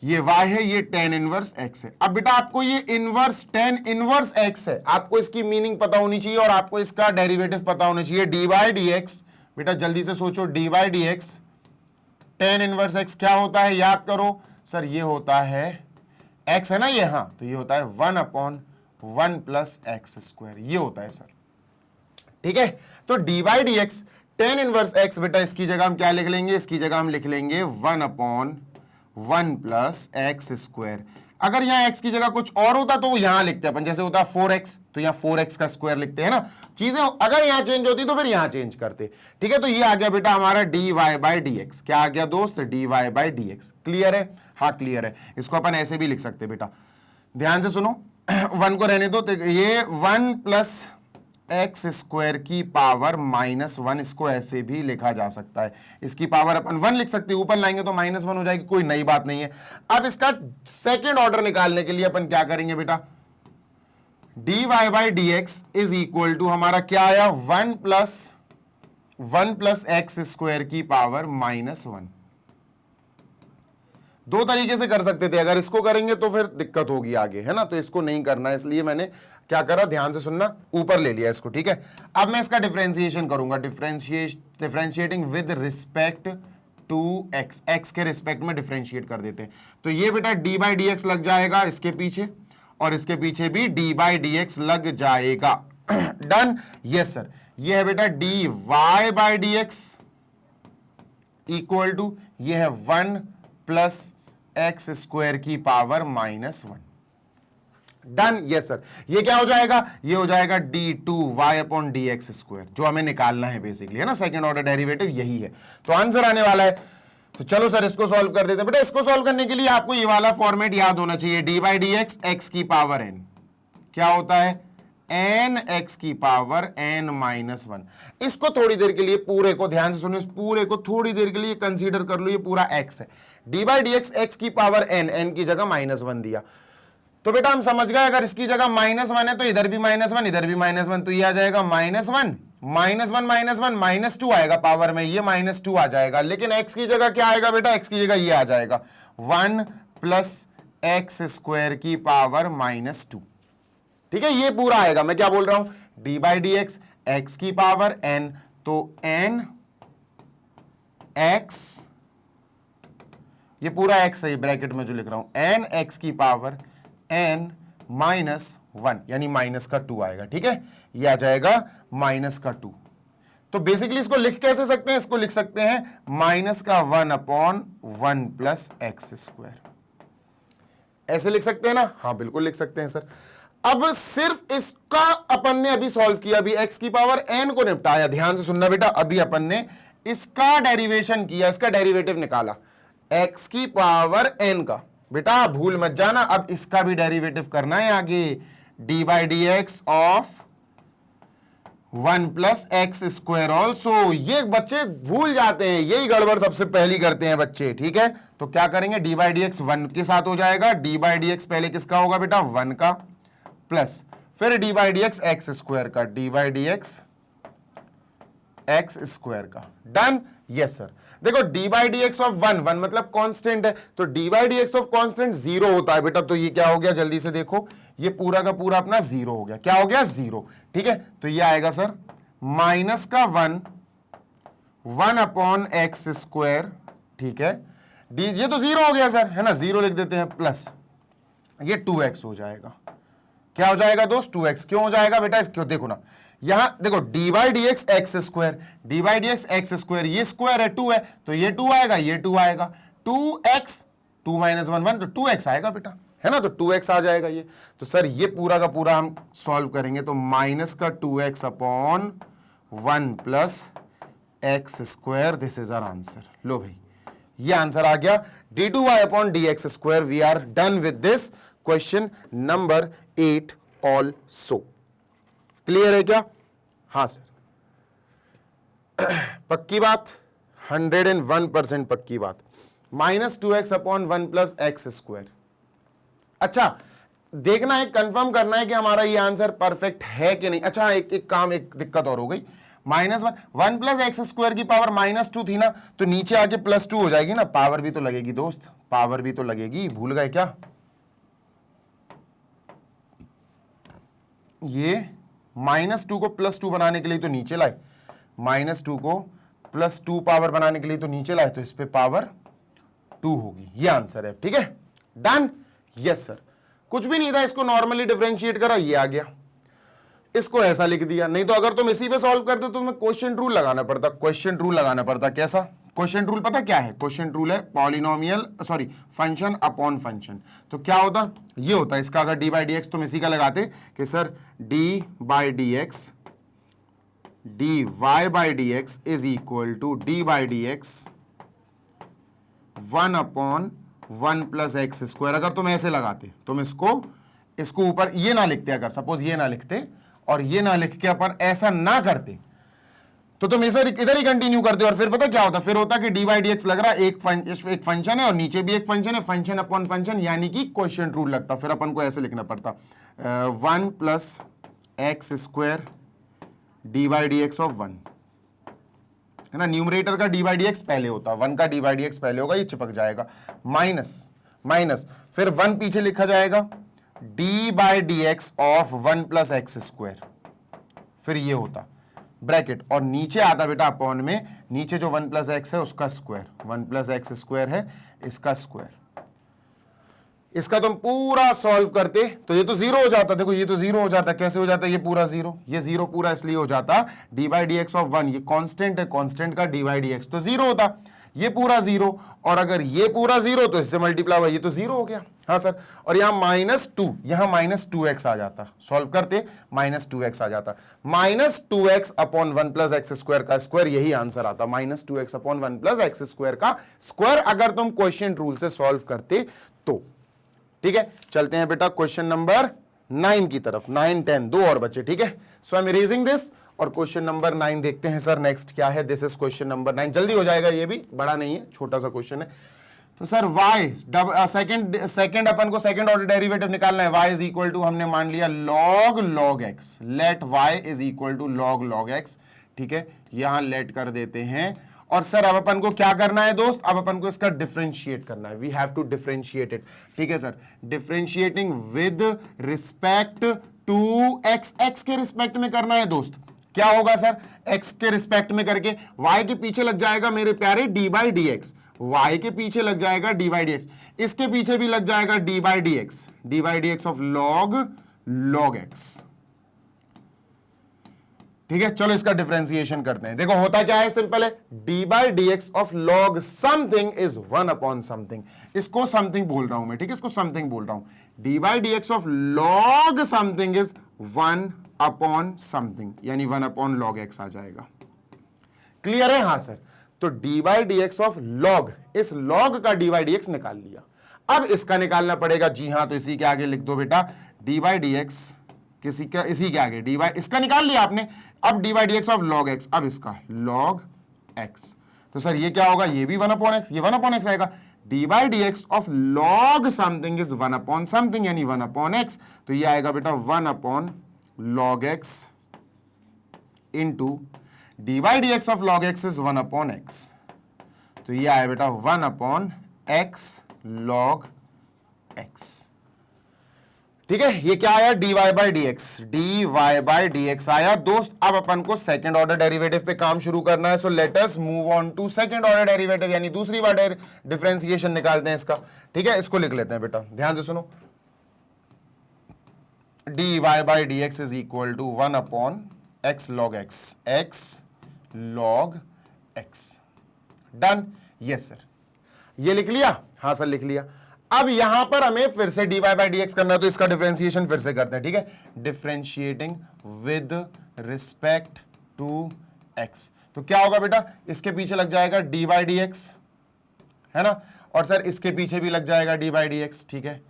ये y है, ये tan इनवर्स x है। अब बेटा आपको ये इनवर्स tan इनवर्स x है, आपको इसकी मीनिंग पता होनी चाहिए और आपको इसका डेरिवेटिव पता होना चाहिए, dy dx, बेटा जल्दी से सोचो dy dx tan inverse x क्या होता है याद करो सर, ये होता है एक्स है ना ये, हाँ तो ये होता है 1/1 प्लस एक्स स्क्वायर, ये होता है सर। ठीक है, तो d by d x tan inverse x, बेटा इसकी जगह हम क्या लिख लेंगे, इसकी जगह हम लिख लेंगे 1/1 प्लस एक्स स्क्वायर। अगर यहाँ x की जगह कुछ और होता तो यहां लिखते अपन, जैसे होता 4x तो यहाँ 4x का स्क्वायर लिखते हैं ना, चीजें अगर यहाँ चेंज होती तो फिर यहाँ चेंज करते। ठीक है, तो ये आ गया बेटा हमारा dy बाई डी एक्स, क्या आ गया दोस्त, dy by d x. Clear है, हाँ क्लियर है। इसको अपन ऐसे भी लिख सकते बेटा, ध्यान से सुनो 1 को रहने दो, तो ये 1 प्लस एक्स स्क्वायर की पावर -1, इसको ऐसे भी लिखा जा सकता है, इसकी पावर अपन 1 लिख सकते हैं, ऊपर लाएंगे तो -1 हो जाएगी, कोई नई बात नहीं है। अब इसका सेकेंड ऑर्डर निकालने के लिए अपन क्या करेंगे बेटा, dy by d x is equal to हमारा क्या आया, 1 प्लस एक्स स्क्वायर की पावर -1। दो तरीके से कर सकते थे, अगर इसको करेंगे तो फिर दिक्कत होगी आगे, है ना, तो इसको नहीं करना है, इसलिए मैंने क्या करा, ध्यान से सुनना, ऊपर ले लिया इसको। ठीक है, अब मैं इसका डिफरेंशिएशन करूंगा, differentiating with respect to x, x के रिस्पेक्ट में डिफरेंशिएट कर देते हैं। तो ये बेटा डी बाई डी एक्स लग जाएगा इसके पीछे, और इसके पीछे भी डी बाई डी एक्स लग जाएगा। Done, yes sir. ये है बेटा d y by d x equal to, ये है 1 प्लस एक्स स्क्वायर की पावर -1। Done, yes sir. ये क्या हो जाएगा, ये हो जाएगा d2y upon D x square, जो हमें निकालना है बेसिकली, है ना, सेकेंड ऑर्डर डेरिवेटिव यही है, तो आंसर आने वाला है। तो चलो सर इसको सॉल्व कर देते हैं। बेटा इसको सॉल्व करने के लिए आपको ये वाला फॉर्मेट याद होना चाहिए, d by d x x की पावर n क्या होता है, n x की पावर n-1। इसको थोड़ी देर के लिए पूरे को ध्यान से सुनो, इस पूरे को थोड़ी देर के लिए कंसीडर कर लो, ये पूरा x है, d by d x x की पावर n की जगह -1 दिया, तो बेटा हम समझ गए अगर इसकी जगह -1 है तो इधर भी -1 इधर भी -1, तो ये आ जाएगा -1 -2 आएगा पावर में, ये -2 आ जाएगा, लेकिन x की जगह क्या आएगा बेटा, x की जगह ये आ जाएगा 1 प्लस एक्स स्क्वायर की पावर -2। ठीक है, ये पूरा आएगा, मैं क्या बोल रहा हूं, D by d x x की पावर n, तो n x, ये पूरा x है ब्रैकेट में जो लिख रहा हूं, n x की पावर n-1 यानी माइनस का 2 आएगा। ठीक है, ये आ जाएगा -2। तो बेसिकली इसको लिख कैसे सकते हैं, इसको लिख सकते हैं -1/1 प्लस एक्स स्क्वायर, ऐसे लिख सकते हैं ना, हाँ बिल्कुल लिख सकते हैं सर। अब सिर्फ इसका अपन ने अभी सॉल्व किया, अभी x की पावर n को निपटाया, ध्यान से सुनना बेटा, अभी अपन ने इसका डेरिवेशन किया, इसका डेरिवेटिव निकाला x की पावर n का, बेटा भूल मत जाना, अब इसका भी डेरिवेटिव करना है आगे, D by d x of 1 plus x square also. ये बच्चे भूल जाते हैं, यही गड़बड़ सबसे पहली करते हैं बच्चे। ठीक है, तो क्या करेंगे, डी बाई डी एक्स 1 के साथ हो जाएगा, डी बाई डी एक्स पहले किसका होगा बेटा, 1 का, प्लस फिर d by d x x square का, d by d x x square का। Done, yes sir. देखो d by d x of 1 मतलब कांस्टेंट है, तो d by d x of constant 0 होता है बेटा, तो ये क्या हो गया, जल्दी से देखो, ये पूरा का पूरा अपना 0 हो गया, क्या हो गया, 0। ठीक है, तो ये आएगा सर -1 अपॉन एक्स स्क्वायर। ठीक है, डी ये तो 0 हो गया सर, है ना, 0 लिख देते हैं, प्लस ये 2x हो जाएगा, क्या हो जाएगा दोस्त, 2x। क्यों हो जाएगा बेटा, इसको देखो ना, यहां देखो d by d x x square, D by d x x square, ये स्क्वायर है 2 है, तो ये 2 आएगा, ये 2 आएगा, 2x 2 - 1 1, तो 2x आएगा बेटा, है ना, तो 2x आ जाएगा ये। तो सर ये पूरा का पूरा हम सॉल्व करेंगे तो -2x upon 1 plus x square, this is our answer. लो भाई ये आंसर आ गया, d2y upon D x square. We are done with this question number 8 also. Clear है क्या, हाँ सर, पक्की बात, 101% पक्की बात, -2x upon 1 plus x square. अच्छा देखना है, कंफर्म करना है कि हमारा ये आंसर परफेक्ट है कि नहीं। अच्छा एक काम, एक दिक्कत और हो गई, -1 प्लस एक्स स्क्वायर की पावर -2 थी ना, तो नीचे आके +2 हो जाएगी ना, पावर भी तो लगेगी दोस्त, पावर भी तो लगेगी, भूल गए क्या, ये -2 को +2 बनाने के लिए तो नीचे लाए, -2 को प्लस 2 पावर बनाने के लिए तो नीचे लाए तो इस पे पावर 2 होगी, ये आंसर है। ठीक है, डन। यस सर, कुछ भी नहीं था, इसको नॉर्मली डिफरेंशिएट करा, ये आ गया, इसको ऐसा लिख दिया। नहीं तो अगर तुम इसी पे सॉल्व करते तो तुम्हें क्वेश्चन रूल लगाना पड़ता, क्वेश्चन रूल लगाना पड़ता। कैसा क्वेश्चन रूल पता क्या है? क्वेश्चन रूल है polynomial sorry function upon function. तो क्या होता, ये होता इसका, अगर डी बाई डी एक्स तुम इसी का लगाते कि sir d by d x d y by d x is equal to d by d x 1 upon 1 plus x square. अगर तुम ऐसे लगाते, तुम इसको ऊपर ये ना लिखते, अगर सपोज ये ना लिखते और ये ना लिख के अपन ऐसा ना करते तो तुम इधर ही कंटिन्यू करते, और फिर पता क्या होता, फिर होता कि डी बाई डी एक्स लग रहा है एक फंक्शन है और नीचे भी एक फंक्शन है, फंक्शन अपॉन फंक्शन, यानी कि क्वोशिएंट रूल लगता। फिर अपन को ऐसे लिखना पड़ता 1 plus x square D by d x of 1, है ना। न्यूमरेटर का डी बाई डी एक्स पहले होता, 1 का डी बाई डी एक्स पहले होगा, ये चिपक जाएगा, माइनस फिर 1 पीछे लिखा जाएगा D by d x of 1 plus x square, फिर ये होता ब्रैकेट, और नीचे आता बेटा अपॉन में, नीचे जो 1 प्लस एक्स है उसका स्क्वायर, 1 प्लस एक्स स्क्वायर है इसका स्क्वायर। इसका तुम पूरा सॉल्व करते तो ये तो जीरो हो जाता। देखो ये तो जीरो हो जाता, कैसे हो जाता? ये पूरा जीरो, ये जीरो पूरा इसलिए हो जाता, D by d x of 1 ये कांस्टेंट है, कांस्टेंट का डी बाई डी एक्स तो जीरो होता, ये पूरा जीरो, और अगर ये पूरा जीरो तो इससे मल्टीप्लाई हुआ, ये तो जीरो हो गया। हाँ सर, और यहाँ -2, यहाँ -2x आ जाता, सॉल्व करते -2x आ जाता, -2x upon 1 plus x square का स्क्वायर, यही आंसर आता, -2x upon 1 plus x square का स्क्वायर, अगर तुम क्वोशिएंट रूल से सॉल्व करते तो। ठीक है, चलते हैं बेटा क्वेश्चन नंबर 9 की तरफ। 9, 10 दो और बच्चे। ठीक है, so I am erasing this और क्वेश्चन नंबर 9 देखते हैं सर नेक्स्ट क्या है। दिस इज क्वेश्चन नंबर 9, जल्दी हो जाएगा, ये भी बड़ा नहीं है, छोटा सा क्वेश्चन है। तो सर y सेकंड अपन को सेकंड ऑर्डर डेरिवेटिव निकालना है। y इज इक्वल टू, हमने मान लिया log x, let y is equal to log x। ठीक है, यहां लेट कर देते हैं, और सर अब अपन को क्या करना है दोस्त, अब अपन को इसका डिफरेंशिएट करना है, we have to differentiate it. ठीक है sir, differentiating with respect to x, x के रिस्पेक्ट में करना है दोस्त। क्या होगा सर, x के रिस्पेक्ट में करके y के पीछे लग जाएगा मेरे प्यारे d by d x, y के पीछे लग जाएगा d बाई डी एक्स, इसके पीछे भी लग जाएगा d by d x of log x। ठीक है, चलो इसका डिफरेंशिएशन करते हैं। देखो होता क्या है, सिंपल है, d by d x of log something is 1 upon something. इसको समथिंग बोल रहा हूं मैं, ठीक है, इसको समथिंग बोल रहा हूं। d by d x of log something is 1 upon something, यानी 1 अपॉन log x आ जाएगा। क्लियर है? हाँ सर, तो d by d x of log, इस log का d बाई डी एक्स निकाल लिया, अब इसका निकालना पड़ेगा। जी हाँ, तो इसी के आगे लिख दो बेटा d बाई डी एक्स, इसी के आगे d बाई, इसका निकाल लिया आपने, अब d by d x of log x, अब इसका log x। तो सर ये क्या होगा, ये भी 1 अपॉन x, ये 1 अपॉन x आएगा। d by d x of log something is 1 upon something, यानी 1 अपॉन x, तो ये आएगा बेटा 1 upon log x into d by d x of log x is 1 upon x, तो ये आया बेटा 1 अपॉन x log x। ठीक है, ये क्या आया, dy बाई डी एक्स आया दोस्त। अब अपन को सेकंड ऑर्डर डेरिवेटिव पे काम शुरू करना है, so let us move on to second order derivative, यानी दूसरी बार डिफरेंशिएशन निकालते हैं इसका। ठीक है, इसको लिख लेते हैं बेटा, ध्यान से सुनो, dy by d x is equal to 1 upon x log x log x। Done? Yes sir, ये लिख लिया? हाँ सर लिख लिया। अब यहां पर हमें फिर से dy बाई डी एक्स करना है, तो इसका डिफरेंशिएशन फिर से करते हैं। ठीक है, differentiating with respect to x, तो क्या होगा बेटा, इसके पीछे लग जाएगा dy बाई डी एक्स, है ना, और सर इसके पीछे भी लग जाएगा dy बाई डी एक्स। ठीक है,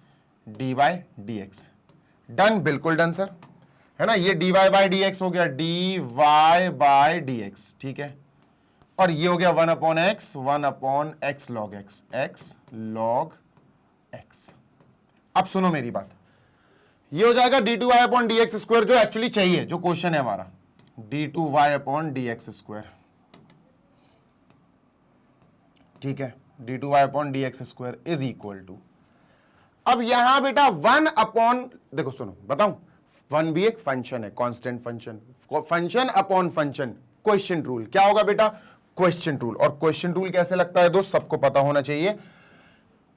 dy by d x, done, बिल्कुल डन सर, है ना। ये dy बाई डी एक्स हो गया dy बाई डी एक्स, ठीक है, और ये हो गया 1 upon x, 1 upon x log x log x। अब सुनो मेरी बात, ये हो जाएगा d2y upon D x square, जो एक्चुअली चाहिए, जो क्वेश्चन है हमारा, d2y upon D x square. ठीक है, d2y upon D x square is equal to, अब यहां बेटा 1 अपॉन, देखो सुनो बताऊं, 1 भी एक फंक्शन है, constant function, function upon function, question rule क्या होगा बेटा, क्वेश्चन रूल। और क्वेश्चन रूल कैसे लगता है दोस्त, सबको पता होना चाहिए।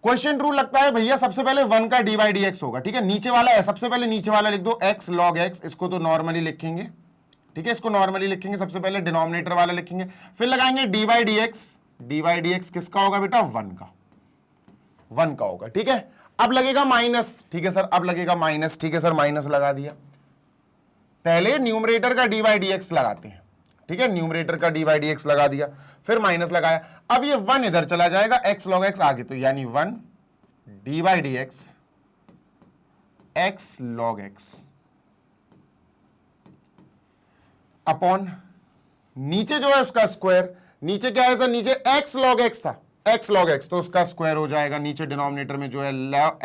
क्वेश्चन रूल लगता है भैया, सबसे पहले 1 का डी बाई डी एक्स होगा, ठीक है, नीचे वाला है, सबसे पहले नीचे वाला लिख दो x log x, इसको तो नॉर्मली लिखेंगे, ठीक है, इसको नॉर्मली लिखेंगे, सबसे पहले डिनोमिनेटर वाला लिखेंगे, फिर लगाएंगे D by d x. D by d x किसका होगा बेटा, 1 का, 1 का होगा, ठीक है। अब लगेगा माइनस, ठीक है सर, अब लगेगा माइनस, ठीक है सर, माइनस लगा दिया। पहले न्यूमरेटर का डी बाई डी एक्स लगाते हैं, ठीक है, न्यूमरेटर का डी बाई डी एक्स लगा दिया, फिर माइनस लगाया। अब ये 1 इधर चला जाएगा, x log x आगे, तो यानी 1 D by d x x log x upon नीचे जो है उसका स्क्वायर, नीचे क्या है सर, नीचे x log x था, x log x, तो उसका स्क्वायर हो जाएगा, नीचे डिनोमिनेटर में जो है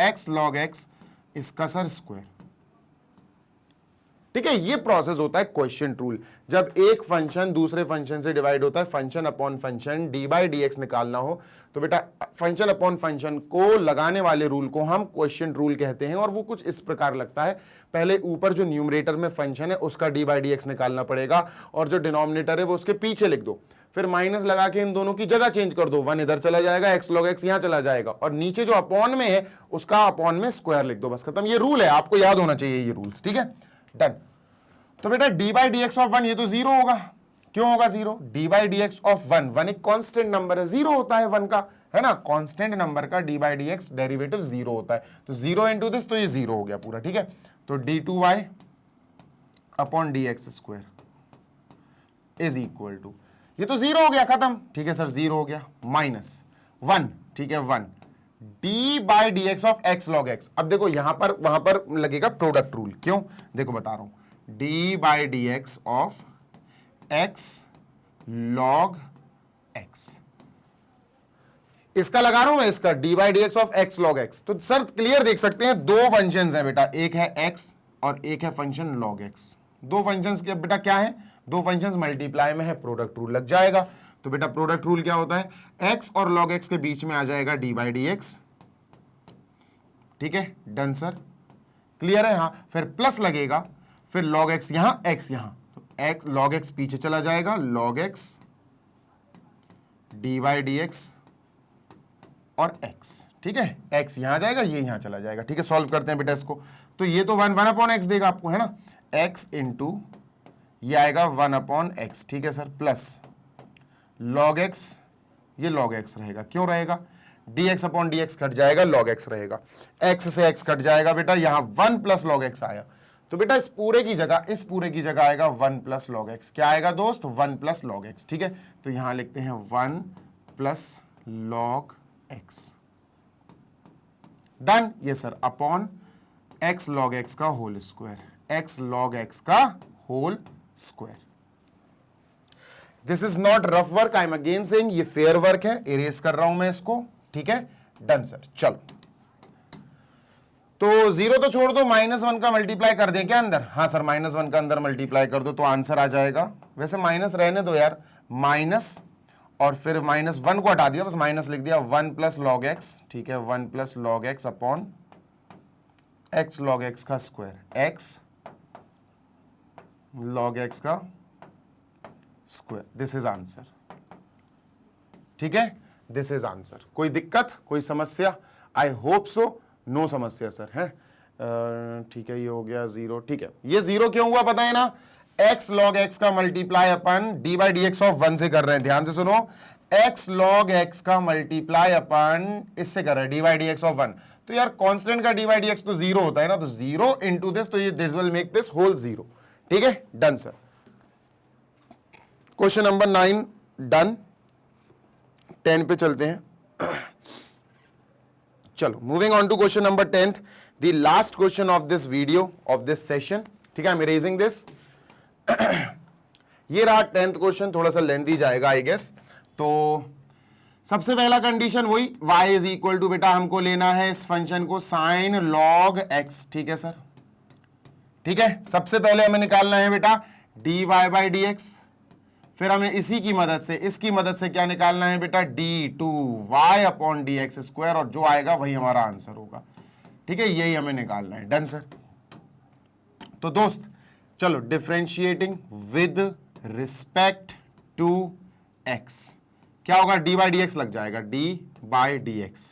x log x, इसका सर स्क्वायर, ठीक है। ये प्रोसेस होता है क्वेश्चन रूल। जब एक फंक्शन दूसरे फंक्शन से डिवाइड होता है, function upon function D by d x निकालना हो, तो बेटा फंक्शन अपॉन फंक्शन को लगाने वाले रूल को हम क्वेश्चन रूल कहते हैं। और वो कुछ इस प्रकार लगता है, पहले ऊपर जो न्यूमरेटर में फंक्शन है उसका डी बाई डी एक्स निकालना पड़ेगा, और जो डिनोमिनेटर है वो उसके पीछे लिख दो, फिर माइनस लगा के इन दोनों की जगह चेंज कर दो, 1 इधर चला जाएगा, x log x यहां चला जाएगा, और नीचे जो अपॉन में है उसका अपॉन में स्क्वायर लिख दो, बस खत्म। ये रूल है, आपको याद होना चाहिए ये रूल्स, ठीक है, डन। तो बेटा d by d x of 1 ये तो 0 होगा, क्यों होगा 0, D by d x of 1, 1 एक कांस्टेंट नंबर है, 0 होता है 1 का, है ना, कांस्टेंट नंबर का d by d x derivative 0 होता है, तो 0 इंटू दिस, तो ये 0 हो गया पूरा, ठीक है। तो d2y upon D x square is equal to, ये तो 0 हो गया, खत्म, ठीक है सर, 0 हो गया, माइनस 1, ठीक है, 1 D by d x of x log x। अब देखो यहां पर वहां पर लगेगा प्रोडक्ट रूल, क्यों, देखो बता रहा हूं, D by d x of x log x, इसका लगा रहा हूं मैं, इसका D by d x of x log x। तो सर क्लियर देख सकते हैं, दो फंक्शंस हैं बेटा, एक है x और एक है फंक्शन log x। दो फंक्शंस के बेटा क्या है, दो फंक्शंस मल्टीप्लाई में है, प्रोडक्ट रूल लग जाएगा। तो बेटा प्रोडक्ट रूल क्या होता है, x और log x के बीच में आ जाएगा डी बाई डी एक्स, ठीक है, डन सर, क्लियर है, हाँ, फिर प्लस लगेगा, फिर log x यहां, x यहां, तो x log x पीछे चला जाएगा, log x d by d x और x, ठीक है, x यहां जाएगा, ये यहां चला जाएगा, ठीक है। सॉल्व करते हैं बेटा इसको, तो ये तो 1 अपॉन x देगा आपको, है ना, x इंटू ये आएगा 1 अपॉन x, ठीक है सर, प्लस log x, ये log x रहेगा, क्यों रहेगा, dx अपॉन dx कट जाएगा, log x रहेगा, x से x कट जाएगा बेटा, यहां 1 प्लस log x आया, तो बेटा इस पूरे की जगह आएगा 1 प्लस log x, क्या आएगा दोस्त, 1 प्लस log x, ठीक है। तो यहां लिखते हैं 1 प्लस log x, डन, ये sir upon x log x का whole square, x log x का whole square. This is not rough work, I am again saying ये फेयर वर्क है, इरेज कर रहा हूं मैं इसको, ठीक है, डन सर। चलो तो 0 तो छोड़ दो, -1 का मल्टीप्लाई कर दें क्या अंदर, हाँ सर, -1 का अंदर मल्टीप्लाई कर दो तो आंसर आ जाएगा, वैसे माइनस रहने दो यार, माइनस और फिर -1 को हटा दिया, बस माइनस लिख दिया, 1 प्लस log x, ठीक है, 1 plus log x upon x log x का स्क्वायर, x log x का स्क्वायर, दिस इज आंसर, ठीक है, दिस इज आंसर। कोई दिक्कत, कोई समस्या, आई होप सो नो समस्या सर, है, ठीक है, ये हो गया 0, ठीक है। ये 0 क्यों हुआ पता है ना, x log x का multiply upon d by d x of 1 से कर रहे हैं, ध्यान से सुनो, x log x का मल्टीप्लाई अपन इससे कर रहे हैं, d by d x of 1, तो यार कांस्टेंट का डी बाई डी एक्स तो 0 होता है ना, तो 0 इंटू दिस, तो ये this will make this whole 0, ठीक है, done sir. Question number 9 done, 10 पे चलते हैं। चलो moving on to question number 10th, the last question of this video of this session, ठीक है, आई एम इरेजिंग दिस। ये रहा 10th क्वेश्चन, थोड़ा सा लेंथी जाएगा आई गेस। तो सबसे पहला कंडीशन वही, y इज इक्वल टू, बेटा हमको लेना है इस फंक्शन को साइन log x, ठीक है सर, ठीक है, सबसे पहले हमें निकालना है बेटा dy बाई डी एक्स, फिर हमें इसी की मदद से, इसकी मदद से क्या निकालना है बेटा, d2y upon D x square, और जो आएगा वही हमारा आंसर होगा, ठीक है, यही हमें निकालना है, डन सर। तो दोस्त चलो differentiating with respect to x, क्या होगा, डी बाई डी एक्स लग जाएगा, डी बाई डी एक्स,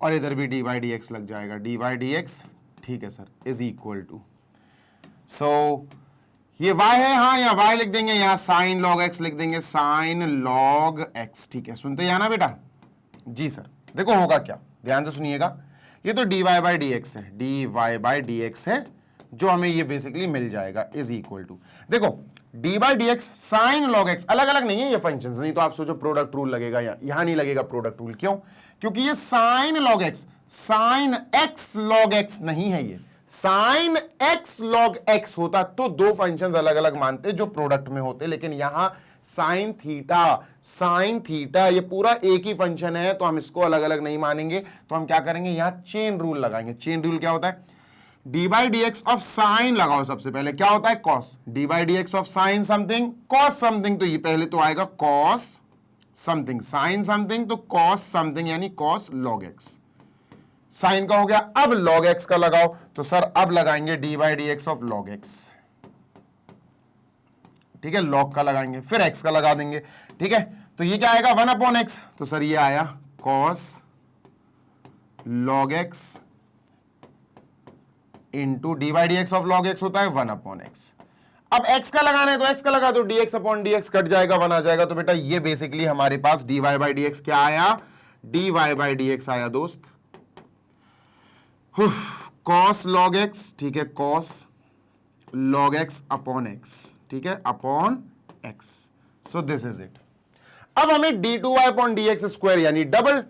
और इधर भी डी बाई डी एक्स लग जाएगा, डी बाई डी एक्स, ठीक है सर, इज इक्वल टू, सो ये y है, हाँ यहाँ y लिख देंगे, यहाँ साइन लॉग x लिख देंगे, साइन लॉग x, ठीक है, सुनते जाना बेटा। जी सर, देखो होगा क्या, ध्यान से सुनिएगा, ये तो dy बाई डी एक्स है, dy बाई डी एक्स है, जो हमें ये बेसिकली मिल जाएगा, इज इक्वल टू, देखो d by d x sign log x, अलग अलग नहीं है ये फंक्शन, नहीं तो आप सोचो प्रोडक्ट रूल लगेगा, यहां नहीं लगेगा प्रोडक्ट रूल, क्यों, क्योंकि ये sign log x, sine x log x नहीं है, ये साइन एक्स लॉग एक्स होता तो दो फंक्शंस अलग अलग मानते जो प्रोडक्ट में होते, लेकिन यहां साइन थीटा ये पूरा एक ही फंक्शन है, तो हम इसको अलग अलग नहीं मानेंगे, तो हम क्या करेंगे, यहां चेन रूल लगाएंगे। चेन रूल क्या होता है, d by d x of sign लगाओ, सबसे पहले क्या होता है, cos, d by d x of sign something cos something, तो ये पहले तो आएगा कॉस समथिंग, साइन समथिंग तो कॉस समथिंग, यानी कॉस लॉग एक्स, साइन का हो गया। अब लॉग एक्स का लगाओ, तो सर अब लगाएंगे D by d x of log x, ठीक है, लॉग का लगाएंगे, फिर एक्स का लगा देंगे, ठीक है, तो ये क्या आएगा 1 अपॉन एक्स, तो सर ये आया cos log x into D by d x of log x होता है 1 अपॉन एक्स। अब x का लगाना है तो x का लगा दो, dx अपॉन dx कट जाएगा, 1 आ जाएगा, तो बेटा ये बेसिकली हमारे पास dy बाई डी एक्स क्या आया, dy बाई डी एक्स आया दोस्त, कॉस लॉग एक्स, ठीक है, cos log x upon x, ठीक है, upon x, so this is it. अब हमें d2y अपॉन dx स्क्वायर यानी डबल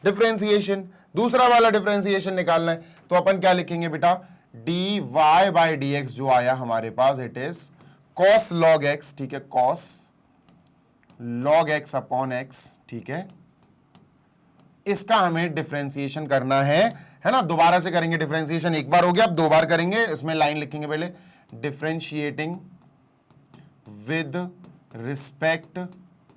डिफरेंशिएशन, दूसरा वाला डिफरेंशिएशन निकालना है, तो अपन क्या लिखेंगे बेटा, dy बाई dx जो आया हमारे पास, it is cos log x, ठीक है, cos log x upon x, ठीक है, इसका हमें डिफरेंशिएशन करना है ना, दोबारा से करेंगे डिफरेंशिएशन, एक बार हो गया, अब दो बार करेंगे, इसमें लाइन लिखेंगे पहले, differentiating with respect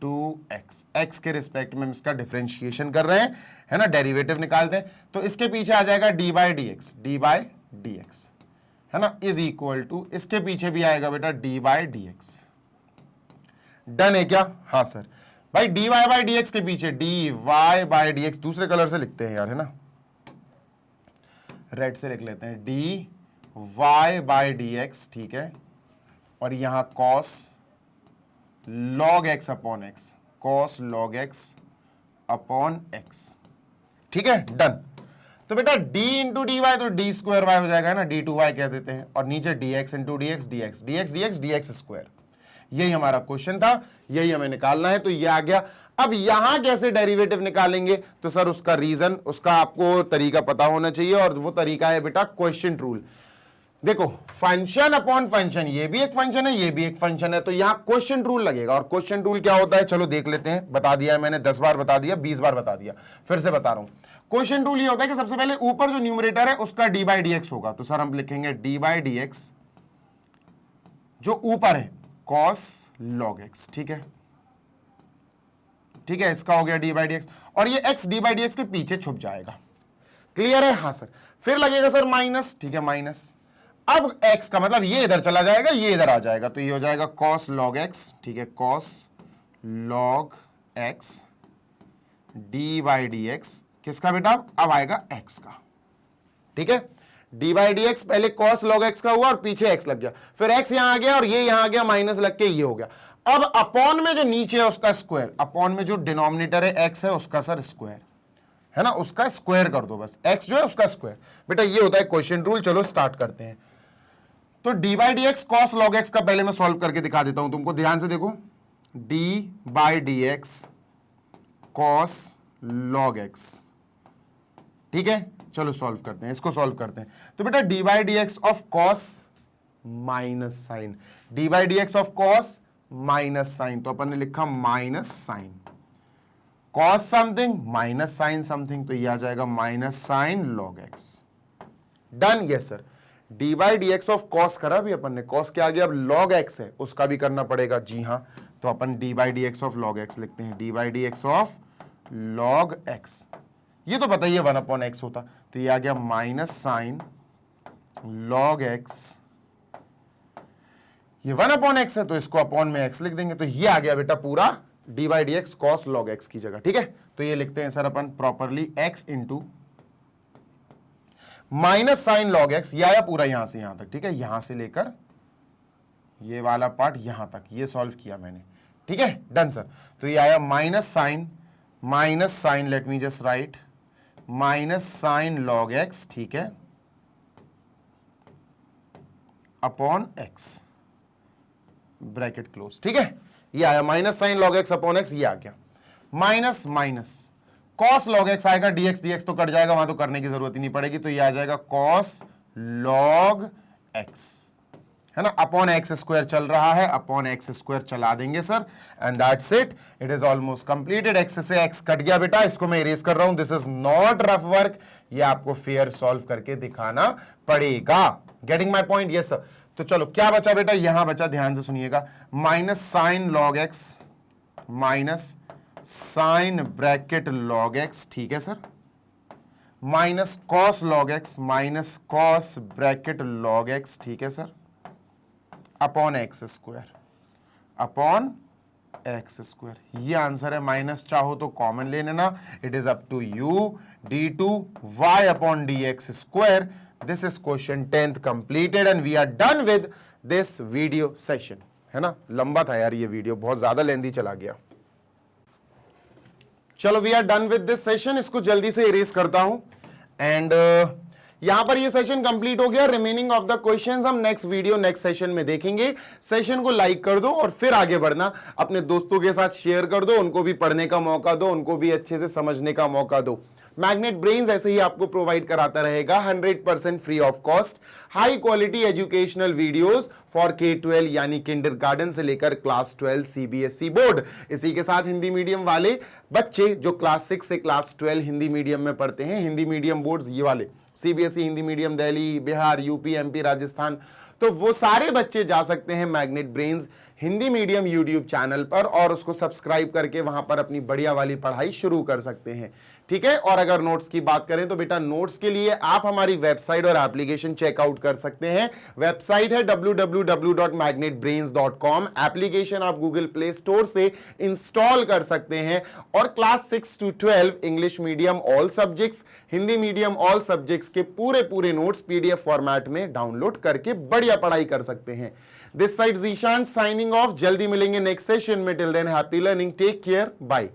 to x, x के रिस्पेक्ट में हम इसका डिफरेंशिएशन कर रहे हैं, है ना, डेरिवेटिव निकालते हैं, तो इसके पीछे आ जाएगा डी बाई डी एक्स, है ना, इज इक्वल टू, इसके पीछे भी आएगा बेटा d by d x, done है क्या, हाँ सर, भाई d y by d x के पीछे d y by d x, दूसरे कलर से लिखते हैं यार, है ना, रेड से लिख लेते हैं, d y by d x, ठीक है, और यहां cos log x upon x, cos log x upon x, ठीक है, डन। तो बेटा d इंटू डी वाई, तो डी स्क्वायर वाई हो जाएगा ना, d2y कह देते हैं, और नीचे dx इंटू dx स्क्वायर, यही हमारा क्वेश्चन था, यही हमें निकालना है, तो ये आ गया। अब यहां कैसे डेरिवेटिव निकालेंगे, तो सर उसका रीजन, उसका आपको तरीका पता होना चाहिए, और वो तरीका है बेटा क्वेश्चन रूल। देखो फंक्शन अपॉन फंक्शन, ये भी एक फंक्शन है, ये भी एक फंक्शन है, तो यहां क्वेश्चन रूल लगेगा, और क्वेश्चन रूल क्या होता है, चलो देख लेते हैं, बता दिया है मैंने, 10 बार बता दिया, 20 बार बता दिया, फिर से बता रहा हूं। क्वेश्चन रूल ये होता है कि सबसे पहले ऊपर जो न्यूमरेटर है उसका डी बाई डी एक्स होगा, तो सर हम लिखेंगे डी बाई डी एक्स जो ऊपर है कॉस लॉग एक्स, ठीक है, ठीक है, इसका हो गया डी बाई डी एक्स, और ये x d by d x के पीछे छुप जाएगा, क्लियर है, हाँ सर। फिर लगेगा सर माइनस, ठीक है, माइनस, अब x का मतलब ये इधर चला जाएगा, ये इधर आ जाएगा, तो ये हो जाएगा cos log x, ठीक है, cos log x d by d x, किसका बेटा, अब आएगा x का, ठीक है, d बाई डी एक्स, पहले cos log x का हुआ और पीछे x लग गया, फिर x यहां आ गया और ये यहां आ गया, माइनस लग के ये हो गया। अब अपॉन में जो नीचे है उसका स्क्वायर, अपॉन में जो डिनोमिनेटर है x है उसका सर स्क्वायर, है ना, उसका स्क्वायर कर दो बस, x जो है उसका स्क्वायर, बेटा ये होता है क्वेश्चन रूल। चलो स्टार्ट करते हैं। तो d by d x cos log x का पहले मैं सॉल्व करके दिखा देता हूं तुमको, ध्यान से देखो, d by d x cos log x, ठीक है, चलो सॉल्व करते हैं, इसको सॉल्व करते हैं। तो बेटा d by d x of cos minus sine, d by d x of cos minus sine, तो अपन ने लिखा minus sine, cos something minus sine something, तो ये आ जाएगा minus sine log x, done, yes sir. D by d x of cos करा भी अपन ने, कॉस क्या आ गया, अब लॉग एक्स है उसका भी करना पड़ेगा, जी हाँ, तो अपन d by d x of log x लिखते हैं, d by d x of log x, ये तो पता ही है 1 अपॉन एक्स होता, तो ये आ गया माइनस साइन लॉग एक्स, ये 1 अपॉन एक्स है तो इसको अपॉन में एक्स लिख देंगे, तो ये आ गया बेटा पूरा d by d x cos log x की जगह, ठीक है। तो ये लिखते हैं सर अपन properly x into minus sine log x, या पूरा यहां से यहां तक, ठीक है, यहां से लेकर ये वाला पार्ट यहां तक, ये सॉल्व किया मैंने, ठीक है, डन सर। तो ये आया minus sine let me just write minus sine log x, ठीक है, अपॉन एक्स ब्रैकेट क्लोज, ठीक है। ये आया minus sine log x upon x, ये आ गया minus minus cos log x आएगा, डीएक्स तो कट जाएगा, वहां तो करने की जरूरत ही नहीं पड़ेगी, तो ये आ जाएगा कॉस लॉग एक्स, है ना, अपॉन एक्स स्क्वायर चल रहा है, अपॉन एक्स स्क्वायर चला देंगे sir, and that's it is almost completed. X से एक्स कट गया बेटा, इसको मैं इरेज कर रहा हूं, this is not rough work, ये आपको फेयर सॉल्व करके दिखाना पड़ेगा। Getting my point? Yes sir. तो चलो क्या बचा बेटा, यहां बचा, ध्यान से सुनिएगा, minus sine log x minus sine bracket log x, ठीक है sir, minus cos log x minus cos bracket log x, ठीक है सर, अपॉन एक्स स्क्वायर ये आंसर है। माइनस चाहो तो कॉमन ले लेना, it is up to you, d2 y upon dx square. This is question 10th completed and we are done with this video session, है ना। लंबा था यार ये वीडियो, बहुत ज्यादा लेंथी चला गया। चलो we are done with this session, इसको जल्दी से इरेज करता हूं एंड यहां पर ये सेशन कंप्लीट हो गया। रिमेनिंग ऑफ द क्वेश्चंस हम नेक्स्ट वीडियो नेक्स्ट सेशन में देखेंगे। सेशन को लाइक कर दो और फिर आगे बढ़ना, अपने दोस्तों के साथ शेयर कर दो, उनको भी पढ़ने का मौका दो, उनको भी अच्छे से समझने का मौका दो। मैग्नेट ब्रेन्स ऐसे ही आपको प्रोवाइड कराता रहेगा 100% free of cost high quality educational videos for K-12 यानी किंडरगार्टन से लेकर क्लास 12 CBSE बोर्ड। इसी के साथ हिंदी मीडियम वाले बच्चे जो क्लास 6 से क्लास 12 हिंदी मीडियम में पढ़ते हैं, हिंदी मीडियम बोर्ड्स ये वाले CBSE Hindi medium Delhi, Bihar, UP, MP, Rajasthan, तो वो सारे बच्चे जा सकते हैं magnet brains Hindi medium YouTube channel पर और उसको सब्सक्राइब करके वहां पर अपनी बढ़िया वाली पढ़ाई शुरू कर सकते हैं, ठीक है। और अगर नोट्स की बात करें तो बेटा नोट्स के लिए आप हमारी वेबसाइट और एप्लीकेशन चेकआउट कर सकते हैं। वेबसाइट है www.magnetbrains.com, एप्लीकेशन आप गूगल प्ले स्टोर से इंस्टॉल कर सकते हैं और class 6 to 12 English medium all subjects, Hindi medium all subjects के पूरे नोट्स PDF फॉर्मेट में डाउनलोड करके बढ़िया पढ़ाई कर सकते हैं। This side Zeeshan signing off, जल्दी मिलेंगे नेक्स्ट सेशन में। Till then happy learning, take care, bye.